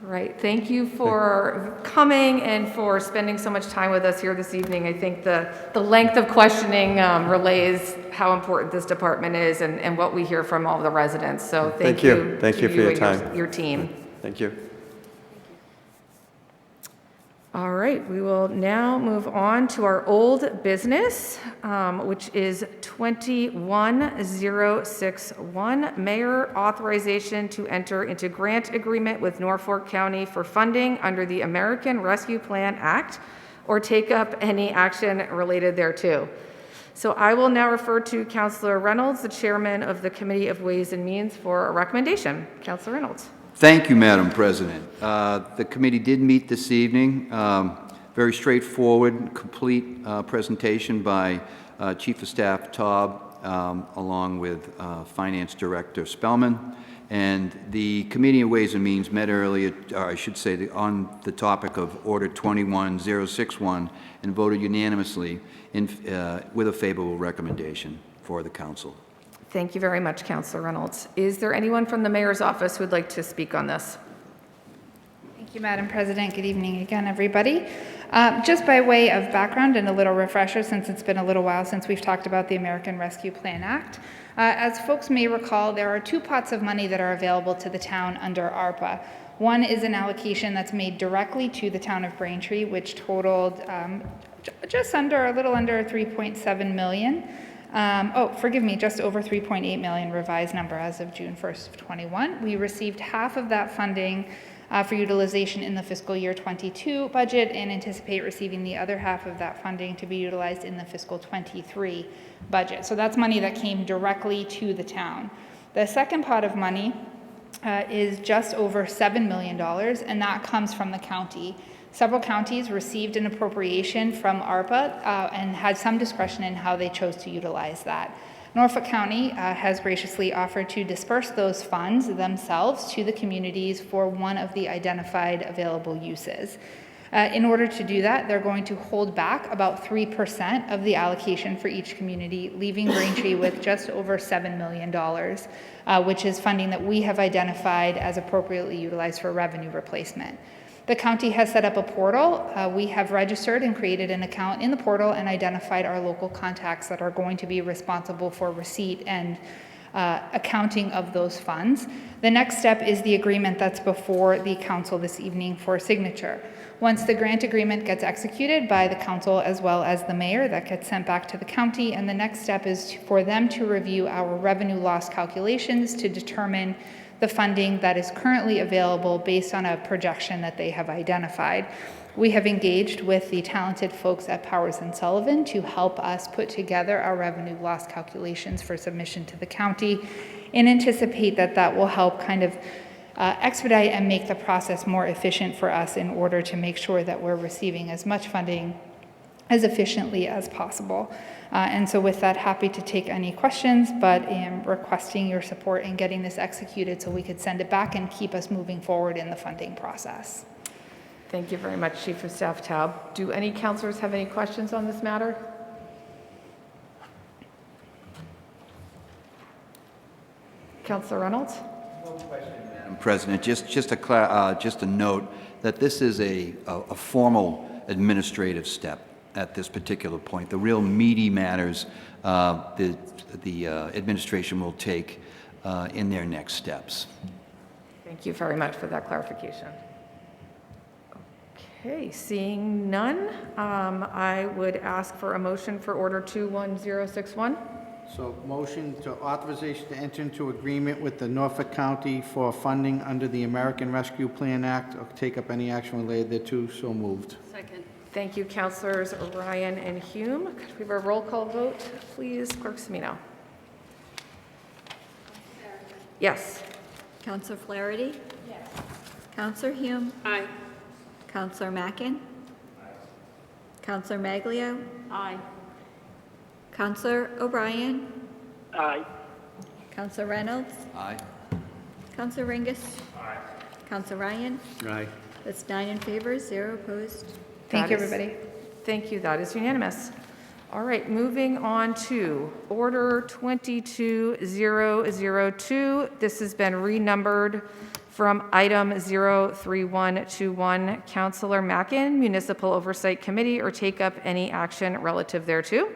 Right. Thank you for coming and for spending so much time with us here this evening. I think the length of questioning relays how important this department is and what we hear from all the residents. So thank you. Thank you for your time. Your team. Thank you. All right, we will now move on to our old business, which is 21061, Mayor authorization to enter into grant agreement with Norfolk County for funding under the American Rescue Plan Act or take up any action related thereto. So I will now refer to Councilor Reynolds, the chairman of the Committee of Ways and Means, for a recommendation. Councilor Reynolds. Thank you, Madam President. The committee did meet this evening. Very straightforward, complete presentation by Chief of Staff Taub, along with Finance Director Spellman. And the Committee of Ways and Means met earlier, or I should say, on the topic of Order 21061 and voted unanimously with a favorable recommendation for the Council. Thank you very much, Councilor Reynolds. Is there anyone from the mayor's office who would like to speak on this? Thank you, Madam President. Good evening again, everybody. Just by way of background and a little refresher, since it's been a little while since we've talked about the American Rescue Plan Act, as folks may recall, there are two pots of money that are available to the town under ARPA. One is an allocation that's made directly to the town of Braintree, which totaled a little under 3.7 million. Just over 3.8 million revised number as of June 1st of 21. We received half of that funding for utilization in the fiscal year 22 budget and anticipate receiving the other half of that funding to be utilized in the fiscal 23 budget. So that's money that came directly to the town. The second pot of money is just over $7 million, and that comes from the county. Several counties received an appropriation from ARPA and had some discretion in how they chose to utilize that. Norfolk County has graciously offered to disperse those funds themselves to the communities for one of the identified available uses. In order to do that, they're going to hold back about 3% of the allocation for each community, leaving Braintree with just over $7 million, which is funding that we have identified as appropriately utilized for revenue replacement. The county has set up a portal. We have registered and created an account in the portal and identified our local contacts that are going to be responsible for receipt and accounting of those funds. The next step is the agreement that's before the council this evening for signature. Once the grant agreement gets executed by the council as well as the mayor, that gets sent back to the county, and the next step is for them to review our revenue loss calculations to determine the funding that is currently available based on a projection that they have identified. We have engaged with the talented folks at Powers & Sullivan to help us put together our revenue loss calculations for submission to the county and anticipate that that will help kind of expedite and make the process more efficient for us in order to make sure that we're receiving as much funding as efficiently as possible. And so with that, happy to take any questions, but am requesting your support in getting this executed so we could send it back and keep us moving forward in the funding process. Thank you very much, Chief of Staff Taub. Do any councilors have any questions on this matter? Councilor Reynolds? No question, Madam President. Just a note that this is a formal administrative step at this particular point. The real meaty matters the administration will take in their next steps. Thank you very much for that clarification. Okay, seeing none, I would ask for a motion for Order 21061. So motion to authorization to enter into agreement with the Norfolk County for funding under the American Rescue Plan Act or take up any action related thereto. So moved. Second. Thank you, Councilors Ryan and Hume. Could we have a roll call vote, please? Clerk Semino. Yes. Counselor Flaherty? Yes. Counselor Hume? Aye. Counselor Mackin? Aye. Counselor Maglio? Aye. Counselor O'Brien? Aye. Counselor Reynolds? Aye. Counselor Ringus? Aye. Counselor Ryan? Aye. That's 9 in favor, 0 opposed. Thank you, That is- everybody. Thank you, that is unanimous. All right, moving on to Order 22002. This has been renumbered from item 03121, Councilor Mackin, Municipal Oversight Committee, or take up any action relative thereto.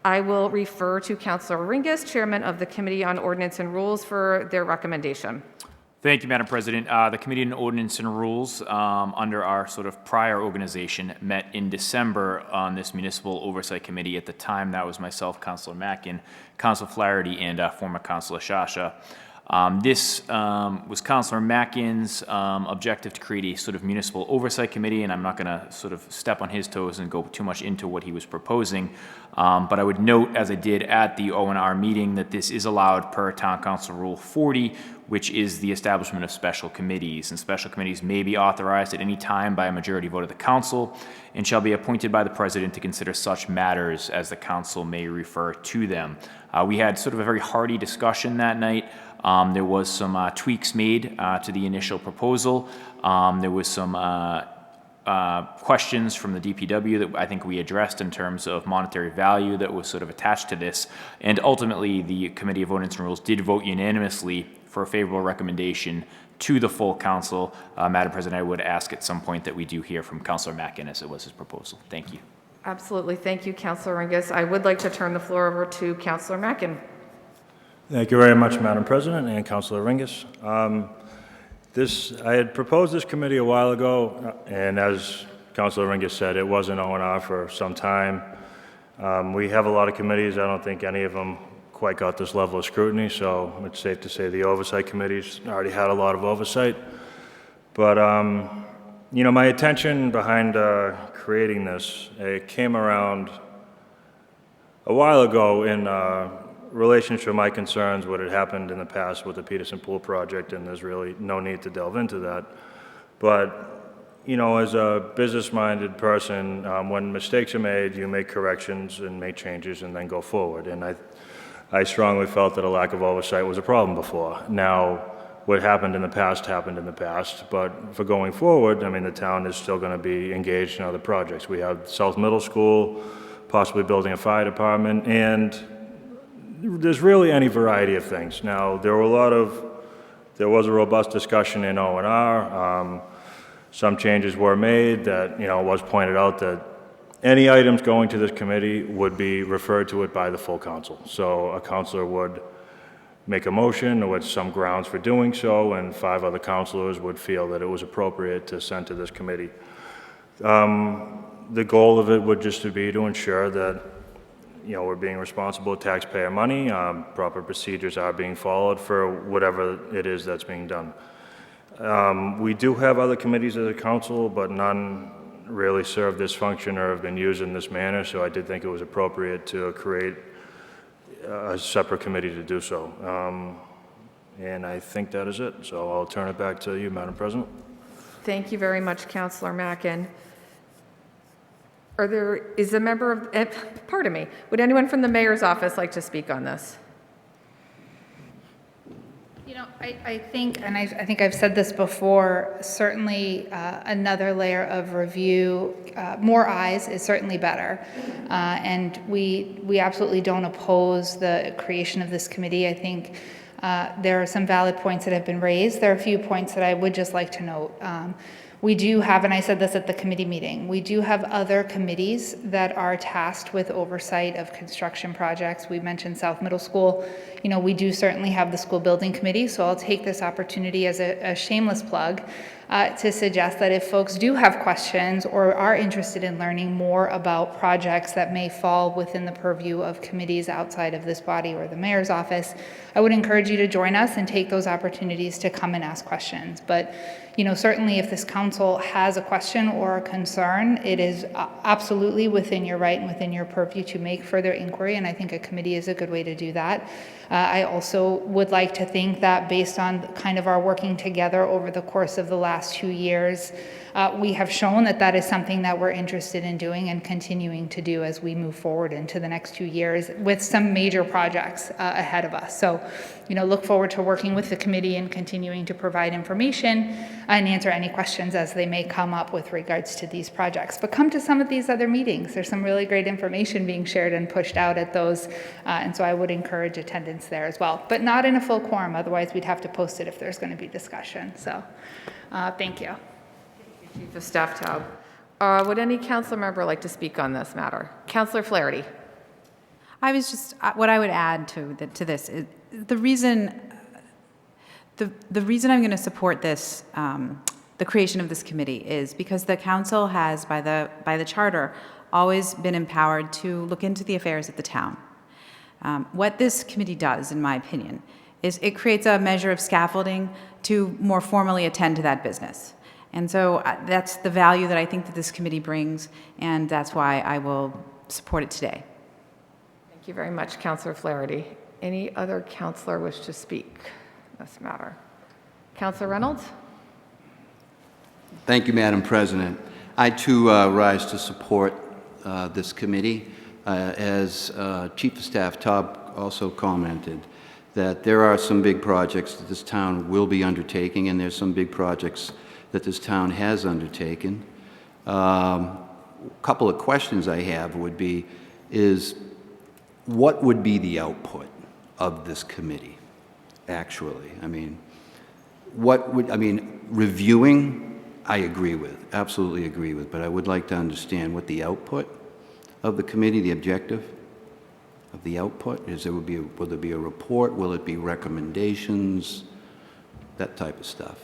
I will refer to Councilor Ringus, Chairman of the Committee on Ordinance and Rules, for their recommendation. Thank you, Madam President. The Committee on Ordinance and Rules, under our sort of prior organization, met in December on this Municipal Oversight Committee. At the time, that was myself, Councilor Mackin, Councilor Flaherty, and former Councilor Shasha. This was Councilor Mackin's objective to create a sort of municipal oversight committee, and I'm not going to sort of step on his toes and go too much into what he was proposing. But I would note, as I did at the O&R meeting, that this is allowed per Town Council Rule 40, which is the establishment of special committees. And special committees may be authorized at any time by a majority vote of the council and shall be appointed by the president to consider such matters as the council may refer to them. We had sort of a very hearty discussion that night. There was some tweaks made to the initial proposal. There was some questions from the DPW that I think we addressed in terms of monetary value that was sort of attached to this. And ultimately, the Committee of Ordinance and Rules did vote unanimously for a favorable recommendation to the full council. Madam President, I would ask at some point that we do hear from Councilor Mackin, as it was his proposal. Thank you. Absolutely. Thank you, Councilor Ringus. I would like to turn the floor over to Councilor Mackin. Thank you very much, Madam President and Councilor Ringus. I had proposed this committee a while ago, and as Councilor Ringus said, it was an O&R for some time. We have a lot of committees. I don't think any of them quite got this level of scrutiny, so it's safe to say the oversight committees already had a lot of oversight. But, you know, my attention behind creating this, it came around a while ago in relation to my concerns, what had happened in the past with the Peterson Pool project, and there's really no need to delve into that. But, you know, as a business-minded person, when mistakes are made, you make corrections and make changes and then go forward. And I strongly felt that a lack of oversight was a problem before. Now, what happened in the past, but for going forward, I mean, the town is still going to be engaged in other projects. We have South Middle School, possibly building a fire department, and there's really any variety of things. Now, there was a robust discussion in O&R. Some changes were made that, you know, was pointed out that any items going to this committee would be referred to it by the full council. So a councilor would make a motion with some grounds for doing so, and 5 other councilors would feel that it was appropriate to send to this committee. The goal of it would just to be to ensure that, you know, we're being responsible with taxpayer money, proper procedures are being followed for whatever it is that's being done. We do have other committees as a council, but none really serve this function or have been used in this manner, so I did think it was appropriate to create a separate committee to do so. And I think that is it, so I'll turn it back to you, Madam President. Thank you very much, Councilor Mackin. Is a member of, pardon me, would anyone from the mayor's office like to speak on this? You know, I think, and I think I've said this before, certainly another layer of review, more eyes is certainly better. And we absolutely don't oppose the creation of this committee. I think there are some valid points that have been raised. There are a few points that I would just like to note. We do have, and I said this at the committee meeting, we do have other committees that are tasked with oversight of construction projects. We mentioned South Middle School. You know, we do certainly have the school building committee, so I'll take this opportunity as a shameless plug to suggest that if folks do have questions or are interested in learning more about projects that may fall within the purview of committees outside of this body or the mayor's office, I would encourage you to join us and take those opportunities to come and ask questions. But certainly if this council has a question or a concern, it is absolutely within your right and within your purview to make further inquiry, and I think a committee is a good way to do that. I also would like to think that based on kind of our working together over the course of the last 2 years, we have shown that that is something that we're interested in doing and continuing to do as we move forward into the next 2 years with some major projects ahead of us. So, look forward to working with the committee and continuing to provide information and answer any questions as they may come up with regards to these projects. But come to some of these other meetings. There's some really great information being shared and pushed out at those, and so I would encourage attendance there as well. But not in a full quorum, otherwise we'd have to post it if there's going to be discussion. So, thank you. Chief of Staff Taub. Would any council member like to speak on this matter? Councillor Flaherty. I was just, what I would add to this is the reason I'm going to support this, the creation of this committee, is because the council has, by the charter, always been empowered to look into the affairs of the town. What this committee does, in my opinion, is it creates a measure of scaffolding to more formally attend to that business. And so that's the value that I think that this committee brings, and that's why I will support it today. Thank you very much, Councillor Flaherty. Any other councillor wish to speak on this matter? Councillor Reynolds? Thank you, Madam President. I, too, rise to support this committee. As Chief of Staff Taub also commented, that there are some big projects that this town will be undertaking, and there's some big projects that this town has undertaken. A couple of questions I have would be, what would be the output of this committee, actually? Reviewing, I agree with, absolutely agree with, but I would like to understand what the output of the committee, the objective of the output is. Will there be a report? Will it be recommendations? That type of stuff,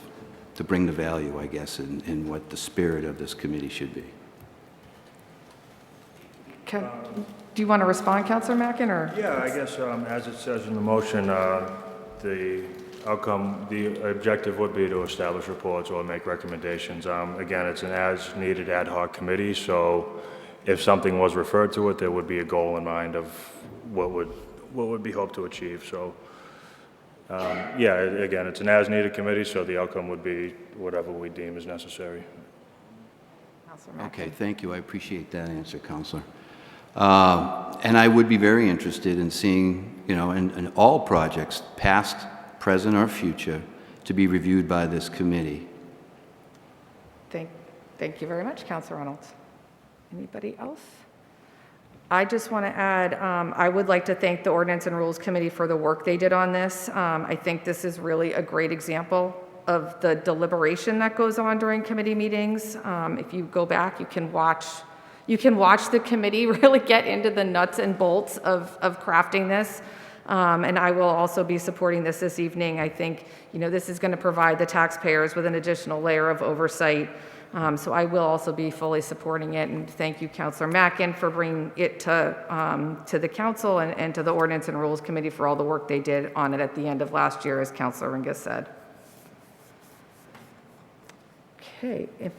to bring the value, I guess, in what the spirit of this committee should be. Do you want to respond, Councillor Mackin, or? Yeah, I guess as it says in the motion, the outcome, the objective would be to establish reports or make recommendations. Again, it's an as-needed ad hoc committee, so if something was referred to it, there would be a goal in mind of what would be hoped to achieve. So, yeah, again, it's an as-needed committee, so the outcome would be whatever we deem is necessary. Okay, thank you. I appreciate that answer, Councillor. And I would be very interested in seeing, in all projects, past, present, or future, to be reviewed by this committee. Thank you very much, Councillor Reynolds. Anybody else? I just want to add, I would like to thank the Ordinance and Rules Committee for the work they did on this. I think this is really a great example of the deliberation that goes on during committee meetings. If you go back, you can watch the committee really get into the nuts and bolts of crafting this. And I will also be supporting this evening. I think, this is going to provide the taxpayers with an additional layer of oversight. So I will also be fully supporting it. And thank you, Councillor Mackin, for bringing it to the council and to the Ordinance and Rules Committee for all the work they did on it at the end of last year, as Councillor Ringus said. Okay, if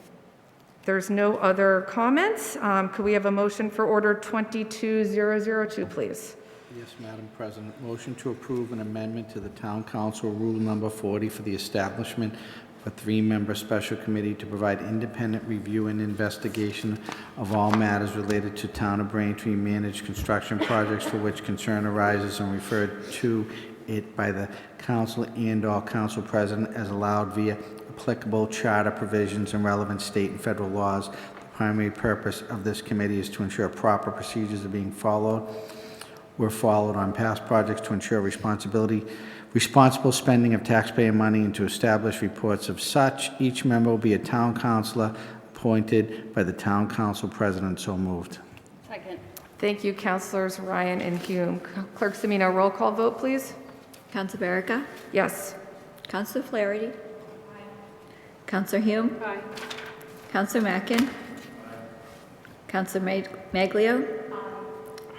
there's no other comments, could we have a motion for Order 22002, please? Yes, Madam President. Motion to approve an amendment to the Town Council Rule Number 40 for the establishment of a 3-member special committee to provide independent review and investigation of all matters related to Town of Braintree managed construction projects for which concern arises and referred to it by the council and/or council president as allowed via applicable charter provisions and relevant state and federal laws. The primary purpose of this committee is to ensure proper procedures are being followed on past projects, to ensure responsible spending of taxpayer money, and to establish reports of such. Each member will be a town councilor appointed by the town council president. So moved. Second. Thank you, Councilors Ryan and Hume. Clerk Semino, roll call vote, please. Council Berica? Yes. Council Flaherty? Counselor Hume? Aye. Counselor Mackin? Counselor Maglio?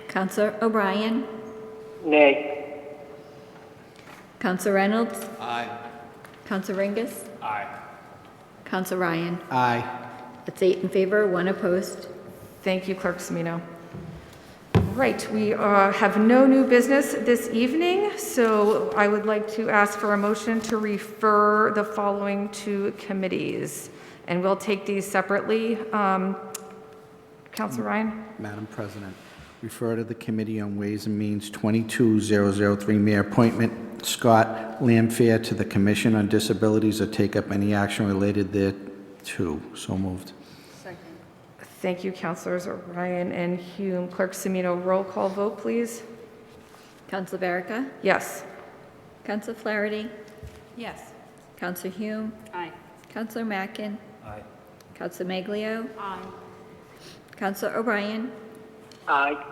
Counselor O'Brien? Nay. Counselor Reynolds? Aye. Counselor Ringus? Aye. Counselor Ryan? Aye. That's 8 in favor, 1 opposed. Thank you, Clerk Semino. Right, we have no new business this evening, so I would like to ask for a motion to refer the following to committees. And we'll take these separately. Councilor Ryan? Madam President, refer to the Committee on Ways and Means 22003 Mayor Appointment Scott Lamfair to the Commission on Disabilities or take up any action related thereto. So moved. Thank you, Councilors Ryan and Hume. Clerk Semino, roll call vote, please. Counselor Verica? Yes. Counselor Flaherty? Yes. Counselor Hume? Aye. Counselor Mackin? Aye. Counselor Maglio? Aye. Counselor O'Brien? Aye.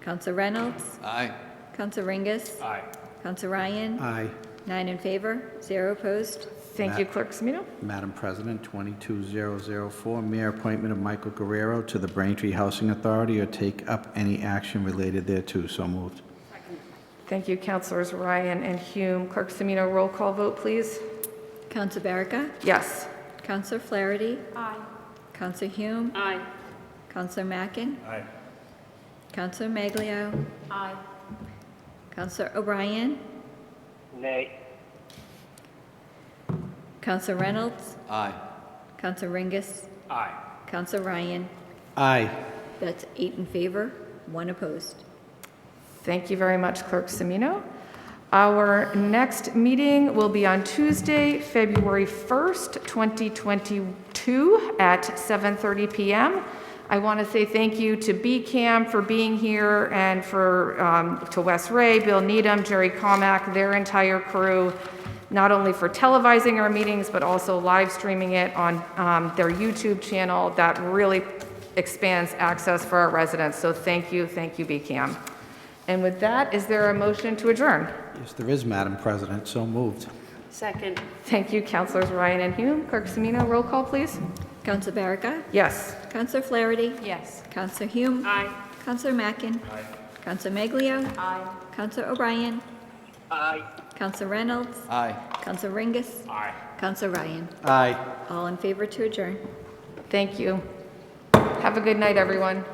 Counselor Reynolds? Aye. Counselor Ringus? Aye. Counselor Ryan? Aye. 9 in favor, 0 opposed. Thank you, Clerk Semino. Madam President, 22004 Mayor Appointment of Michael Guerrero to the Braintree Housing Authority or take up any action related thereto. So moved. Thank you, Councilors Ryan and Hume. Clerk Semino, roll call vote, please. Counselor Verica? Yes. Counselor Flaherty? Aye. Counselor Hume? Aye. Counselor Mackin? Aye. Counselor Maglio? Aye. Counselor O'Brien? Nay. Counselor Reynolds? Aye. Counselor Ringus? Aye. Counselor Ryan? Aye. That's 8 in favor, 1 opposed. Thank you very much, Clerk Semino. Our next meeting will be on Tuesday, February 1st, 2022 at 7:30 p.m. I want to say thank you to BCAM for being here and to Wes Ray, Bill Needham, Jerry Comack, their entire crew, not only for televising our meetings, but also live streaming it on their YouTube channel. That really expands access for our residents. So thank you, BCAM. And with that, is there a motion to adjourn? Yes, there is, Madam President. So moved. Second. Thank you, Councilors Ryan and Hume. Clerk Semino, roll call, please. Counselor Verica? Yes. Counselor Flaherty? Yes. Counselor Hume? Aye. Counselor Mackin? Aye. Counselor Maglio? Aye. Counselor O'Brien? Aye. Counselor Reynolds? Aye. Counselor Ringus? Aye. Counselor Ryan? Aye. All in favor to adjourn. Thank you. Have a good night, everyone.